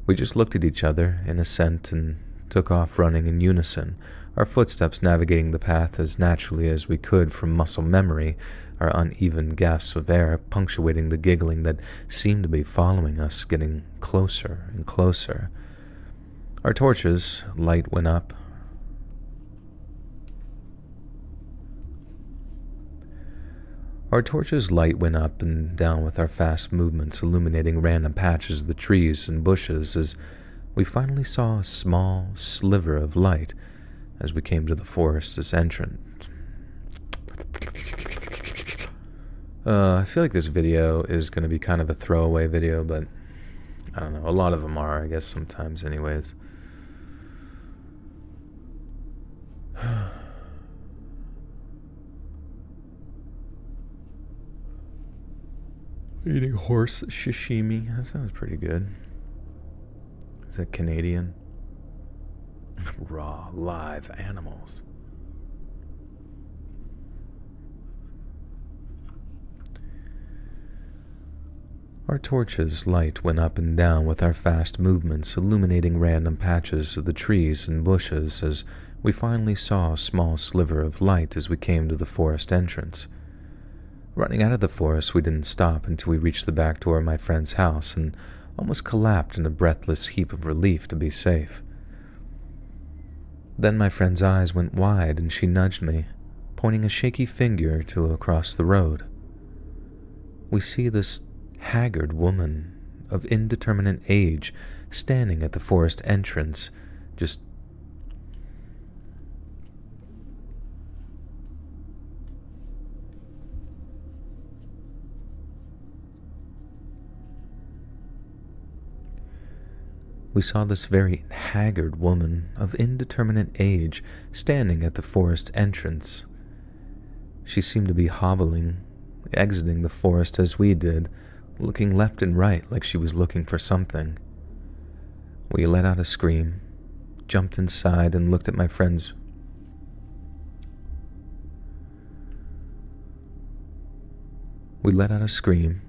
We just looked at each other in assent and took off running in unison, our footsteps navigating the path as naturally as we could from muscle memory, our uneven gasps of air punctuating the giggling that seemed to be following us, getting closer and closer. Our torches' light went up. Our torches' light went up and down with our fast movements, illuminating random patches of the trees and bushes as we finally saw a small sliver of light as we came to the forest's entrance. I feel like this video is going to be kind of a throwaway video, but I don't know. A lot of them are, I guess, sometimes anyways. Eating horse sashimi. That sounds pretty good. Is that Canadian? Raw, live animals. Our torches' light went up and down with our fast movements, illuminating random patches of the trees and bushes as we finally saw a small sliver of light as we came to the forest entrance. Running out of the forest, we didn't stop until we reached the back door of my friend's house and almost collapsed in a breathless heap of relief to be safe. Then my friend's eyes went wide and she nudged me, pointing a shaky finger to across the road. We see this haggard woman of indeterminate age standing at the forest entrance, just We saw this very haggard woman of indeterminate age standing at the forest entrance. She seemed to be hobbling, exiting the forest as we did, looking left and right like she was looking for something. We let out a scream, jumped inside, and looked at my friends. We let out a scream.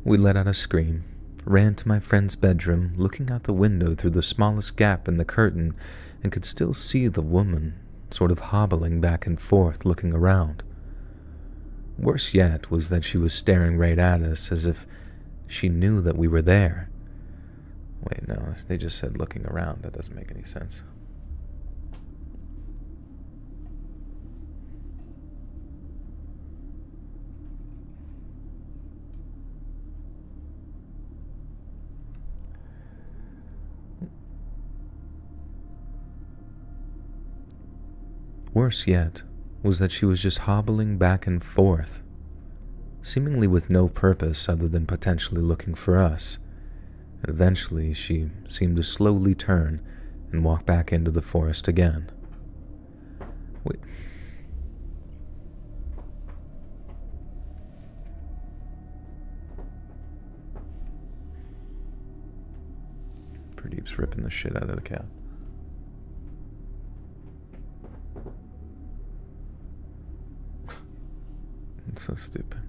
We let out a scream, ran to my friend's bedroom, looking out the window through the smallest gap in the curtain, and could still see the woman, sort of hobbling back and forth, looking around. Worse yet was that she was staring right at us as if she knew that we were there. Wait, no, they just said looking around. That doesn't make any sense. Worse yet was that she was just hobbling back and forth, seemingly with no purpose other than potentially looking for us. And eventually she seemed to slowly turn and walk back into the forest again. Pradeep's ripping the shit out of the cat. So stupid.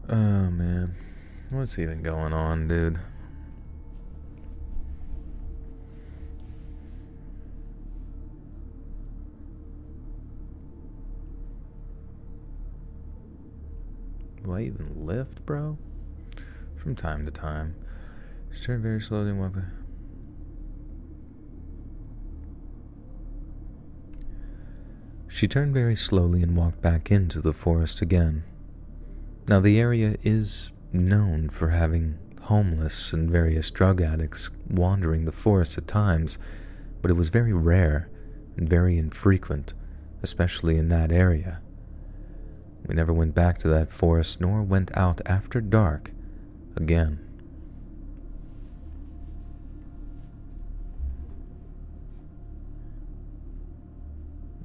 Oh, man. What's even going on, dude? Do I even lift, bro? From time to time. She turned very slowly and walked back. She turned very slowly and walked back into the forest again. Now, the area is known for having homeless and various drug addicts wandering the forest at times, but it was very rare and very infrequent, especially in that area. We never went back to that forest nor went out after dark again.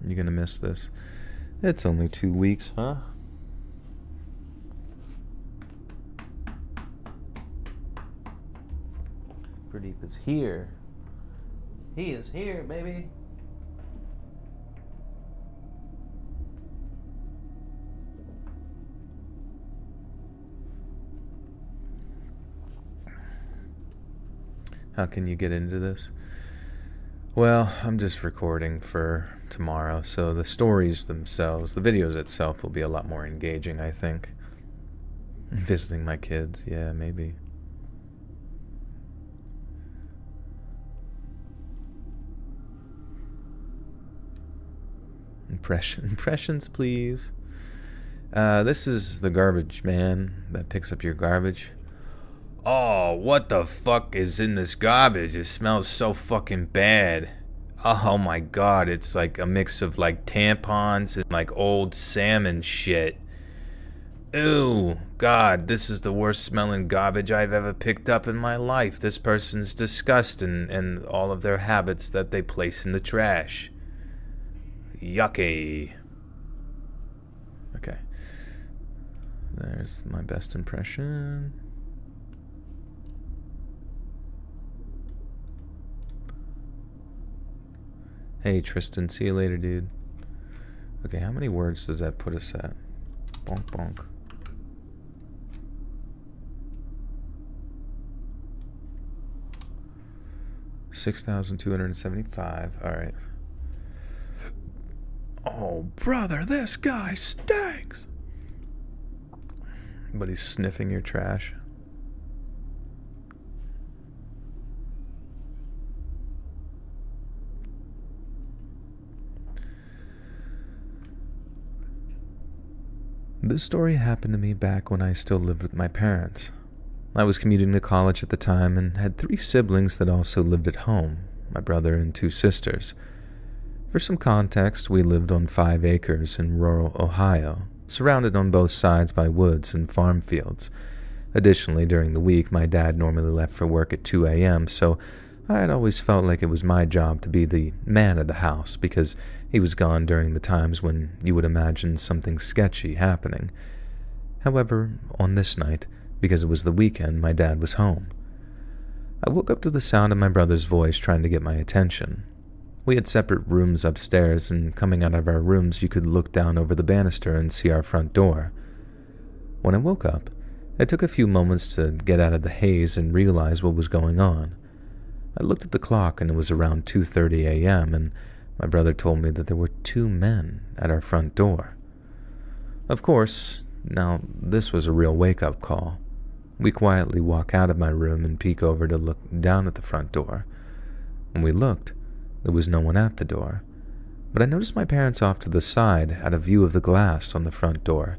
You gonna miss this? It's only 2 weeks, huh? Pradeep is here. He is here, baby. How can you get into this? Well, I'm just recording for tomorrow, so the stories themselves, the videos itself will be a lot more engaging, I think. Visiting my kids, yeah, maybe. Impressions, please. This is the garbage man that picks up your garbage. Oh, what the fuck is in this garbage? It smells so fucking bad. Oh my god, it's like a mix of like tampons and like old salmon shit. Ew, god, this is the worst smelling garbage I've ever picked up in my life. This person's disgusting and all of their habits that they place in the trash. Yucky. Okay. There's my best impression. Hey Tristan, see you later, dude. Okay, how many words does that put us at? Bonk bonk. $6,275. Alright. Oh, brother, this guy stinks. But he's sniffing your trash. This story happened to me back when I still lived with my parents. I was commuting to college at the time and had 3 siblings that also lived at home, my brother and 2 sisters. For some context, we lived on 5 acres in rural Ohio, surrounded on both sides by woods and farm fields. Additionally, during the week, my dad normally left for work at 2 a.m., so I had always felt like it was my job to be the man of the house because he was gone during the times when you would imagine something sketchy happening. However, on this night, because it was the weekend, my dad was home. I woke up to the sound of my brother's voice trying to get my attention. We had separate rooms upstairs, and coming out of our rooms you could look down over the banister and see our front door. When I woke up, it took a few moments to get out of the haze and realize what was going on. I looked at the clock and it was around 2:30 a.m. and my brother told me that there were 2 men at our front door. Of course, now this was a real wake-up call. We quietly walk out of my room and peek over to look down at the front door. When we looked, there was no one at the door, but I noticed my parents off to the side out of view of the glass on the front door,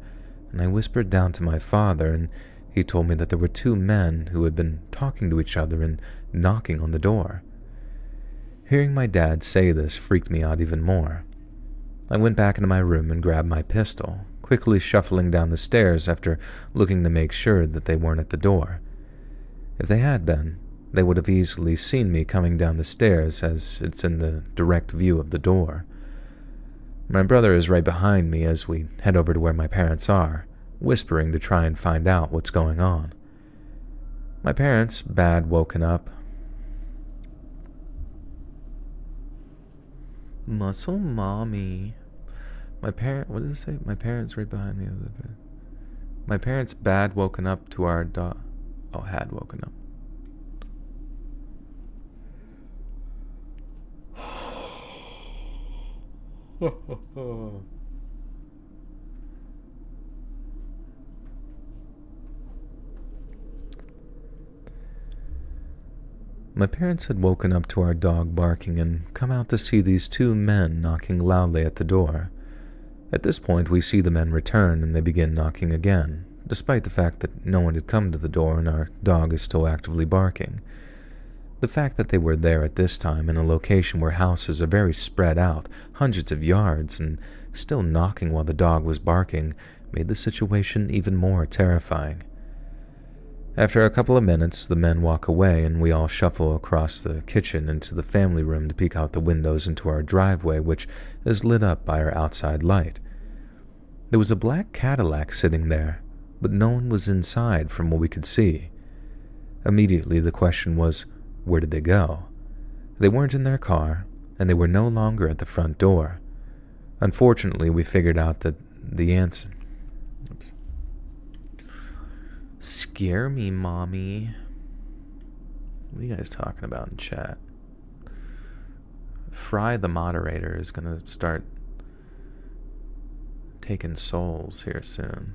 and I whispered down to my father, and he told me that there were 2 men who had been talking to each other and knocking on the door. Hearing my dad say this freaked me out even more. I went back into my room and grabbed my pistol, quickly shuffling down the stairs after looking to make sure that they weren't at the door. If they had been, they would have easily seen me coming down the stairs as it's in the direct view of the door. My brother is right behind me as we head over to where my parents are, whispering to try and find out what's going on. My parents, bad woken up. Muscle mommy. What does it say? My parents right behind me. My parents bad woken up to our dog. Oh, had woken up. My parents had woken up to our dog barking and come out to see these two men knocking loudly at the door. At this point, we see the men return and they begin knocking again, despite the fact that no one had come to the door and our dog is still actively barking. The fact that they were there at this time in a location where houses are very spread out, hundreds of yards, and still knocking while the dog was barking made the situation even more terrifying. After a couple of minutes, the men walk away and we all shuffle across the kitchen into the family room to peek out the windows into our driveway, which is lit up by our outside light. There was a black Cadillac sitting there, but no one was inside from what we could see. Immediately the question was, where did they go? They weren't in their car, and they were no longer at the front door. Unfortunately, we figured out that the answer... Oops. Scare me, mommy. What are you guys talking about in chat? Fry the moderator is going to start taking souls here soon.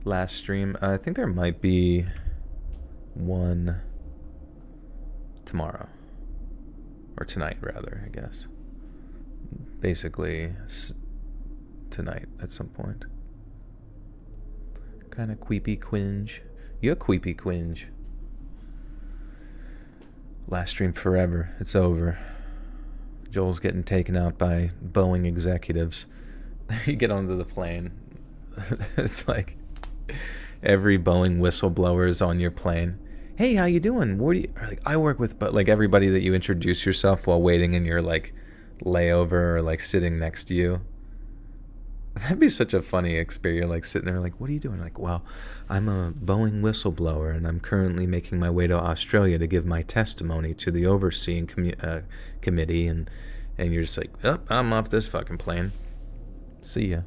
Last stream, I think there might be one tomorrow. Or tonight, rather, I guess. Basically, tonight at some point. Kind of queepy quinge. You're queepy quinge. Last stream forever. It's over. Joel's getting taken out by Boeing executives. You get onto the plane. It's like every Boeing whistleblower is on your plane. Hey, how you doing? What do you like? I work with, but like everybody that you introduce yourself while waiting in your like layover or like sitting next to you. That'd be such a funny experience. Like sitting there, like, what are you doing? Like, well, I'm a Boeing whistleblower, and I'm currently making my way to Australia to give my testimony to the overseeing committee, and you're just like, oh, I'm off this fucking plane. See ya.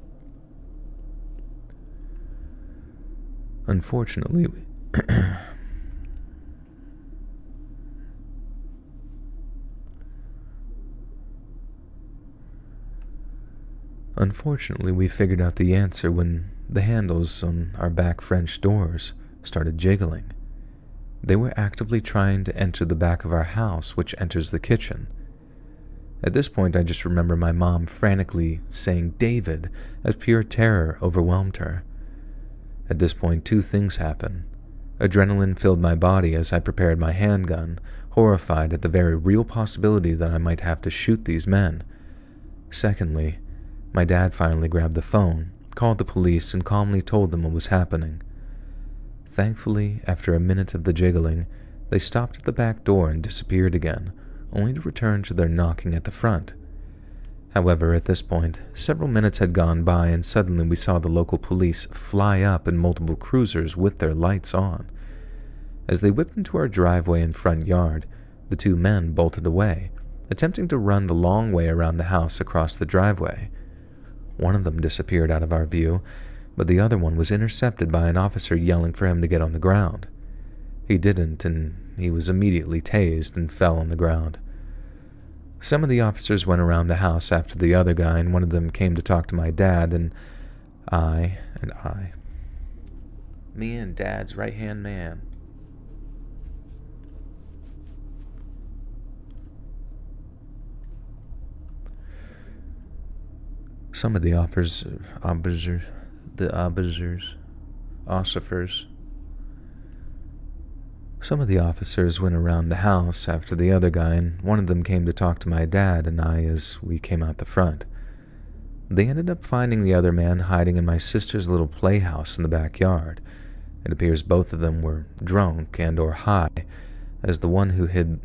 Unfortunately, we figured out the answer when the handles on our back French doors started jiggling. They were actively trying to enter the back of our house, which enters the kitchen. At this point, I just remember my mom frantically saying David as pure terror overwhelmed her. At this point, two things happened. Adrenaline filled my body as I prepared my handgun, horrified at the very real possibility that I might have to shoot these men. Secondly, my dad finally grabbed the phone, called the police, and calmly told them what was happening. Thankfully, after a minute of the jiggling, they stopped at the back door and disappeared again, only to return to their knocking at the front. However, at this point, several minutes had gone by and suddenly we saw the local police fly up in multiple cruisers with their lights on. As they whipped into our driveway and front yard, the two men bolted away, attempting to run the long way around the house across the driveway. One of them disappeared out of our view, but the other one was intercepted by an officer yelling for him to get on the ground. He didn't, and he was immediately tased and fell on the ground. Some of the officers went around the house after the other guy, and one of them came to talk to my dad, and I. Me and Dad's right-hand man. Some of the officers went around the house after the other guy, and one of them came to talk to my dad and I as we came out the front. They ended up finding the other man hiding in my sister's little playhouse in the backyard. It appears both of them were drunk and or high, as the one who hid...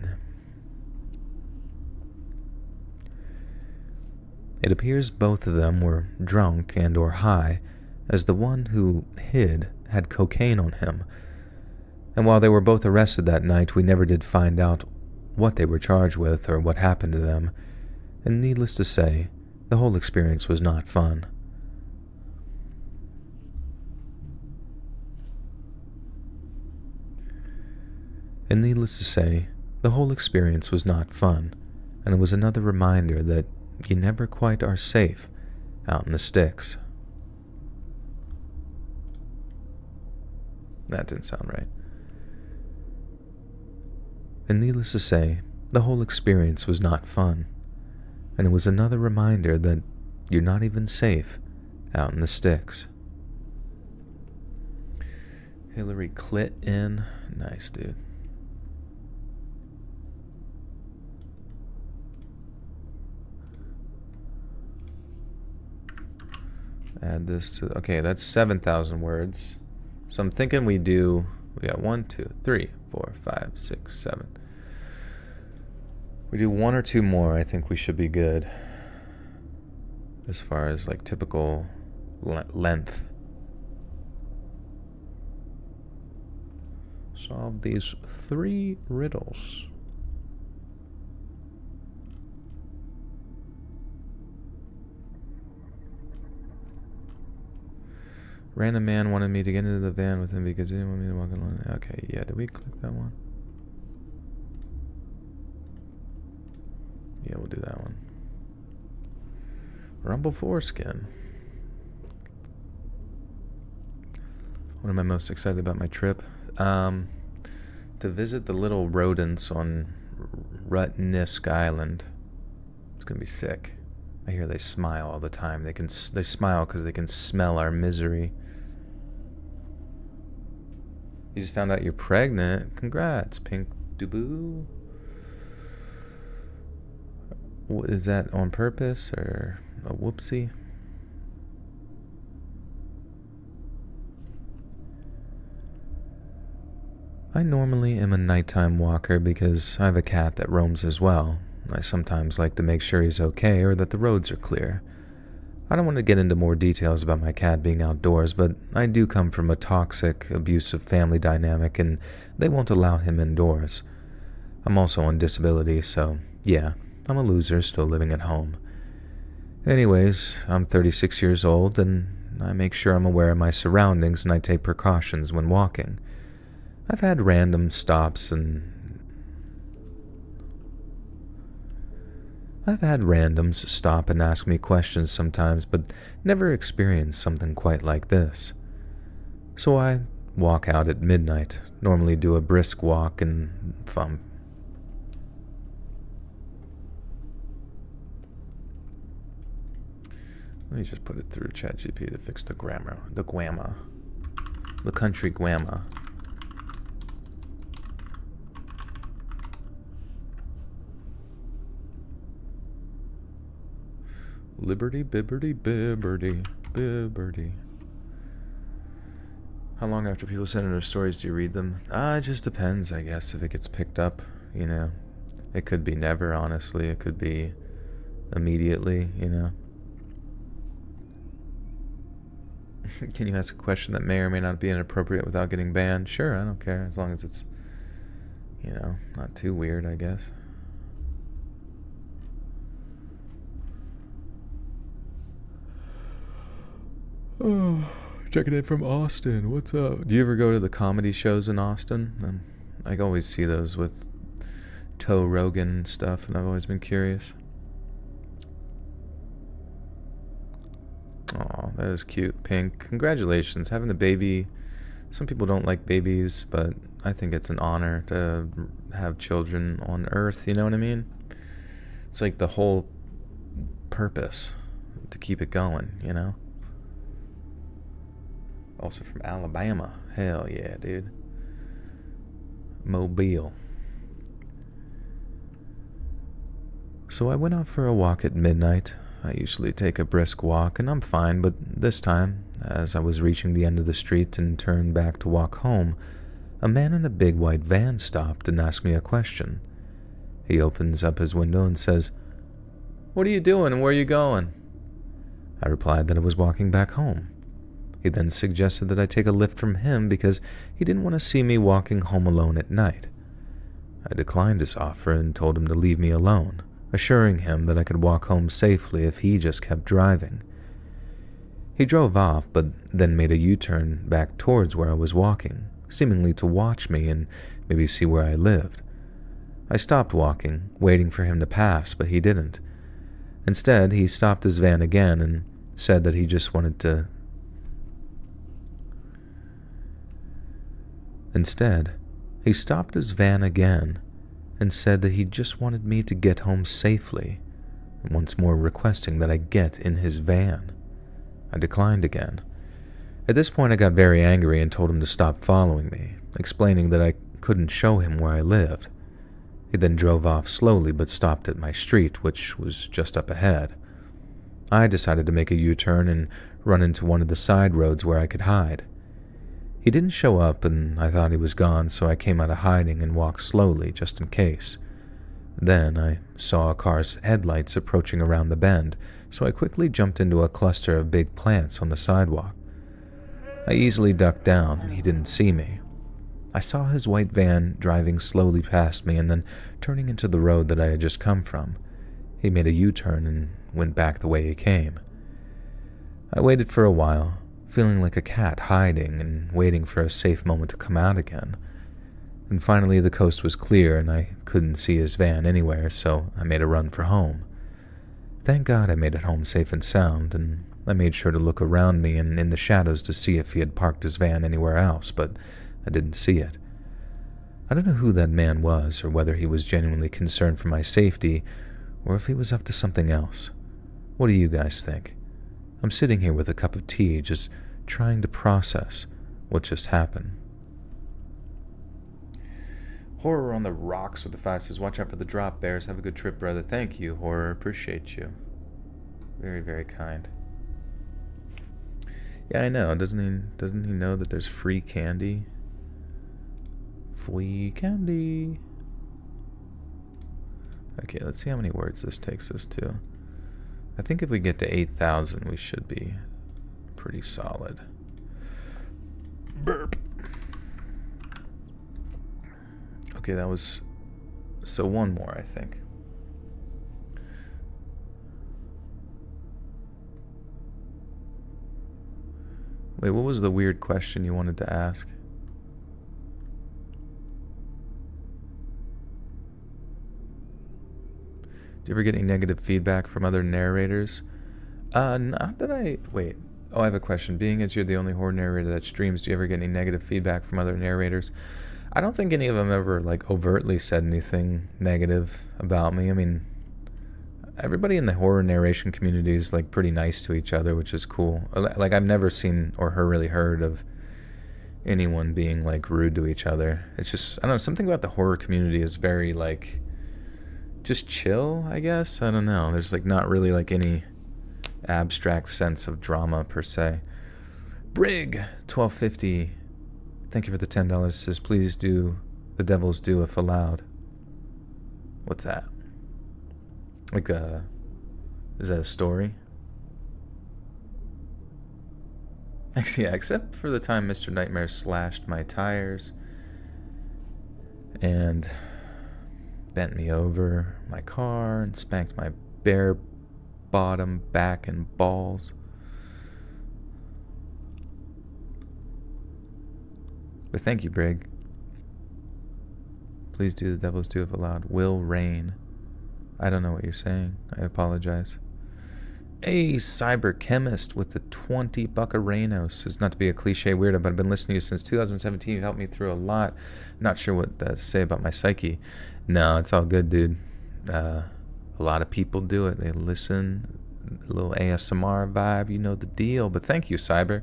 It appears both of them were drunk and or high, as the one who hid had cocaine on him. And while they were both arrested that night, we never did find out what they were charged with or what happened to them. And needless to say, the whole experience was not fun. And needless to say, the whole experience was not fun, and it was another reminder that you never quite are safe out in the sticks. That didn't sound right. And needless to say, the whole experience was not fun, and it was another reminder that you're not even safe out in the sticks. Hillary Clinton. Nice, dude. Add this to... Okay, that's 7,000 words. So I'm thinking we got 1, 2, 3, 4, 5, 6, 7. We do 1 or 2 more, I think we should be good. As far as like typical length. Solve these 3 riddles. Random man wanted me to get into the van with him because he didn't want me to walk alone. Okay, yeah, did we click that one? Yeah, we'll do that one. Rumble foreskin. What am I most excited about my trip? To visit the little rodents on Rutnisk Island. It's gonna be sick. I hear they smile all the time. They smile because they can smell our misery. You just found out you're pregnant. Congrats, Pink Duboo. Is that on purpose or a whoopsie? I normally am a nighttime walker because I have a cat that roams as well. I sometimes like to make sure he's okay or that the roads are clear. I don't want to get into more details about my cat being outdoors, but I do come from a toxic, abusive family dynamic and they won't allow him indoors. I'm also on disability, so yeah, I'm a loser still living at home. Anyways, I'm 36 years old and I make sure I'm aware of my surroundings and I take precautions when walking. I've had random stops and I've had randoms stop and ask me questions sometimes, but never experienced something quite like this. So I walk out at midnight, normally do a brisk walk and fun. Let me just put it through ChatGPT to fix the grammar, the country grammar. Liberty, bibberty, bibberty, bibberty. How long after people send in their stories do you read them? It just depends, I guess, if it gets picked up, you know. It could be never, honestly. It could be immediately, you know. Can you ask a question that may or may not be inappropriate without getting banned? Sure, I don't care, as long as it's, you know, not too weird, I guess. Oh, checking in from Austin. What's up? Do you ever go to the comedy shows in Austin? I always see those with Toe Rogan and stuff, and I've always been curious. Aw, that is cute. Pink, congratulations. Having a baby. Some people don't like babies, but I think it's an honor to have children on Earth, you know what I mean? It's like the whole purpose to keep it going, you know? Also from Alabama. Hell yeah, dude. Mobile. So I went out for a walk at midnight. I usually take a brisk walk and I'm fine, but this time, as I was reaching the end of the street and turned back to walk home, a man in a big white van stopped and asked me a question. He opens up his window and says, "What are you doing and where are you going?" I replied that I was walking back home. He then suggested that I take a lift from him because he didn't want to see me walking home alone at night. I declined his offer and told him to leave me alone, assuring him that I could walk home safely if he just kept driving. He drove off, but then made a U-turn back towards where I was walking, seemingly to watch me and maybe see where I lived. I stopped walking, waiting for him to pass, but he didn't. Instead, he stopped his van again and said that he just wanted to... Instead, he stopped his van again and said that he just wanted me to get home safely, once more requesting that I get in his van. I declined again. At this point, I got very angry and told him to stop following me, explaining that I couldn't show him where I lived. He then drove off slowly but stopped at my street, which was just up ahead. I decided to make a U-turn and run into one of the side roads where I could hide. He didn't show up and I thought he was gone, so I came out of hiding and walked slowly just in case. Then I saw a car's headlights approaching around the bend, so I quickly jumped into a cluster of big plants on the sidewalk. I easily ducked down and he didn't see me. I saw his white van driving slowly past me and then turning into the road that I had just come from. He made a U-turn and went back the way he came. I waited for a while, feeling like a cat hiding and waiting for a safe moment to come out again. And finally the coast was clear and I couldn't see his van anywhere, so I made a run for home. Thank God I made it home safe and sound, and I made sure to look around me and in the shadows to see if he had parked his van anywhere else, but I didn't see it. I don't know who that man was or whether he was genuinely concerned for my safety or if he was up to something else. What do you guys think? I'm sitting here with a cup of tea, just trying to process what just happened. Horror on the Rocks with the 5 says, watch out for the drop bears. Have a good trip, brother. Thank you, Horror. Appreciate you. Very, very kind. Yeah, I know. Doesn't he know that there's free candy? Free candy. Okay, let's see how many words this takes us to. I think if we get to 8,000, we should be pretty solid. Burp. Okay, that was... So one more, I think. Wait, what was the weird question you wanted to ask? Do you ever get any negative feedback from other narrators? Not that I... Wait. Oh, I have a question. Being as you're the only horror narrator that streams, do you ever get any negative feedback from other narrators? I don't think any of them ever, like, overtly said anything negative about me. I mean, everybody in the horror narration community is, like, pretty nice to each other, which is cool. Like, I've never seen or really heard of anyone being, like, rude to each other. It's just, I don't know, something about the horror community is very, like... just chill, I guess. I don't know. There's like not really like any abstract sense of drama per se. Brig 1250. Thank you for the $10. Says please do the devil's due if allowed. What's that? Like is that a story? Yeah, except for the time Mr. Nightmare slashed my tires and bent me over my car and spanked my bare bottom, back, and balls. But thank you, Brig. Please do the devil's due if allowed. Will rain. I don't know what you're saying. I apologize. A cyber chemist with the 20 buckarenos. It's not to be a cliche weirdo, but I've been listening to you since 2017. You helped me through a lot. Not sure what to say about my psyche. No, it's all good, dude. A lot of people do it. They listen, a little ASMR vibe, you know the deal. But thank you, Cyber.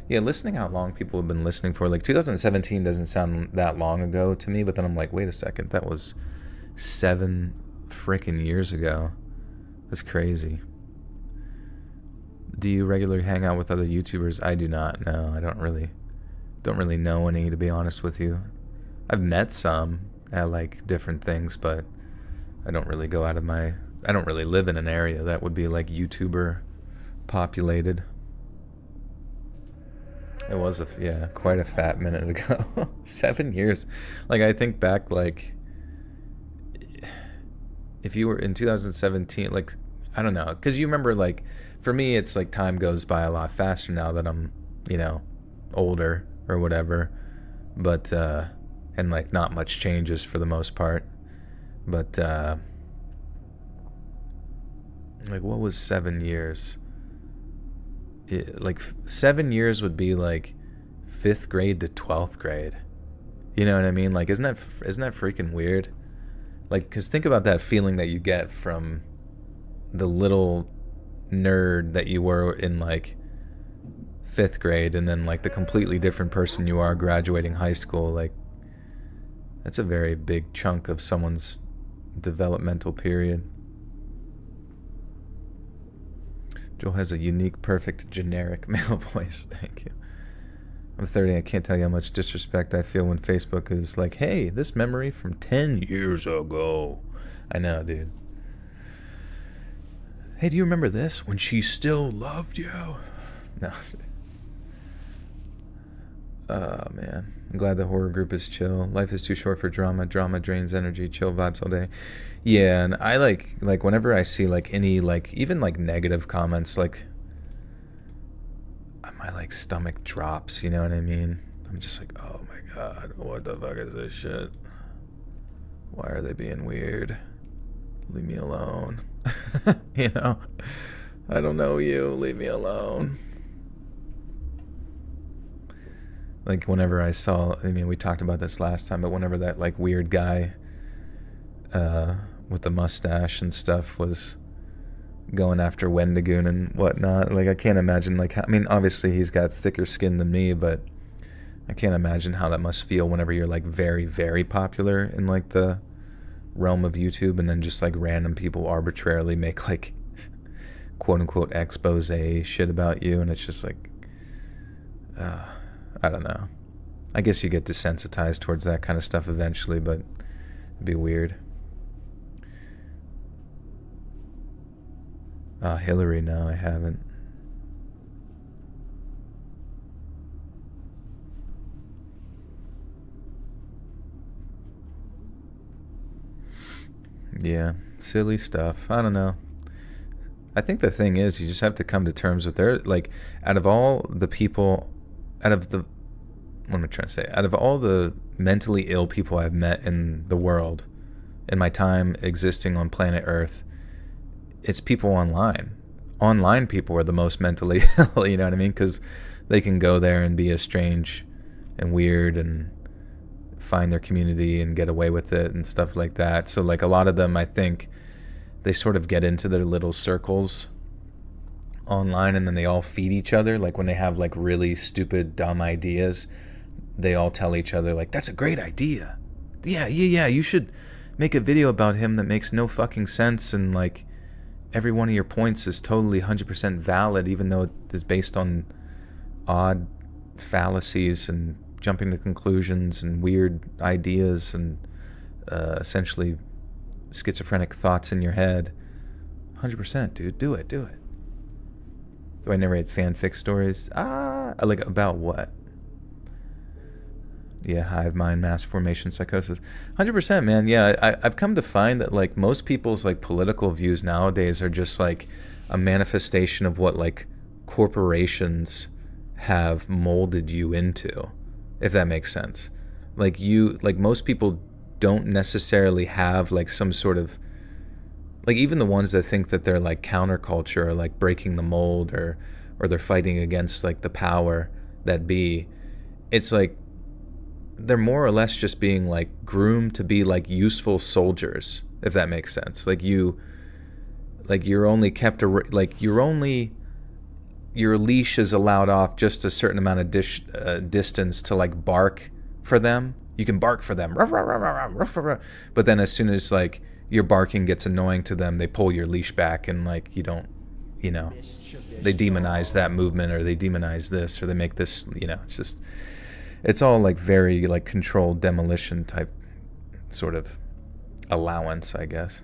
Yeah, listening how long people have been listening for. Like, 2017 doesn't sound that long ago to me, but then I'm like, wait a second, that was 7 freaking years ago. That's crazy. Do you regularly hang out with other YouTubers? I do not. No, I don't really know any, to be honest with you. I've met some at like different things, but I don't really go out of my... I don't really live in an area that would be like YouTuber populated. It was quite a fat minute ago. 7 years. Like, I think back, like, if you were in 2017, like, I don't know, because you remember, like, for me, it's like time goes by a lot faster now that I'm, older or whatever. But, and like, not much changes for the most part. But, like, what was 7 years? 7 years would be like 5th grade to 12th grade. You know what I mean? Like, isn't that freaking weird? Like, because think about that feeling that you get from the little nerd that you were in like 5th grade, and then like the completely different person you are graduating high school. Like, that's a very big chunk of someone's developmental period. Joel has a unique, perfect, generic male voice. Thank you. I'm 30. I can't tell you how much disrespect I feel when Facebook is like, hey, this memory from 10 years ago. I know, dude. Hey, do you remember this? When she still loved you? No. Oh, man. I'm glad the horror group is chill. Life is too short for drama. Drama drains energy. Chill vibes all day. Yeah, and I like whenever I see like any like even like negative comments, like my like stomach drops, you know what I mean? I'm just like, oh my god, what the fuck is this shit? Why are they being weird? Leave me alone. You know? I don't know you, leave me alone. Like whenever I saw, I mean, we talked about this last time, but whenever that like weird guy with the mustache and stuff was going after Wendigoon and whatnot, like I can't imagine like I mean, obviously he's got thicker skin than me, but I can't imagine how that must feel whenever you're like very, very popular in like the realm of YouTube, and then just like random people arbitrarily make like quote unquote expose shit about you, and it's just like I don't know. I guess you get desensitized towards that kind of stuff eventually, but it'd be weird. Hillary, no, I haven't. Yeah, silly stuff. I don't know. I think the thing is, you just have to come to terms with like, out of all the people, what am I trying to say? Out of all the mentally ill people I've met in the world, in my time existing on planet Earth, it's people online. Online people are the most mentally ill, you know what I mean? Because they can go there and be as strange and weird and find their community and get away with it and stuff like that. So like a lot of them, I think, they sort of get into their little circles online, and then they all feed each other. Like when they have like really stupid, dumb ideas, they all tell each other like, that's a great idea. Yeah, you should make a video about him that makes no fucking sense, and like every one of your points is totally 100% valid, even though it is based on odd fallacies and jumping to conclusions and weird ideas and essentially schizophrenic thoughts in your head. 100%, dude. Do it. Do I narrate fanfic stories? Like about what? Yeah, hive mind, mass formation, psychosis. 100%, man. Yeah, I've come to find that like most people's like political views nowadays are just like a manifestation of what like corporations have molded you into, if that makes sense. Like most people don't necessarily have like some sort of, like even the ones that think that they're like counterculture or like breaking the mold or they're fighting against like the power that be, it's like they're more or less just being like groomed to be like useful soldiers, if that makes sense. Like you're only kept your leash is allowed off just a certain amount of distance to like bark for them. You can bark for them, but then as soon as like your barking gets annoying to them, they pull your leash back, and like you don't, they demonize that movement, or they demonize this, or they make this, it's all like very like controlled demolition type sort of allowance, I guess.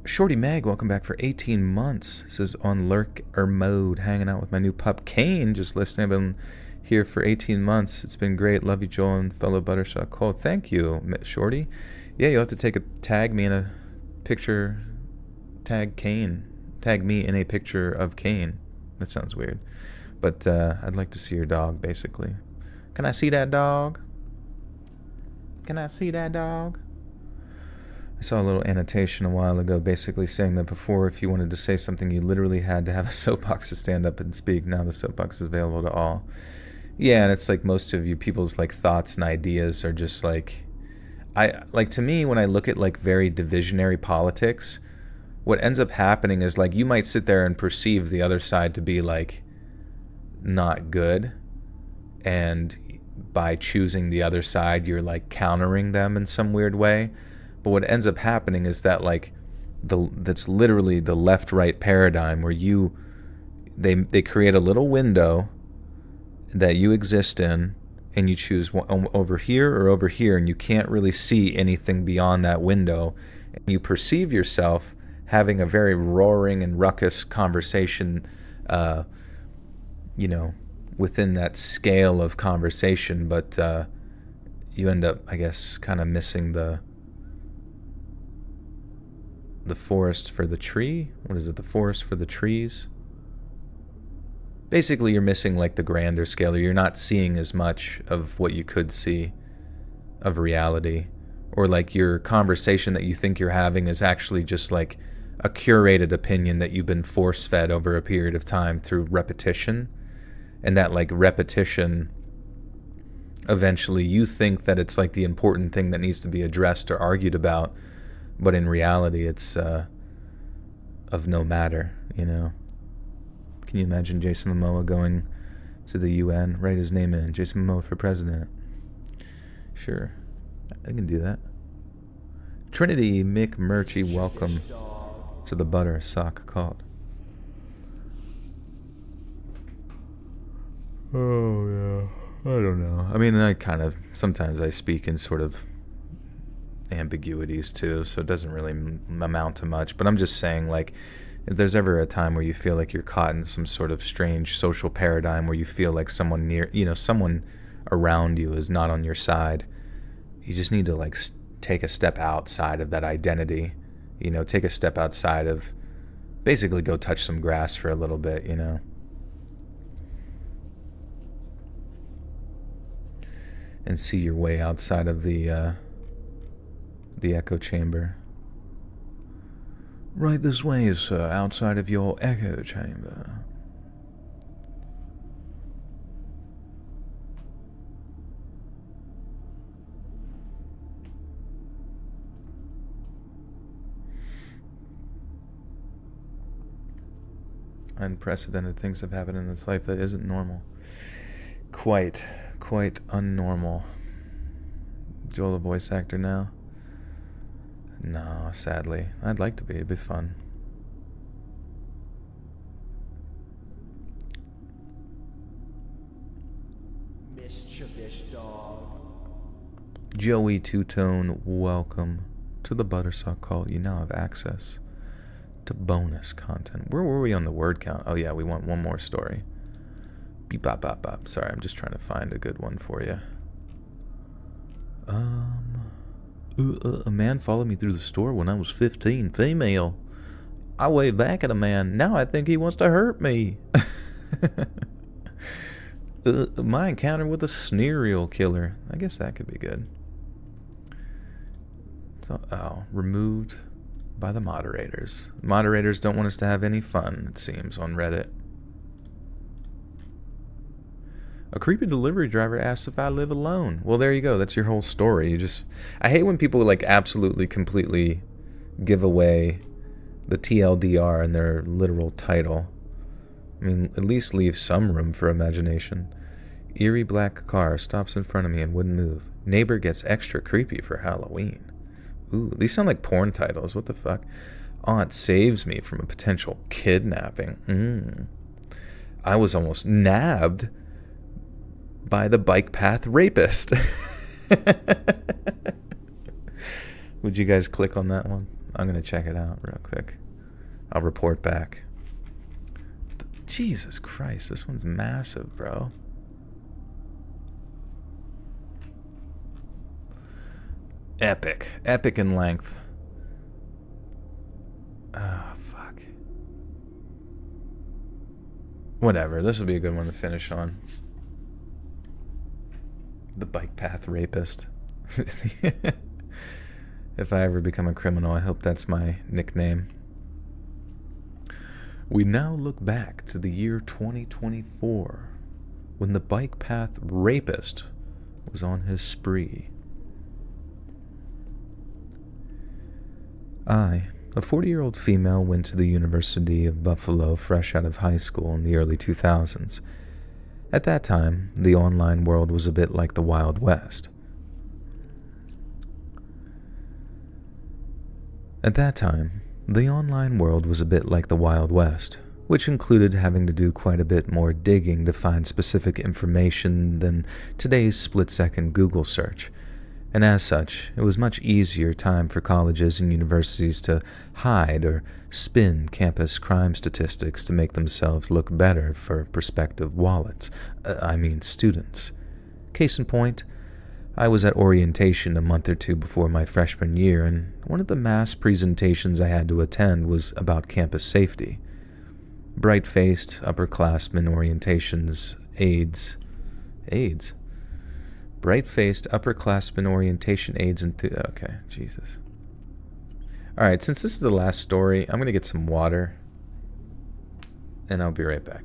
Shorty Meg, welcome back for 18 months. This is on lurker mode, hanging out with my new pup Kane. Just listening. I've been here for 18 months. It's been great. Love you, Joel and fellow Buttershock Cole. Thank you, Shorty. Yeah, you'll have to tag me in a picture. Tag Kane. Tag me in a picture of Kane. That sounds weird. But I'd like to see your dog, basically. Can I see that dog? Can I see that dog? I saw a little annotation a while ago basically saying that before, if you wanted to say something, you literally had to have a soapbox to stand up and speak. Now the soapbox is available to all. Yeah, and it's like most of you people's like thoughts and ideas are just like, to me, when I look at like very divisionary politics, what ends up happening is like you might sit there and perceive the other side to be like not good, and by choosing the other side, you're like countering them in some weird way. But what ends up happening is that like that's literally the left-right paradigm where they create a little window that you exist in, and you choose over here or over here, and you can't really see anything beyond that window, and you perceive yourself having a very roaring and ruckus conversation, within that scale of conversation, but you end up, I guess, kind of missing the forest for the tree. What is it? The forest for the trees? Basically, you're missing like the grander scale. You're not seeing as much of what you could see of reality, or like your conversation that you think you're having is actually just like a curated opinion that you've been force-fed over a period of time through repetition, and that like repetition, eventually you think that it's like the important thing that needs to be addressed or argued about, but in reality it's of no matter, Can you imagine Jason Momoa going to the UN, write his name in, Jason Momoa for president? Sure, I can do that. Trinity McMurchie, welcome to the Butter Sock Cult. Oh, yeah. I don't know. I mean, sometimes I speak in sort of ambiguities too, so it doesn't really amount to much. But I'm just saying, like, if there's ever a time where you feel like you're caught in some sort of strange social paradigm where you feel like someone around you is not on your side, you just need to, like, take a step outside of that identity. Take a step outside of, basically go touch some grass for a little bit, and see your way outside of the echo chamber. Right this way, sir, outside of your echo chamber. Unprecedented things have happened in this life that isn't normal. Quite unnormal. Joel, a voice actor now? No, sadly. I'd like to be. It'd be fun. Mischievous dog. Joey Two-Tone, welcome to the Buttersock Cult. You now have access to bonus content. Where were we on the word count? Oh yeah, we want one more story. Beep bop bop bop. Sorry, I'm just trying to find a good one for you. A man followed me through the store when I was 15. Female. I waved back at a man. Now I think he wants to hurt me. My encounter with a serial killer. I guess that could be good. So, removed by the moderators. Moderators don't want us to have any fun, it seems, on Reddit. A creepy delivery driver asks if I live alone. Well, there you go. That's your whole story. I hate when people like absolutely, completely give away the TLDR in their literal title. I mean, at least leave some room for imagination. Eerie black car stops in front of me and wouldn't move. Neighbor gets extra creepy for Halloween. Ooh, these sound like porn titles. What the fuck? Aunt saves me from a potential kidnapping. I was almost nabbed by the bike path rapist. Would you guys click on that one? I'm gonna check it out real quick. I'll report back. Jesus Christ, this one's massive, bro. Epic. Epic in length. Oh, fuck. Whatever, this will be a good one to finish on. The bike path rapist. If I ever become a criminal, I hope that's my nickname. We now look back to the year 2024, when the bike path rapist was on his spree. I, a 40-year-old female, went to the University of Buffalo fresh out of high school in the early 2000s. At that time, the online world was a bit like the Wild West. Which included having to do quite a bit more digging to find specific information than today's split-second Google search. And as such, it was much easier time for colleges and universities to hide or spin campus crime statistics to make themselves look better for prospective students. Case in point, I was at orientation a month or two before my freshman year, and one of the mass presentations I had to attend was about campus safety. Bright-faced, upperclassmen orientations aides? Bright-faced, upperclassmen orientation aides okay, Jesus. Alright, since this is the last story, I'm gonna get some water, and I'll be right back.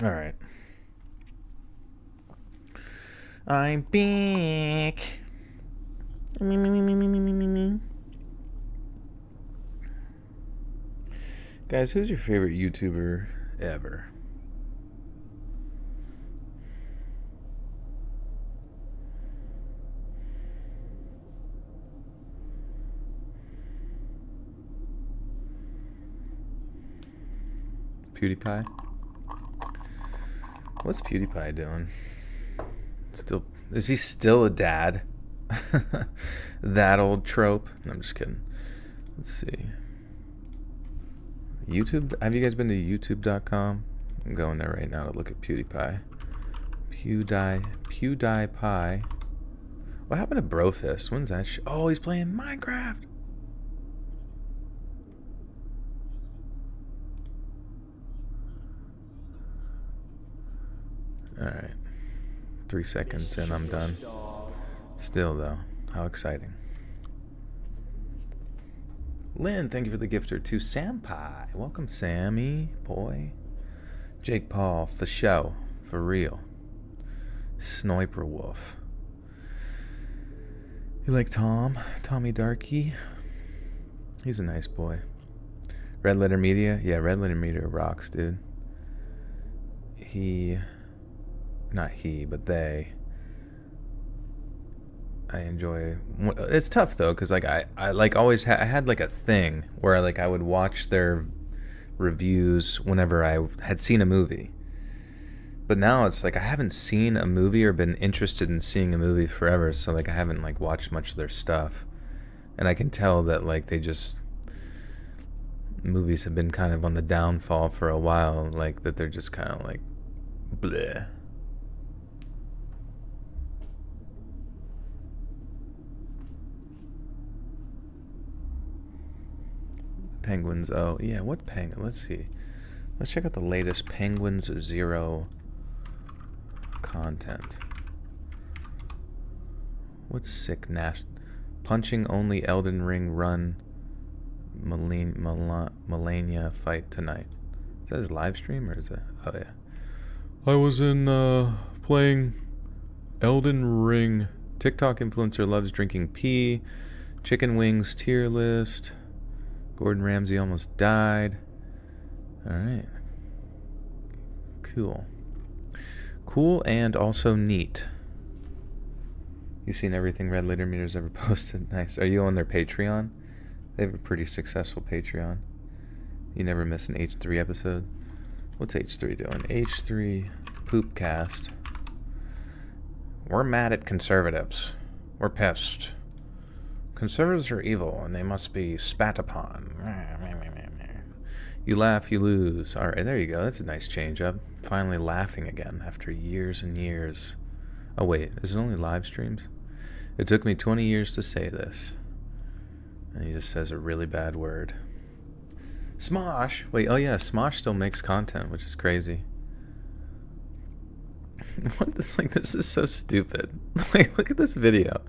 All right. I'm back. Guys, who's your favorite YouTuber ever? PewDiePie? What's PewDiePie doing? Is he still a dad? That old trope? No, I'm just kidding. Let's see. YouTube? Have you guys been to youtube.com? I'm going there right now to look at PewDiePie. PewDiePie. What happened to Brofist? When's that oh, he's playing Minecraft. Alright. 3 seconds and I'm done. Still though, how exciting. Lynn, thank you for the gifter to Sampai. Welcome, Sammy, boy. Jake Paul, for show, for real. Sniper Wolf. You like Tom? Tommy Darkey? He's a nice boy. Red Letter Media? Yeah, Red Letter Media rocks, dude. Not he, but they. I enjoy. It's tough though, cause like I like always I had like a thing where I would watch their reviews whenever I had seen a movie. But now it's like I haven't seen a movie or been interested in seeing a movie forever, so like I haven't like watched much of their stuff, and I can tell that like movies have been kind of on the downfall for a while, like that they're just kind of like bleh. Penguins. Oh yeah, what penguin? Let's see. Let's check out the latest Penguins Zero content. What's sick nast? Punching only Elden Ring run. Melania fight tonight. Is that his live stream or is that? Oh yeah. I was in playing Elden Ring. TikTok influencer loves drinking pee. Chicken wings tier list. Gordon Ramsay almost died. Alright. Cool. Cool and also neat. You've seen everything Red Letter Meter's ever posted. Nice. Are you on their Patreon? They have a pretty successful Patreon. You never miss an H3 episode. What's H3 doing? H3 Poopcast. We're mad at conservatives. We're pissed. Conservatives are evil, and they must be spat upon. You laugh, you lose. All right, there you go. That's a nice change up. Finally laughing again after years and years. Oh, wait. Is it only live streams? It took me 20 years to say this. And he just says a really bad word. Smosh! Wait, oh yeah, Smosh still makes content, which is crazy. This is so stupid. Like, look at this video.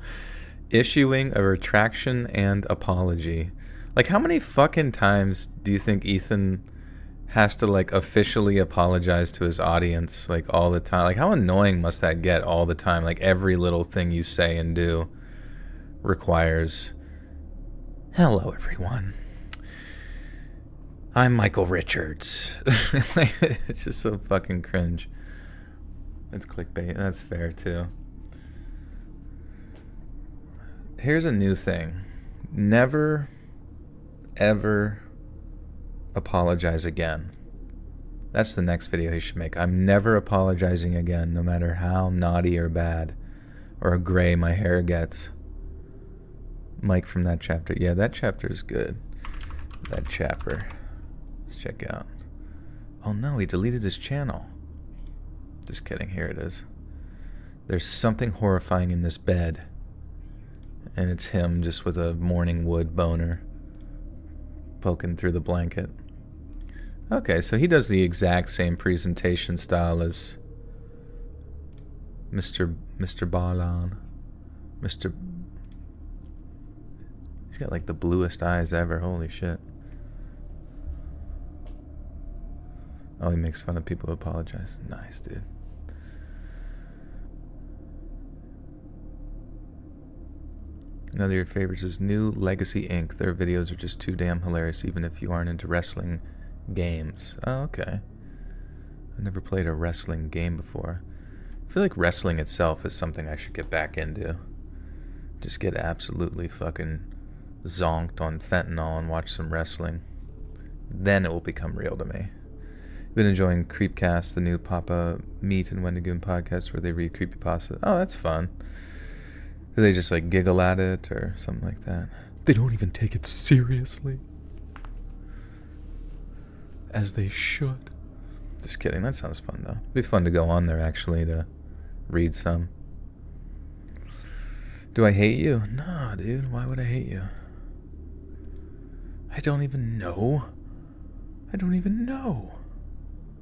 Issuing a retraction and apology. Like, how many fucking times do you think Ethan has to like officially apologize to his audience like all the time? Like, how annoying must that get all the time? Like, every little thing you say and do requires, hello everyone, I'm Michael Richards. Like, it's just so fucking cringe. It's clickbait. That's fair too. Here's a new thing. Never, ever apologize again. That's the next video he should make. I'm never apologizing again, no matter how naughty or bad or gray my hair gets. Mike from that chapter. Yeah, that chapter is good. That chapter. Let's check out. Oh no, he deleted his channel. Just kidding. Here it is. There's something horrifying in this bed. And it's him just with a morning wood boner poking through the blanket. Okay, so he does the exact same presentation style as Mr. Balan. He's got like the bluest eyes ever. Holy shit. Oh, he makes fun of people who apologize. Nice, dude. Another of your favorites is New Legacy Inc. Their videos are just too damn hilarious, even if you aren't into wrestling games. Oh, okay. I've never played a wrestling game before. I feel like wrestling itself is something I should get back into. Just get absolutely fucking zonked on fentanyl and watch some wrestling. Then it will become real to me. Been enjoying Creepcast, the new Papa Meat and Wendigoon podcast where they read creepypasta. Oh, that's fun. Do they just like giggle at it or something like that? They don't even take it seriously. As they should. Just kidding, that sounds fun though. It'd be fun to go on there actually to read some. Do I hate you? No, dude, why would I hate you? I don't even know.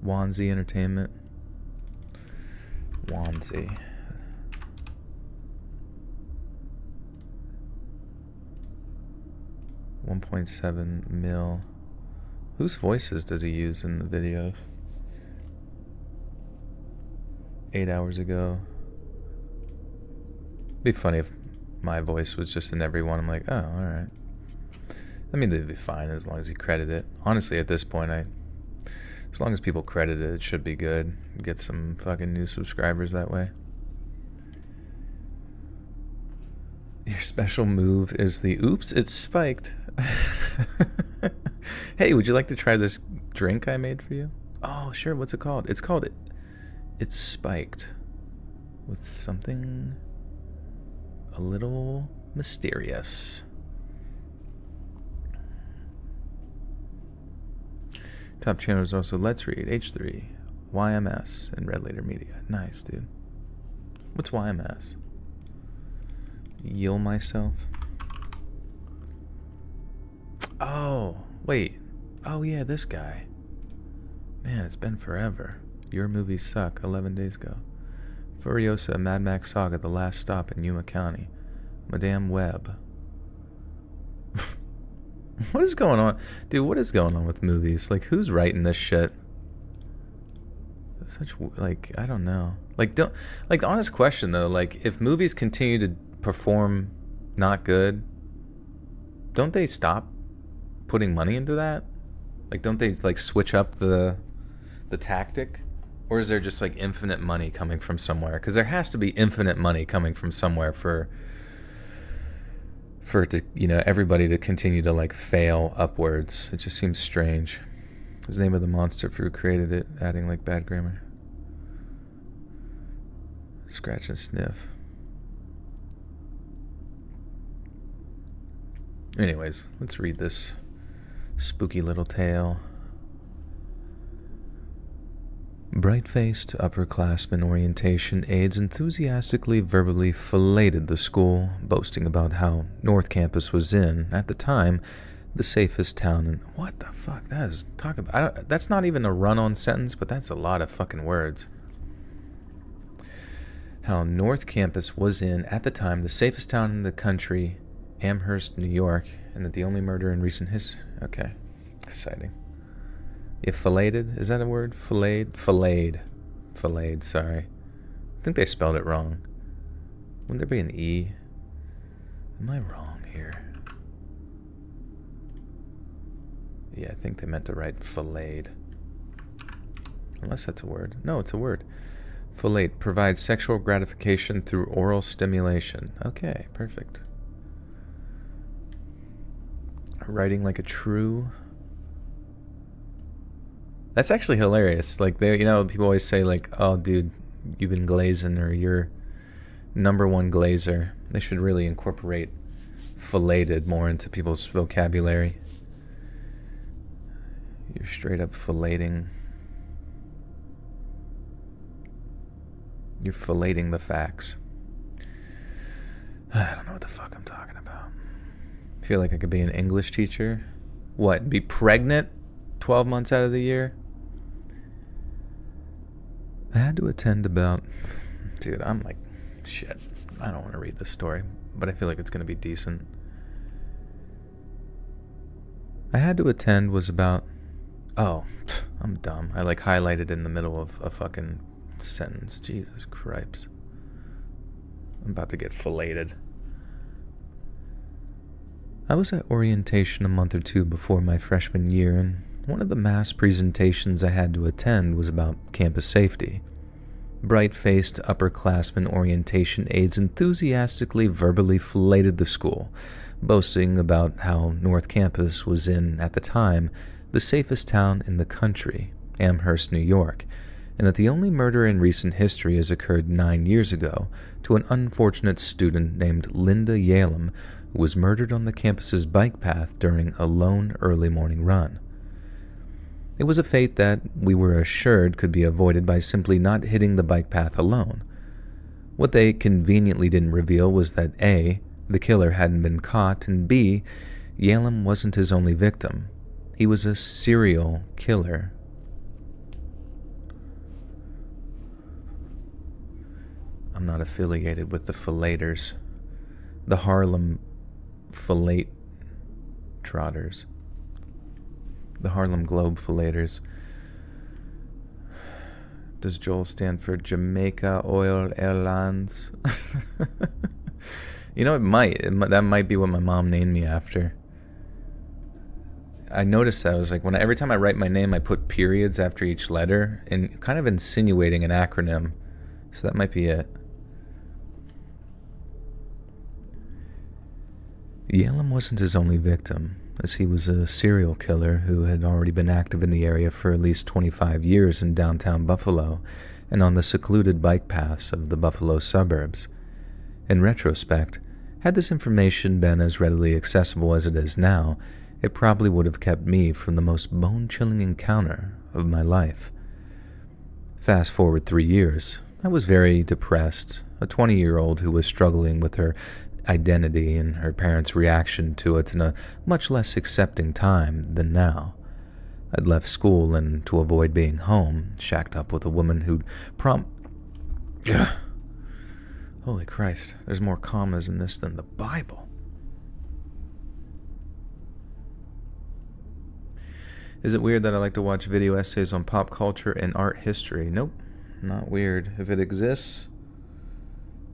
Wandsy Entertainment. Wandsy. $1.7 mil. Whose voices does he use in the video? 8 hours ago. It'd be funny if my voice was just in every one. I'm like, oh, alright. I mean, they'd be fine as long as you credit it. Honestly, at this point, as long as people credit it, it should be good. Get some fucking new subscribers that way. Your special move is the oops, it's spiked. Hey, would you like to try this drink I made for you? Oh, sure. What's it called? It's spiked with something a little mysterious. Top channels are also Let's Read, H3, YMS, and Red Letter Media. Nice, dude. What's YMS? Yill myself. Oh, wait. Oh, yeah, this guy. Man, it's been forever. Your movies suck. 11 days ago. Furiosa, Mad Max Saga, The Last Stop in Yuma County. Madame Web. What is going on? Dude, what is going on with movies? Like, who's writing this shit? Such, like, I don't know. Like, the honest question, though, like, if movies continue to perform not good, don't they stop putting money into that? Like, don't they, like, switch up the tactic? Or is there just, like, infinite money coming from somewhere? Because there has to be infinite money coming from somewhere for it to, you know, everybody to continue to, like, fail upwards. It just seems strange. His name of the monster for who created it, adding, like, bad grammar. Scratch and sniff. Anyways, let's read this spooky little tale. Bright-faced upperclassman orientation aides enthusiastically verbally filleted the school, boasting about how North Campus was at the time, the safest town in... What the fuck? That is... Talk about... that's not even a run-on sentence, but that's a lot of fucking words. How North Campus was at the time, the safest town in the country, Amherst, New York, and that the only murder in recent history... Okay. Exciting. Yeah, filleted? Is that a word? Filleted, sorry. I think they spelled it wrong. Wouldn't there be an E? Am I wrong here? Yeah, I think they meant to write filleted. Unless that's a word. No, it's a word. Fillate provides sexual gratification through oral stimulation. Okay, perfect. Writing like a true... That's actually hilarious. Like, they, you know, people always say, like, oh, dude, you've been glazing, or you're number one glazer. They should really incorporate filleted more into people's vocabulary. You're straight up filleting. You're filleting the facts. I don't know what the fuck I'm talking about. I feel like I could be an English teacher. What, be pregnant 12 months out of the year? I had to attend about... Dude, I'm like, shit. I don't want to read this story, but I feel like it's going to be decent. I had to attend was about... Oh, I'm dumb. I like highlighted in the middle of a fucking sentence. Jesus Christ. I'm about to get filleted. I was at orientation a month or two before my freshman year, and one of the mass presentations I had to attend was about campus safety. Bright-faced upperclassmen orientation aides enthusiastically verbally filleted the school, boasting about how North Campus was at the time, the safest town in the country, Amherst, New York, and that the only murder in recent history has occurred 9 years ago to an unfortunate student named Linda Yalem, who was murdered on the campus's bike path during a lone early morning run. It was a fate that we were assured could be avoided by simply not hitting the bike path alone. What they conveniently didn't reveal was that A, the killer hadn't been caught, and B, Yalem wasn't his only victim. He was a serial killer. I'm not affiliated with the fillaters. The Harlem Fillet Trotters. The Harlem Globe Fillaters. Does Joel stand for Jamaica Oil Airlines? You know, it might. That might be what my mom named me after. I noticed that. I was like, every time I write my name, I put periods after each letter, and kind of insinuating an acronym. So that might be it. Yalem wasn't his only victim, as he was a serial killer who had already been active in the area for at least 25 years in downtown Buffalo and on the secluded bike paths of the Buffalo suburbs. In retrospect, had this information been as readily accessible as it is now, it probably would have kept me from the most bone-chilling encounter of my life. Fast forward 3 years, I was very depressed, a 20-year-old who was struggling with her identity and her parents' reaction to it in a much less accepting time than now. I'd left school and, to avoid being home, shacked up with a woman who'd Holy Christ, there's more commas in this than the Bible. Is it weird that I like to watch video essays on pop culture and art history? Nope, not weird. If it exists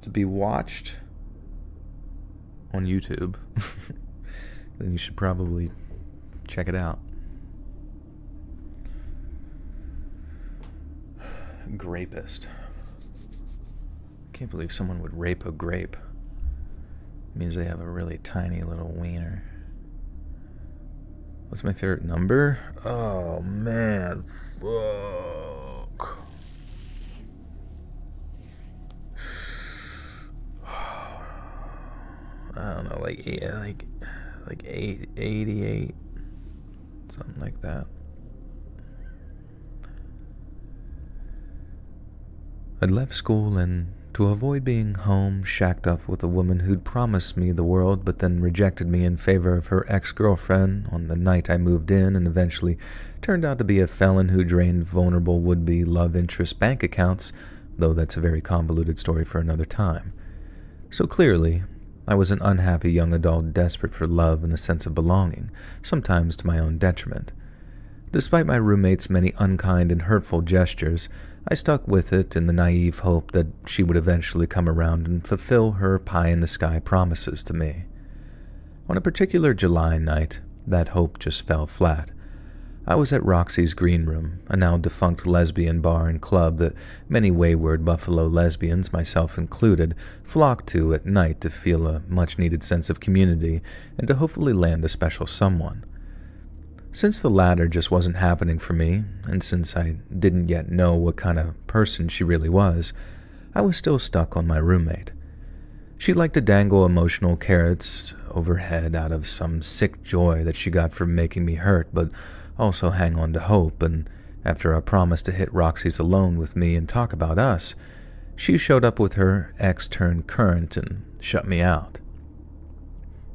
to be watched on YouTube, then you should probably check it out. Grapist. I can't believe someone would rape a grape. It means they have a really tiny little wiener. What's my favorite number? Oh man, fuck. I don't know, like 88, something like that. I'd left school and, to avoid being home, shacked up with a woman who'd promised me the world but then rejected me in favor of her ex-girlfriend on the night I moved in and eventually turned out to be a felon who drained vulnerable would-be love interest bank accounts, though that's a very convoluted story for another time. So clearly, I was an unhappy young adult desperate for love and a sense of belonging, sometimes to my own detriment. Despite my roommate's many unkind and hurtful gestures, I stuck with it in the naive hope that she would eventually come around and fulfill her pie-in-the-sky promises to me. On a particular July night, that hope just fell flat. I was at Roxy's Green Room, a now-defunct lesbian bar and club that many wayward Buffalo lesbians, myself included, flocked to at night to feel a much-needed sense of community and to hopefully land a special someone. Since the latter just wasn't happening for me, and since I didn't yet know what kind of person she really was, I was still stuck on my roommate. She liked to dangle emotional carrots overhead out of some sick joy that she got from making me hurt, but also hang on to hope, and after a promise to hit Roxy's alone with me and talk about us, she showed up with her ex-turned-current and shut me out.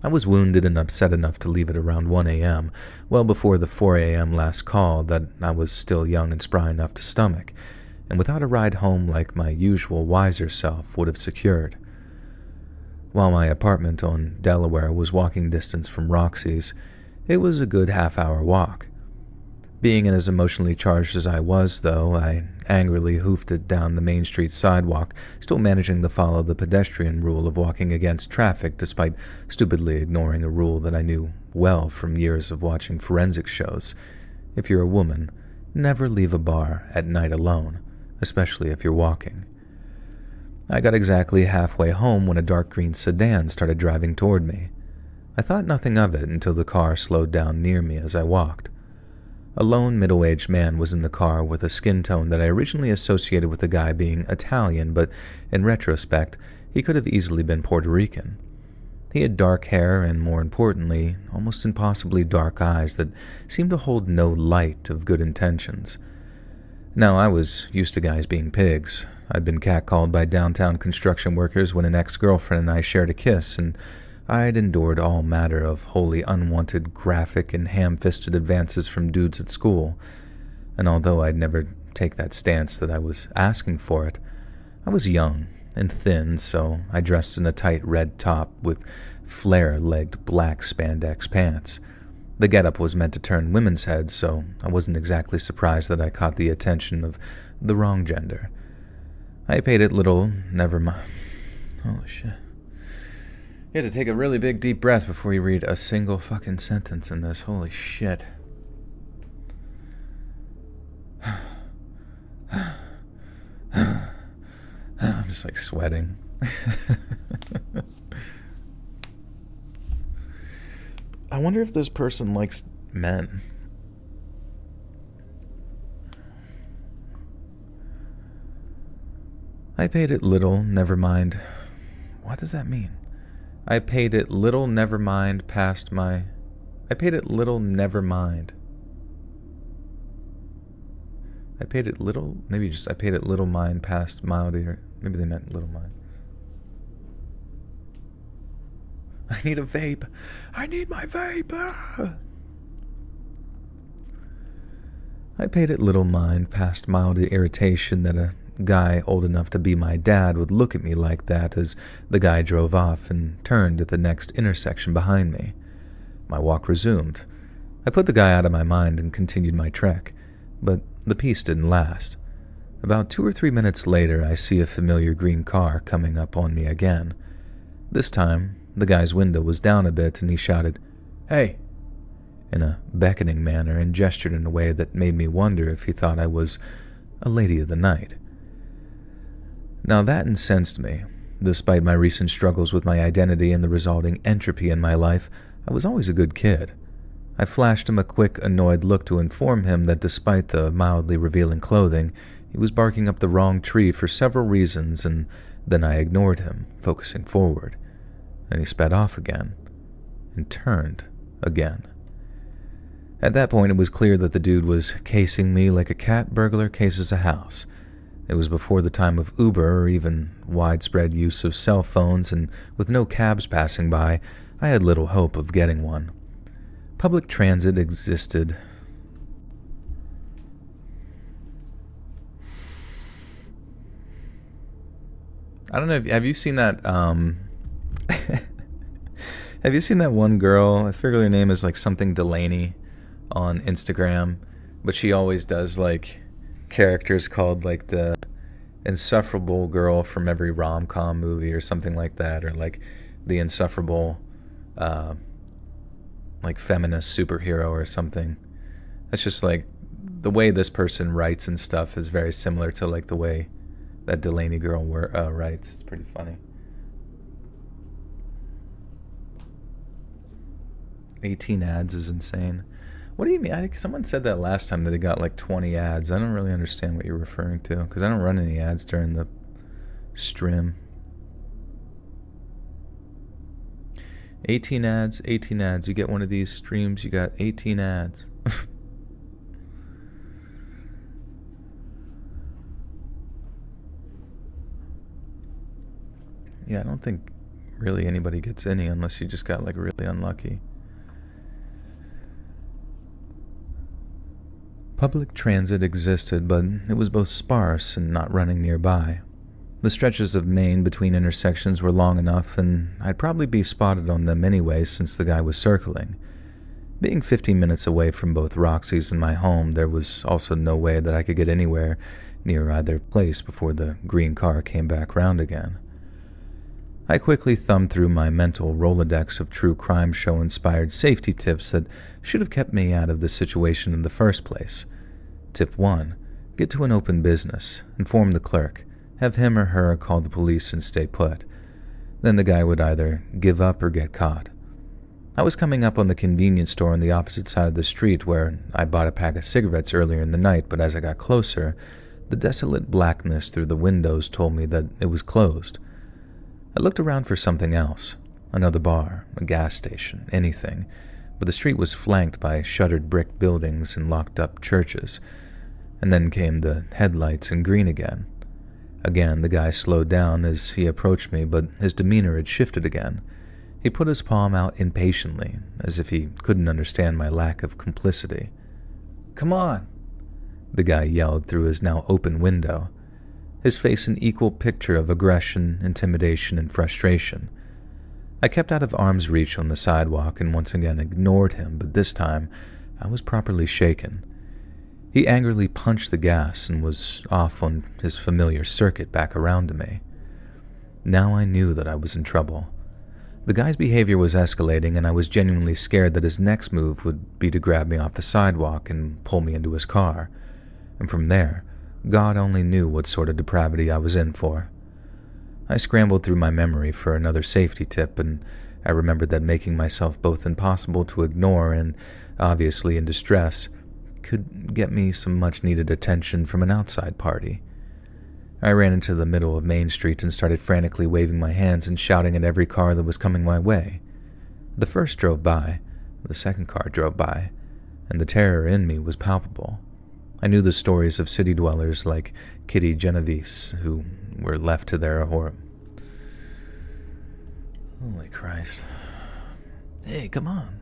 I was wounded and upset enough to leave at around 1 a.m., well before the 4 a.m. last call that I was still young and spry enough to stomach, and without a ride home like my usual wiser self would have secured. While my apartment on Delaware was walking distance from Roxy's, it was a good half-hour walk. Being as emotionally charged as I was, though, I angrily hoofed it down the Main Street sidewalk, still managing to follow the pedestrian rule of walking against traffic despite stupidly ignoring a rule that I knew well from years of watching forensic shows. If you're a woman, never leave a bar at night alone, especially if you're walking. I got exactly halfway home when a dark green sedan started driving toward me. I thought nothing of it until the car slowed down near me as I walked. A lone middle-aged man was in the car with a skin tone that I originally associated with the guy being Italian, but in retrospect, he could have easily been Puerto Rican. He had dark hair and, more importantly, almost impossibly dark eyes that seemed to hold no light of good intentions. Now, I was used to guys being pigs. I'd been catcalled by downtown construction workers when an ex-girlfriend and I shared a kiss, and I'd endured all matter of wholly unwanted graphic and ham-fisted advances from dudes at school. And although I'd never take that stance that I was asking for it, I was young and thin, so I dressed in a tight red top with flare-legged black spandex pants. The getup was meant to turn women's heads, so I wasn't exactly surprised that I caught the attention of the wrong gender. I paid it little, never mind. Holy shit. You had to take a really big deep breath before you read a single fucking sentence in this. Holy shit. I'm just like sweating. I wonder if this person likes men. I paid it little, never mind. What does that mean? I paid it little, never mind, past my... I paid it little, never mind. I paid it little, maybe just I paid it little mind past milder. Maybe they meant little mind. I need a vape. I need my vape. I paid it little mind past mild irritation that a guy old enough to be my dad would look at me like that as the guy drove off and turned at the next intersection behind me. My walk resumed. I put the guy out of my mind and continued my trek, but the peace didn't last. About 2 or 3 minutes later, I see a familiar green car coming up on me again. This time, the guy's window was down a bit and he shouted, "Hey!" in a beckoning manner and gestured in a way that made me wonder if he thought I was a lady of the night. Now that incensed me. Despite my recent struggles with my identity and the resulting entropy in my life, I was always a good kid. I flashed him a quick, annoyed look to inform him that despite the mildly revealing clothing, he was barking up the wrong tree for several reasons, and then I ignored him, focusing forward. And he sped off again, and turned again. At that point, it was clear that the dude was casing me like a cat burglar cases a house. It was before the time of Uber or even widespread use of cell phones, and with no cabs passing by, I had little hope of getting one. Public transit existed. I don't know, have you seen that, have you seen that one girl, I figure her name is like something Delaney on Instagram, but she always does like characters called like the insufferable girl from every rom-com movie or something like that, or like the insufferable like feminist superhero or something. That's just like the way this person writes and stuff is very similar to like the way that Delaney girl writes. It's pretty funny. 18 ads is insane. What do you mean? Someone said that last time that they got like 20 ads. I don't really understand what you're referring to because I don't run any ads during the stream. 18 ads, 18 ads. You get one of these streams, you got 18 ads. Yeah, I don't think really anybody gets any unless you just got like really unlucky. Public transit existed, but it was both sparse and not running nearby. The stretches of Main between intersections were long enough, and I'd probably be spotted on them anyway since the guy was circling. Being 15 minutes away from both Roxy's and my home, there was also no way that I could get anywhere near either place before the green car came back round again. I quickly thumbed through my mental Rolodex of true crime show-inspired safety tips that should have kept me out of this situation in the first place. Tip 1. Get to an open business. Inform the clerk. Have him or her call the police and stay put. Then the guy would either give up or get caught. I was coming up on the convenience store on the opposite side of the street where I bought a pack of cigarettes earlier in the night, but as I got closer, the desolate blackness through the windows told me that it was closed. I looked around for something else, another bar, a gas station, anything, but the street was flanked by shuttered brick buildings and locked-up churches. And then came the headlights and green again. Again, the guy slowed down as he approached me, but his demeanor had shifted again. He put his palm out impatiently, as if he couldn't understand my lack of complicity. "Come on," the guy yelled through his now open window, his face an equal picture of aggression, intimidation, and frustration. I kept out of arm's reach on the sidewalk and once again ignored him, but this time I was properly shaken. He angrily punched the gas and was off on his familiar circuit back around to me. Now I knew that I was in trouble. The guy's behavior was escalating, and I was genuinely scared that his next move would be to grab me off the sidewalk and pull me into his car. And from there, God only knew what sort of depravity I was in for. I scrambled through my memory for another safety tip, and I remembered that making myself both impossible to ignore and obviously in distress could get me some much-needed attention from an outside party. I ran into the middle of Main Street and started frantically waving my hands and shouting at every car that was coming my way. The first drove by, the second car drove by, and the terror in me was palpable. I knew the stories of city dwellers like Kitty Genovese who were left to their horror. Holy Christ. Hey, come on.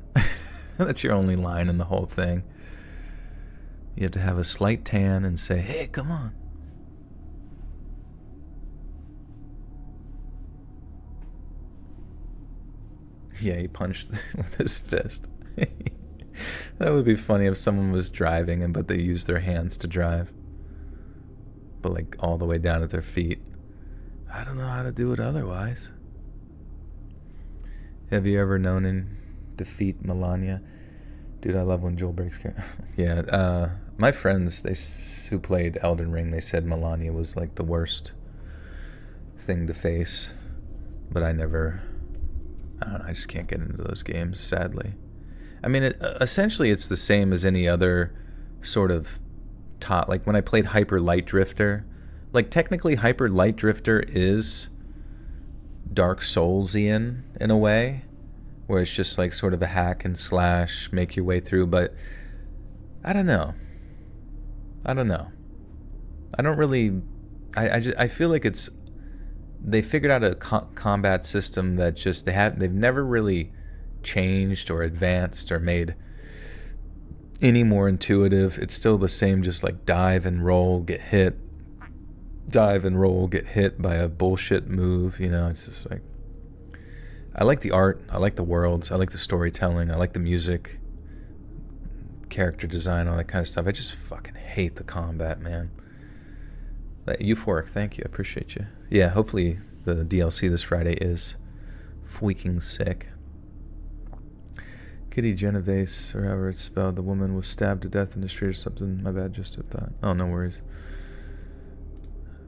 That's your only line in the whole thing. You have to have a slight tan and say, "Hey, come on." Yeah, he punched with his fist. That would be funny if someone was driving but they used their hands to drive. But like all the way down at their feet. I don't know how to do it otherwise. Have you ever known in defeat Melania? Dude, I love when Joel breaks character. Yeah, my friends who played Elden Ring, they said Melania was like the worst thing to face. But I don't know, I just can't get into those games, sadly. I mean, essentially it's the same as any other sort of like when I played Hyper Light Drifter. Like technically Hyper Light Drifter is Dark Soulsian in a way, where it's just like sort of a hack and slash, make your way through, but I don't know. I don't really, I feel like they figured out a combat system that just, they've never really changed or advanced or made any more intuitive. It's still the same, just like dive and roll, get hit, dive and roll, get hit by a bullshit move, you know. It's just like, I like the art, I like the worlds, I like the storytelling, I like the music, character design, all that kind of stuff. I just fucking hate the combat, man. Euphoric, thank you, I appreciate you. Yeah, hopefully the DLC this Friday is freaking sick. Kitty Genovese, or however it's spelled, the woman was stabbed to death in the street or something. My bad, just at that. Oh, no worries.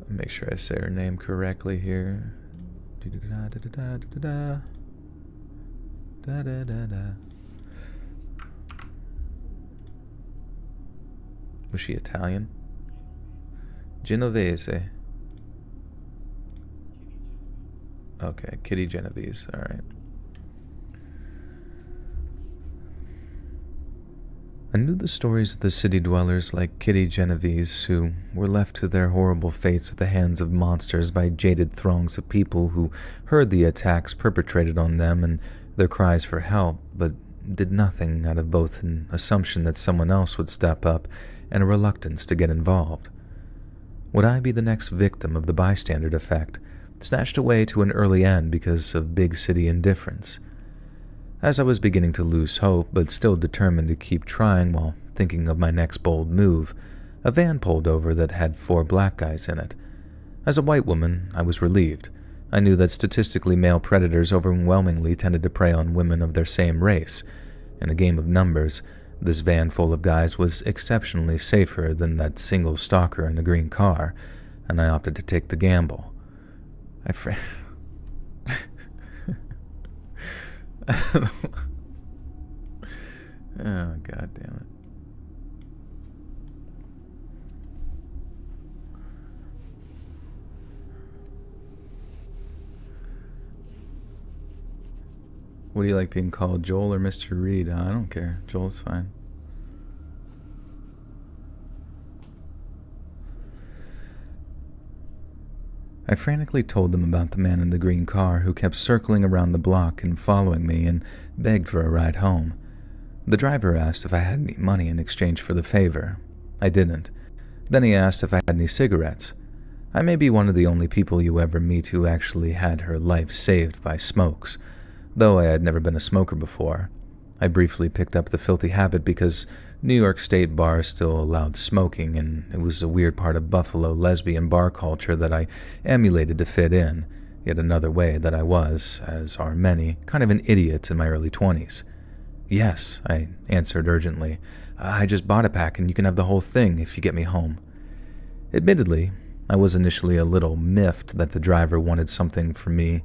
Make sure I say her name correctly here. Was she Italian? Genovese. Okay, Kitty Genovese, alright. I knew the stories of the city dwellers like Kitty Genovese who were left to their horrible fates at the hands of monsters by jaded throngs of people who heard the attacks perpetrated on them and their cries for help, but did nothing out of both an assumption that someone else would step up and a reluctance to get involved. Would I be the next victim of the bystander effect, snatched away to an early end because of big city indifference? As I was beginning to lose hope, but still determined to keep trying while thinking of my next bold move, a van pulled over that had 4 black guys in it. As a white woman, I was relieved. I knew that statistically male predators overwhelmingly tended to prey on women of their same race. In a game of numbers, this van full of guys was exceptionally safer than that single stalker in a green car, and I opted to take the gamble. Oh, God damn it. What do you like being called, Joel or Mr. Reed? I don't care. Joel's fine. I frantically told them about the man in the green car who kept circling around the block and following me and begged for a ride home. The driver asked if I had any money in exchange for the favor. I didn't. Then he asked if I had any cigarettes. I may be one of the only people you ever meet who actually had her life saved by smokes, though I had never been a smoker before. I briefly picked up the filthy habit because New York State bars still allowed smoking, and it was a weird part of Buffalo lesbian bar culture that I emulated to fit in, yet another way that I was, as are many, kind of an idiot in my early 20s. Yes, I answered urgently. I just bought a pack and you can have the whole thing if you get me home. Admittedly, I was initially a little miffed that the driver wanted something from me.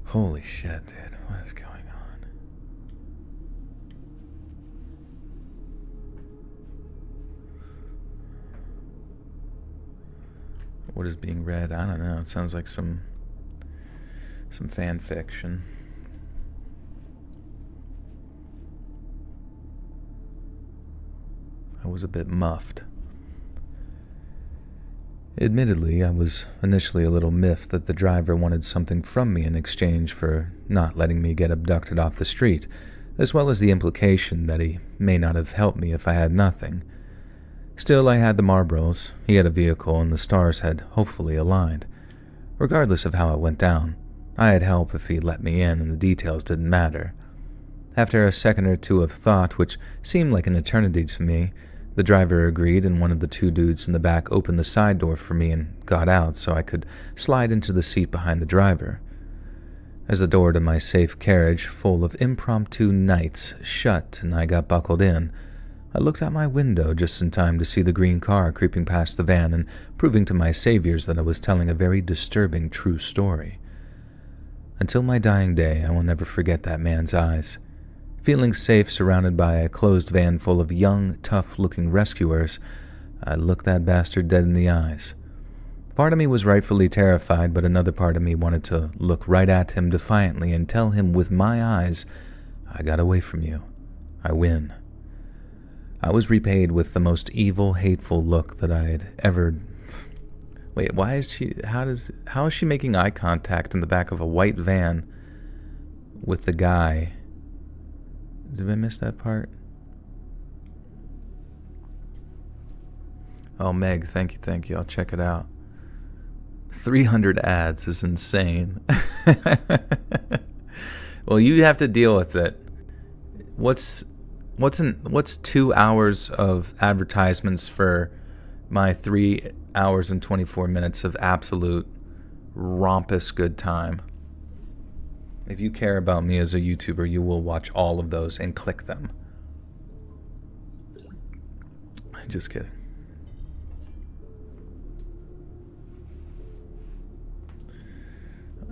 Holy shit, dude. What is going on? What is being read? I don't know. It sounds like some fan fiction. I was a bit muffed. Admittedly, I was initially a little miffed that the driver wanted something from me in exchange for not letting me get abducted off the street, as well as the implication that he may not have helped me if I had nothing. Still, I had the Marlboros, he had a vehicle, and the stars had hopefully aligned. Regardless of how it went down, I had help if he let me in and the details didn't matter. After a second or two of thought, which seemed like an eternity to me, the driver agreed, and one of the 2 dudes in the back opened the side door for me and got out so I could slide into the seat behind the driver. As the door to my safe carriage, full of impromptu nights, shut and I got buckled in, I looked out my window just in time to see the green car creeping past the van and proving to my saviors that I was telling a very disturbing true story. Until my dying day, I will never forget that man's eyes. Feeling safe surrounded by a closed van full of young, tough-looking rescuers, I looked that bastard dead in the eyes. Part of me was rightfully terrified, but another part of me wanted to look right at him defiantly and tell him with my eyes, I got away from you. I win. I was repaid with the most evil, hateful look that I had ever... Wait, why is she... How is she making eye contact in the back of a white van with the guy... Did I miss that part? Oh, Meg, thank you. I'll check it out. 300 ads is insane. Well, you have to deal with it. What's 2 hours of advertisements for my 3 hours and 24 minutes of absolute rompous good time? If you care about me as a YouTuber, you will watch all of those and click them. Just kidding.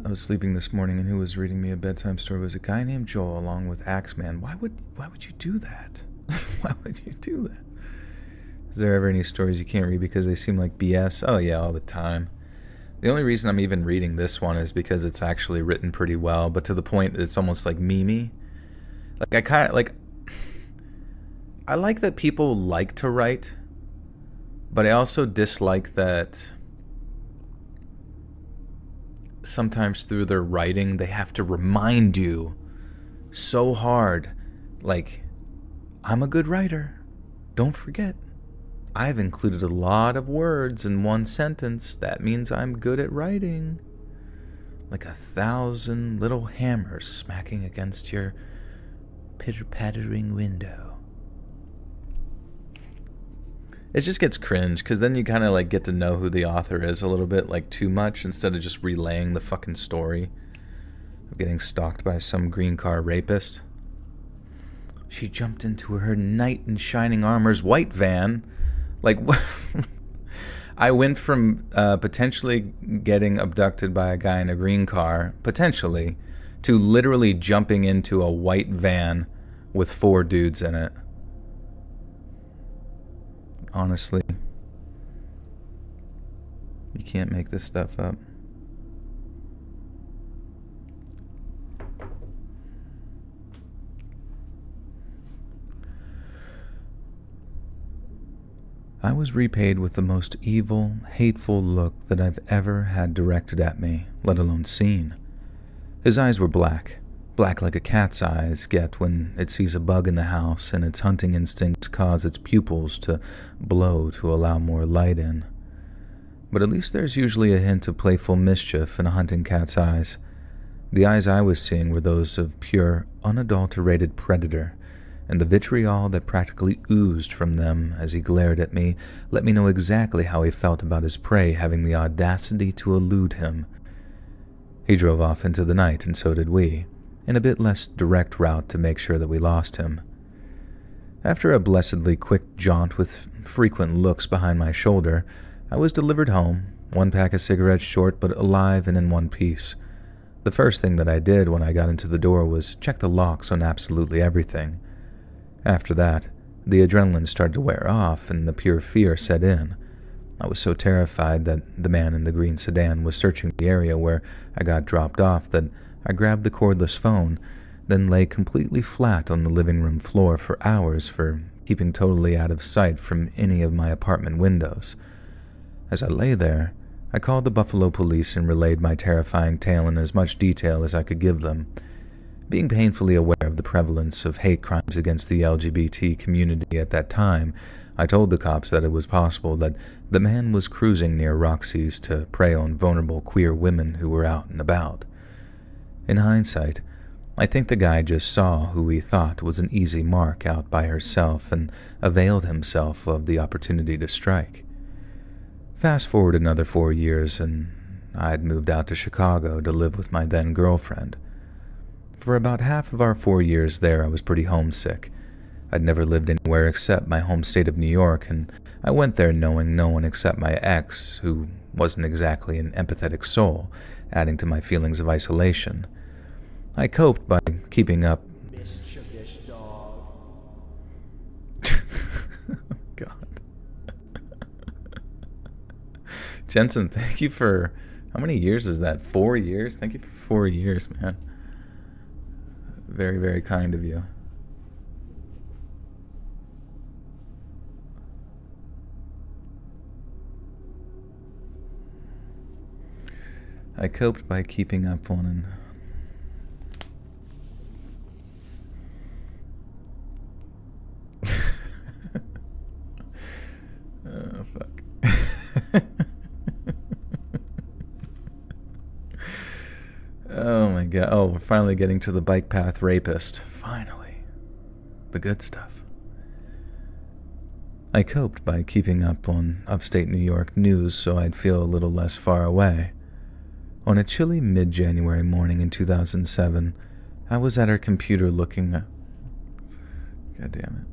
I was sleeping this morning, and who was reading me a bedtime story was a guy named Joel, along with Axeman. Why would you do that? Why would you do that? Is there ever any stories you can't read because they seem like BS? Oh yeah, all the time. The only reason I'm even reading this one is because it's actually written pretty well, but to the point that it's almost like meme-y. I like that people like to write, but I also dislike that sometimes through their writing they have to remind you so hard, like, I'm a good writer. Don't forget. I've included a lot of words in one sentence. That means I'm good at writing. like 1,000 little hammers smacking against your pitter-pattering window. It just gets cringe, because then you kind of like get to know who the author is a little bit, like too much, instead of just relaying the fucking story of getting stalked by some green car rapist. She jumped into her knight in shining armor's white van. Like, I went from potentially getting abducted by a guy in a green car, potentially, to literally jumping into a white van with 4 dudes in it. Honestly, you can't make this stuff up. I was repaid with the most evil, hateful look that I've ever had directed at me, let alone seen. His eyes were black like a cat's eyes get when it sees a bug in the house and its hunting instincts cause its pupils to blow to allow more light in. But at least there's usually a hint of playful mischief in a hunting cat's eyes. The eyes I was seeing were those of pure, unadulterated predator, and the vitriol that practically oozed from them as he glared at me let me know exactly how he felt about his prey having the audacity to elude him. He drove off into the night, and so did we, in a bit less direct route to make sure that we lost him. After a blessedly quick jaunt with frequent looks behind my shoulder, I was delivered home, 1 pack of cigarettes short but alive and in one piece. The first thing that I did when I got into the door was check the locks on absolutely everything. After that, the adrenaline started to wear off and the pure fear set in. I was so terrified that the man in the green sedan was searching the area where I got dropped off that I grabbed the cordless phone, then lay completely flat on the living room floor for hours for keeping totally out of sight from any of my apartment windows. As I lay there, I called the Buffalo police and relayed my terrifying tale in as much detail as I could give them. Being painfully aware of the prevalence of hate crimes against the LGBT community at that time, I told the cops that it was possible that the man was cruising near Roxy's to prey on vulnerable queer women who were out and about. In hindsight, I think the guy just saw who he thought was an easy mark out by herself and availed himself of the opportunity to strike. Fast forward another 4 years, and I'd moved out to Chicago to live with my then girlfriend. For about half of our 4 years there, I was pretty homesick. I'd never lived anywhere except my home state of New York, and I went there knowing no one except my ex, who wasn't exactly an empathetic soul, adding to my feelings of isolation. I coped by keeping up. Mischievous dog. Oh, God. Jensen, thank you for... How many years is that? 4 years? Thank you for 4 years, man. Very, very kind of you. I coped by keeping up on an... Oh, fuck. Oh my god. Oh, we're finally getting to the bike path rapist. Finally. The good stuff. I coped by keeping up on upstate New York news so I'd feel a little less far away. On a chilly mid-January morning in 2007, I was at our computer looking at... God damn it.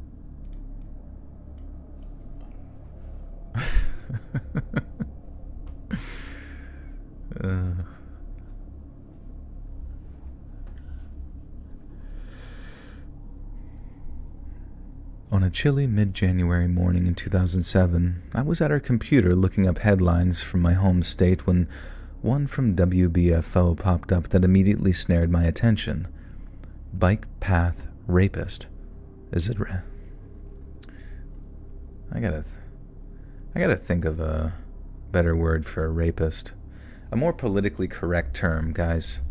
On a chilly mid-January morning in 2007, I was at our computer looking up headlines from my home state when one from WBFO popped up that immediately snared my attention. Bike path rapist. Is it I gotta think of a better word for a rapist. A more politically correct term, guys.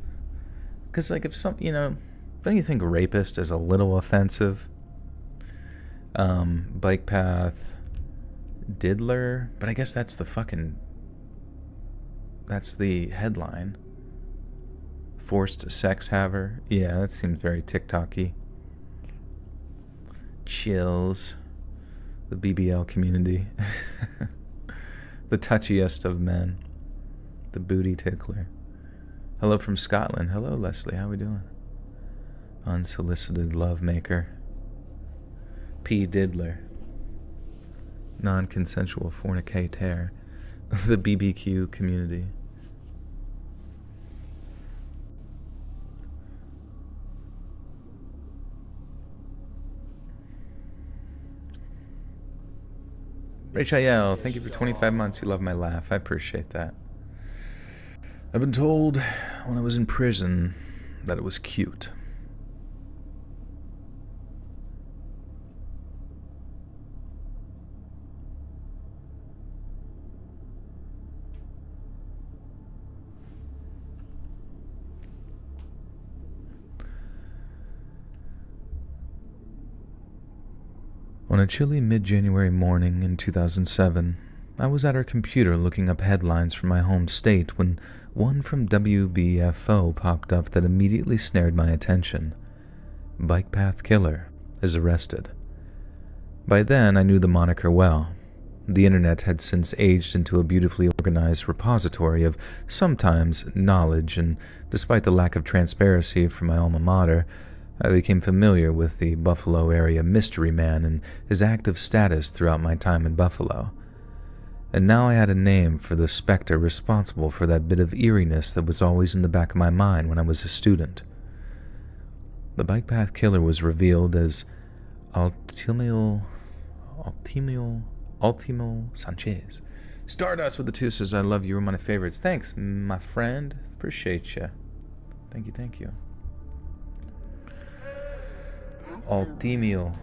Because, like, if some, don't you think rapist is a little offensive? Bike path diddler, but I guess that's the headline. Forced sex haver. Yeah, that seems very TikTok-y. Chills. The BBL community. The touchiest of men. The booty tickler. Hello from Scotland. Hello, Leslie. How we doing? Unsolicited love maker. P. Diddler. Non-consensual fornicator. The BBQ community. Rachel, thank you for 25 months. You love my laugh. I appreciate that. I've been told when I was in prison that it was cute. On a chilly mid-January morning in 2007, I was at our computer looking up headlines from my home state when one from WBFO popped up that immediately snared my attention. Bike path killer is arrested. By then, I knew the moniker well. The internet had since aged into a beautifully organized repository of sometimes knowledge, and despite the lack of transparency from my alma mater, I became familiar with the Buffalo area mystery man and his active status throughout my time in Buffalo. And now I had a name for the specter responsible for that bit of eeriness that was always in the back of my mind when I was a student. The bike path killer was revealed as Ultimo Sanchez. Stardust with the two says, I love you, you're one of my favorites. Thanks, my friend. Appreciate you. Thank you. Ultimio.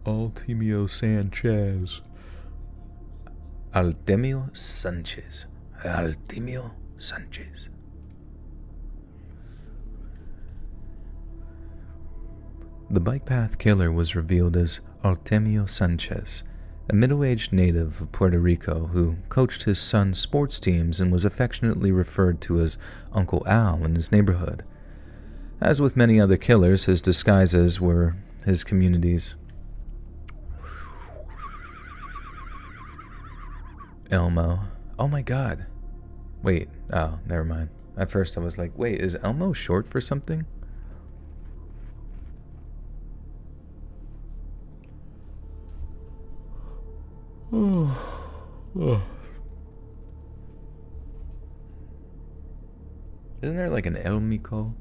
Ultimio Sanchez. Ultimio Sanchez. The bike path killer was revealed as Artemio Sanchez, a middle-aged native of Puerto Rico who coached his son's sports teams and was affectionately referred to as Uncle Al in his neighborhood. As with many other killers, his disguises were his community's Elmo. Oh my god. Wait, oh, never mind. At first I was like, wait, is Elmo short for something? Isn't there like an El Mico?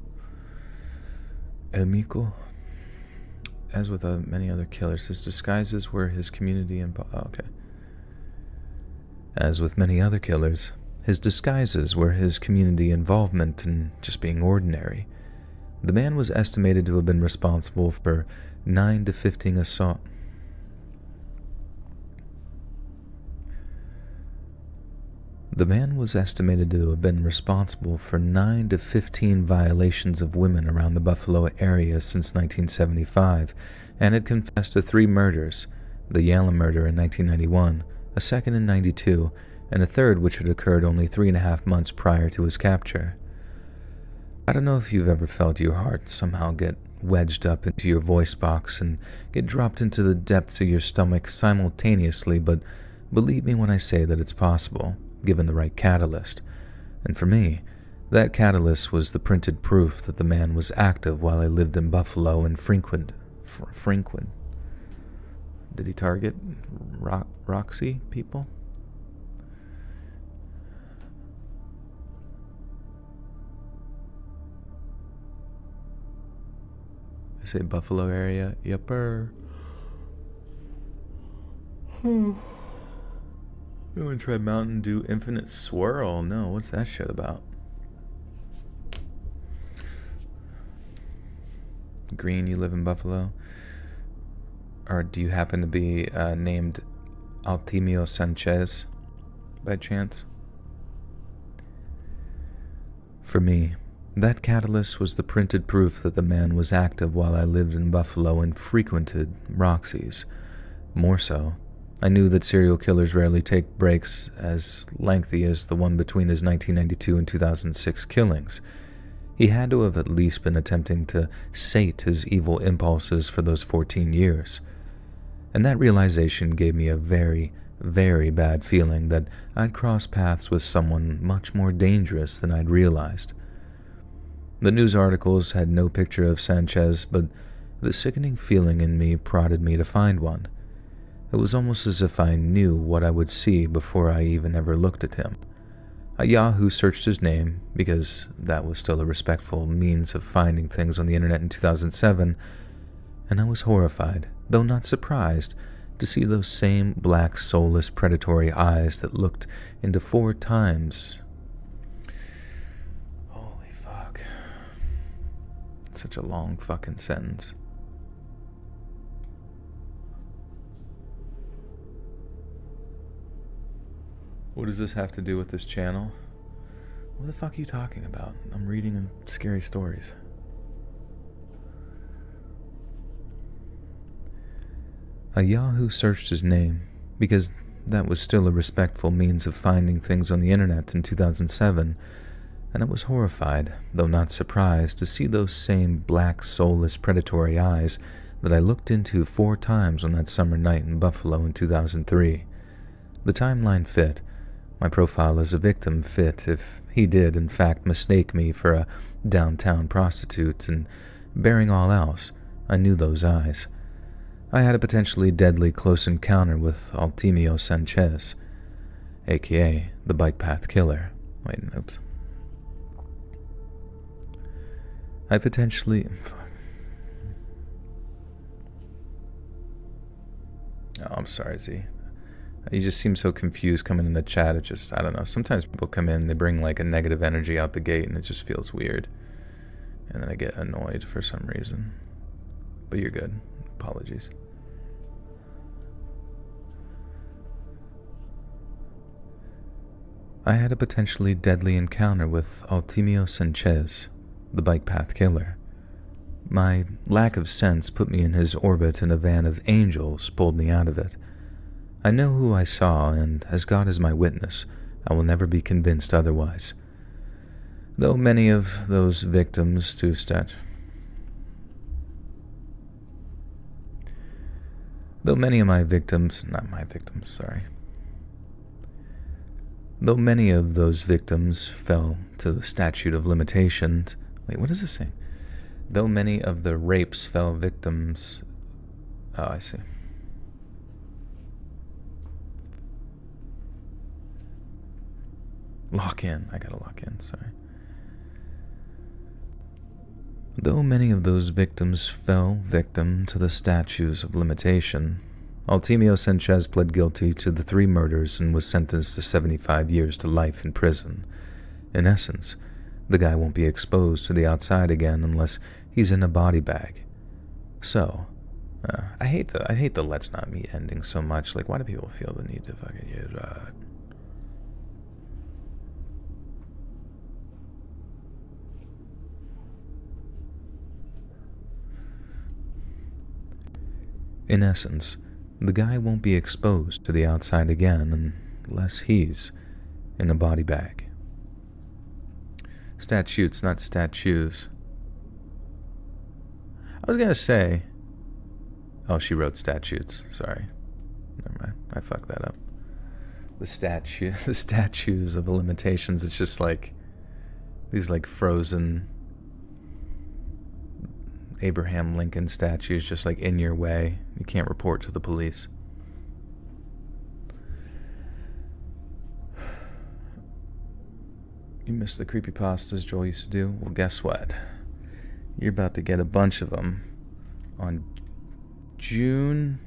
As with many other killers, his disguises were his community and... okay. As with many other killers, his disguises were his community involvement and just being ordinary. The man was estimated to have been responsible for 9 to 15 assaults. The man was estimated to have been responsible for 9 to 15 violations of women around the Buffalo area since 1975, and had confessed to 3 murders, the Yalem murder in 1991, a second in 92, and a third which had occurred only 3.5 months prior to his capture. I don't know if you've ever felt your heart somehow get wedged up into your voice box and get dropped into the depths of your stomach simultaneously, but believe me when I say that it's possible, given the right catalyst. And for me, that catalyst was the printed proof that the man was active while I lived in Buffalo and frequent. Did he target Roxy people? I say Buffalo area. Yupper. You want to try Mountain Dew Infinite Swirl? No, what's that shit about? Green, you live in Buffalo? Or do you happen to be named Altimio Sanchez by chance? For me, that catalyst was the printed proof that the man was active while I lived in Buffalo and frequented Roxy's. More so, I knew that serial killers rarely take breaks as lengthy as the one between his 1992 and 2006 killings. He had to have at least been attempting to sate his evil impulses for those 14 years. And that realization gave me a very, very bad feeling that I'd crossed paths with someone much more dangerous than I'd realized. The news articles had no picture of Sanchez, but the sickening feeling in me prodded me to find one. It was almost as if I knew what I would see before I even ever looked at him. A Yahoo searched his name, because that was still a respectful means of finding things on the internet in 2007, and I was horrified, though not surprised, to see those same black, soulless, predatory eyes that looked into 4 times. Holy fuck. Such a long fucking sentence. What does this have to do with this channel? What the fuck are you talking about? I'm reading scary stories. A Yahoo searched his name, because that was still a respectful means of finding things on the internet in 2007, and I was horrified, though not surprised, to see those same black, soulless, predatory eyes that I looked into 4 times on that summer night in Buffalo in 2003. The timeline fit. My profile as a victim fit if he did, in fact, mistake me for a downtown prostitute, and bearing all else, I knew those eyes. I had a potentially deadly close encounter with Altimio Sanchez, a.k.a. the bike path killer. Wait, oops. I potentially... Oh, I'm sorry, Z. You just seem so confused coming in the chat. It just, I don't know. Sometimes people come in, they bring like a negative energy out the gate, and it just feels weird. And then I get annoyed for some reason. But you're good. Apologies. I had a potentially deadly encounter with Altimio Sanchez, the bike path killer. My lack of sense put me in his orbit, and a van of angels pulled me out of it. I know who I saw, and as God is my witness, I will never be convinced otherwise. Though many of those victims to Though many of those victims fell to the statute of limitations. Wait, what is this saying? Though many of the rapes fell victims... Oh, I see. Lock in. I gotta lock in, sorry. Though many of those victims fell victim to the statutes of limitation, Altimio Sanchez pled guilty to the 3 murders and was sentenced to 75 years to life in prison. In essence, the guy won't be exposed to the outside again unless he's in a body bag. So, I hate the let's not meet ending so much. Like, why do people feel the need to fucking use that? In essence, the guy won't be exposed to the outside again unless he's in a body bag. Statutes, not statues. I was gonna say... Oh, she wrote statutes. Sorry. Never mind. I fucked that up. The statues of the limitations. It's just like... These like frozen... Abraham Lincoln statues just like in your way. You can't report to the police. You missed the creepypastas Joel used to do? Well, guess what? You're about to get a bunch of them on June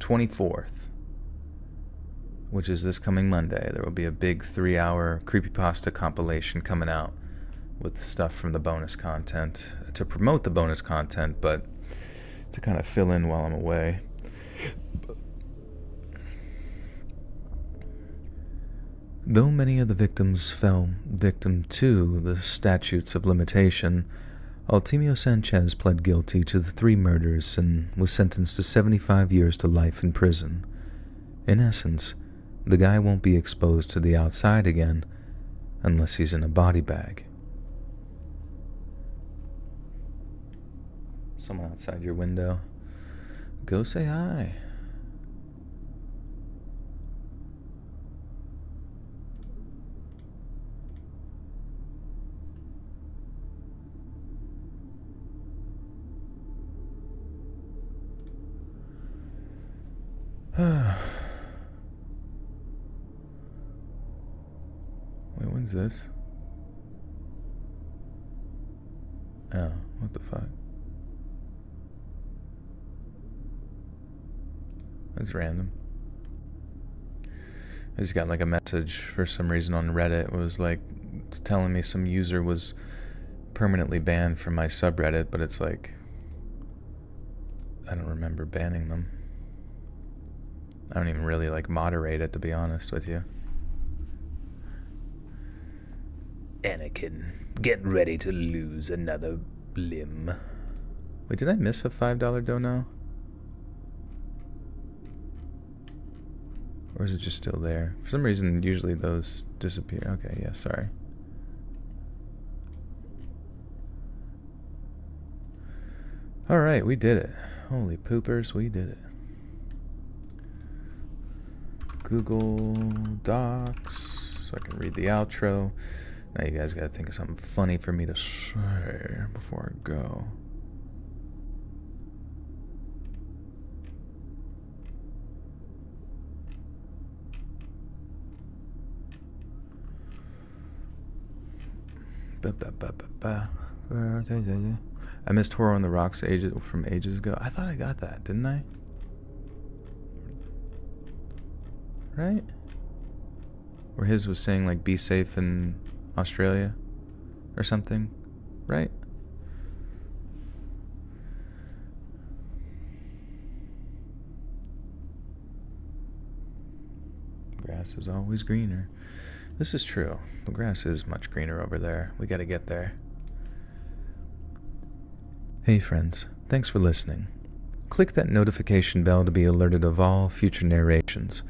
24th, which is this coming Monday. There will be a big 3-hour creepypasta compilation coming out with stuff from the bonus content, to promote the bonus content, but to kind of fill in while I'm away. Though many of the victims fell victim to the statutes of limitation, Altimio Sanchez pled guilty to the 3 murders and was sentenced to 75 years to life in prison. In essence, the guy won't be exposed to the outside again unless he's in a body bag. Someone outside your window. Go say hi. Wait, when's this? Oh, what the fuck? That's random. I just got like a message for some reason on Reddit. It was like it's telling me some user was permanently banned from my subreddit, but it's like I don't remember banning them. I don't even really like moderate it, to be honest with you. Anakin, get ready to lose another limb. Wait, did I miss a $5 dono? Or is it just still there? For some reason, usually those disappear. Okay, yeah, sorry. Alright, we did it. Holy poopers, we did it. Google Docs, so I can read the outro. Now you guys gotta think of something funny for me to say before I go. I missed Horror on the Rocks from ages ago. I thought I got that, didn't I? Right? Where his was saying like be safe in Australia or something, right? Grass is always greener. This is true. The grass is much greener over there. We gotta get there. Hey friends, thanks for listening. Click that notification bell to be alerted of all future narrations.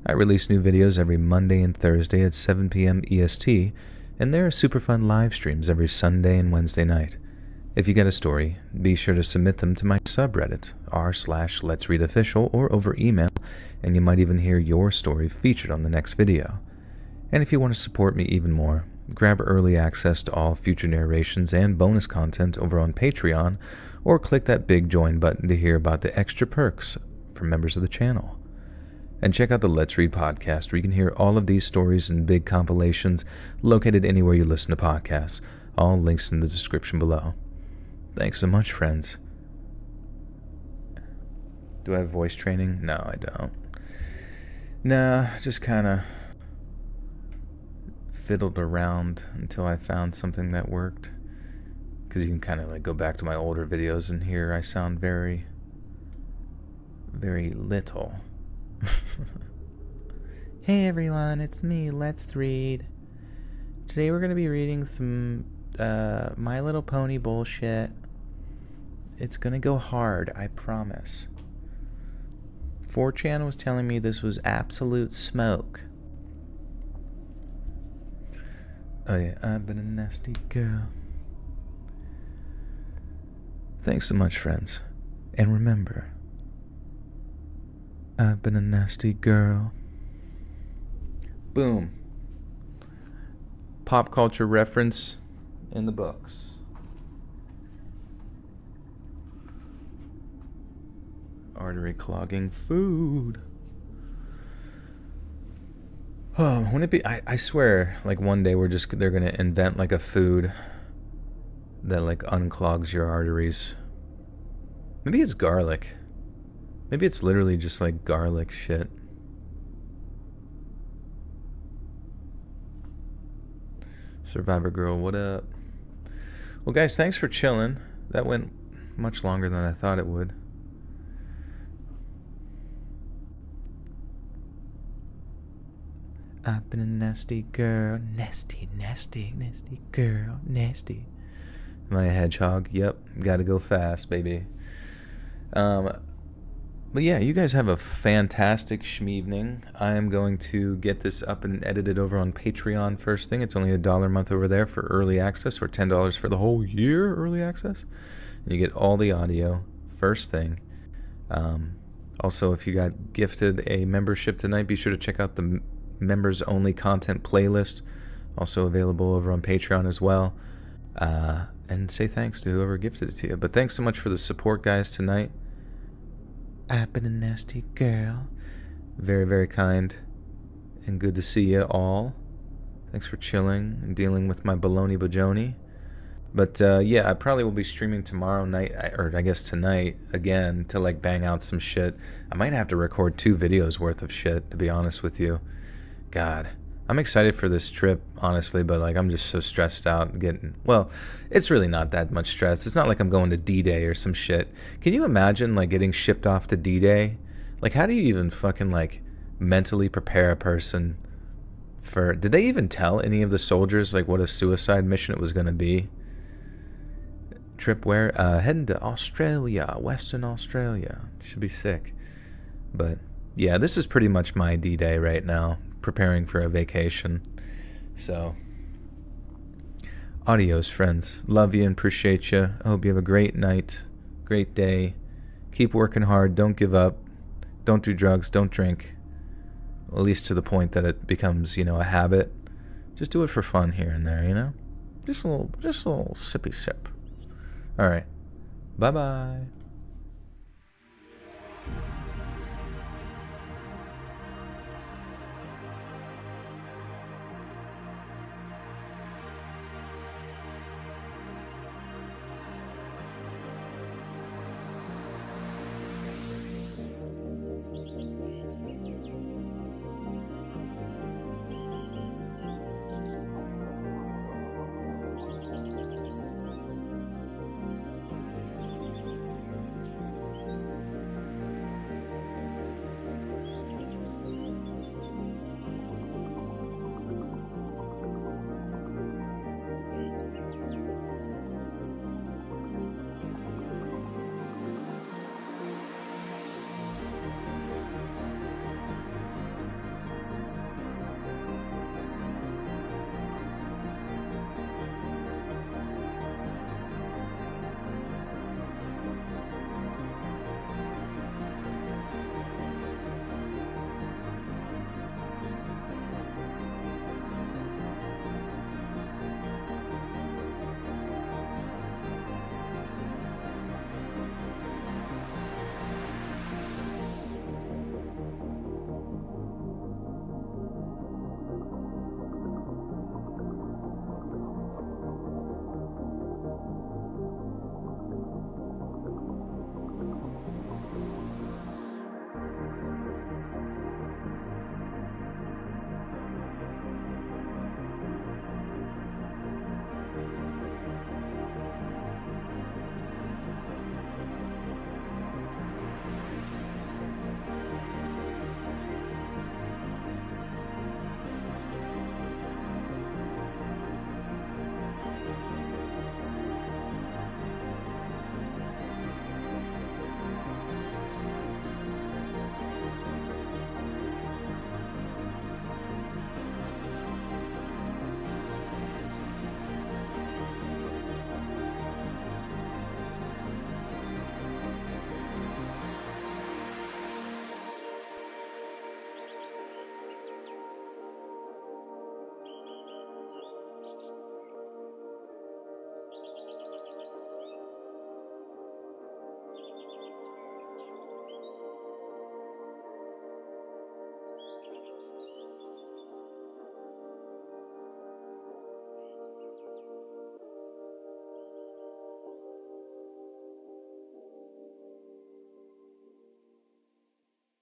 I release new videos every Monday and Thursday at 7 p.m. EST, and there are super fun live streams every Sunday and Wednesday night. If you get a story, be sure to submit them to my subreddit, r/letsreadofficial, or over email, and you might even hear your story featured on the next video. And if you want to support me even more, grab early access to all future narrations and bonus content over on Patreon, or click that big join button to hear about the extra perks from members of the channel. And check out the Let's Read podcast, where you can hear all of these stories and big compilations located anywhere you listen to podcasts. All links in the description below. Thanks so much, friends. Do I have voice training? No, I don't. Nah, just kind of fiddled around until I found something that worked. Because you can kind of like go back to my older videos and hear I sound very, very little. Hey everyone, it's me, Let's Read. Today we're going to be reading some My Little Pony bullshit. It's going to go hard, I promise. 4chan was telling me this was absolute smoke. Oh yeah, I've been a nasty girl. Thanks so much, friends. And remember, I've been a nasty girl. Boom. Pop culture reference in the books. Artery clogging food. Oh, wouldn't it be? I swear, like one day they're gonna invent like a food that like unclogs your arteries. Maybe it's garlic. Maybe it's literally just like garlic shit. Survivor Girl, what up? Well, guys, thanks for chilling. That went much longer than I thought it would. I've been a nasty girl. Nasty, nasty, nasty girl. Nasty. Am I a hedgehog? Yep. Gotta go fast, baby. But yeah, you guys have a fantastic schmeevening. I am going to get this up and edited over on Patreon first thing. It's only $1 a month over there for early access, or $10 for the whole year early access. And you get all the audio first thing. Also, if you got gifted a membership tonight, be sure to check out the members only content playlist, also available over on Patreon as well. And say thanks to whoever gifted it to you. But thanks so much for the support, guys, tonight. I've been a nasty girl. Very, very kind and good to see you all. Thanks for chilling and dealing with my baloney bajoni. But yeah, I probably will be streaming tomorrow night, or I guess tonight again, to like bang out some shit. I might have to record 2 videos worth of shit, to be honest with you. God, I'm excited for this trip, honestly, but like I'm just so stressed out getting, well, it's really not that much stress. It's not like I'm going to D-Day or some shit. Can you imagine like getting shipped off to D-Day? Like, how do you even fucking like mentally prepare a person for, did they even tell any of the soldiers like what a suicide mission it was going to be? Trip where? Heading to Australia, Western Australia. Should be sick. But yeah, this is pretty much my D-Day right now, preparing for a vacation. So, adios, friends. Love you and appreciate you. I hope you have a great night, great day. Keep working hard. Don't give up. Don't do drugs. Don't drink. At least to the point that it becomes, a habit. Just do it for fun here and there, Just a little sippy sip. All right. Bye-bye.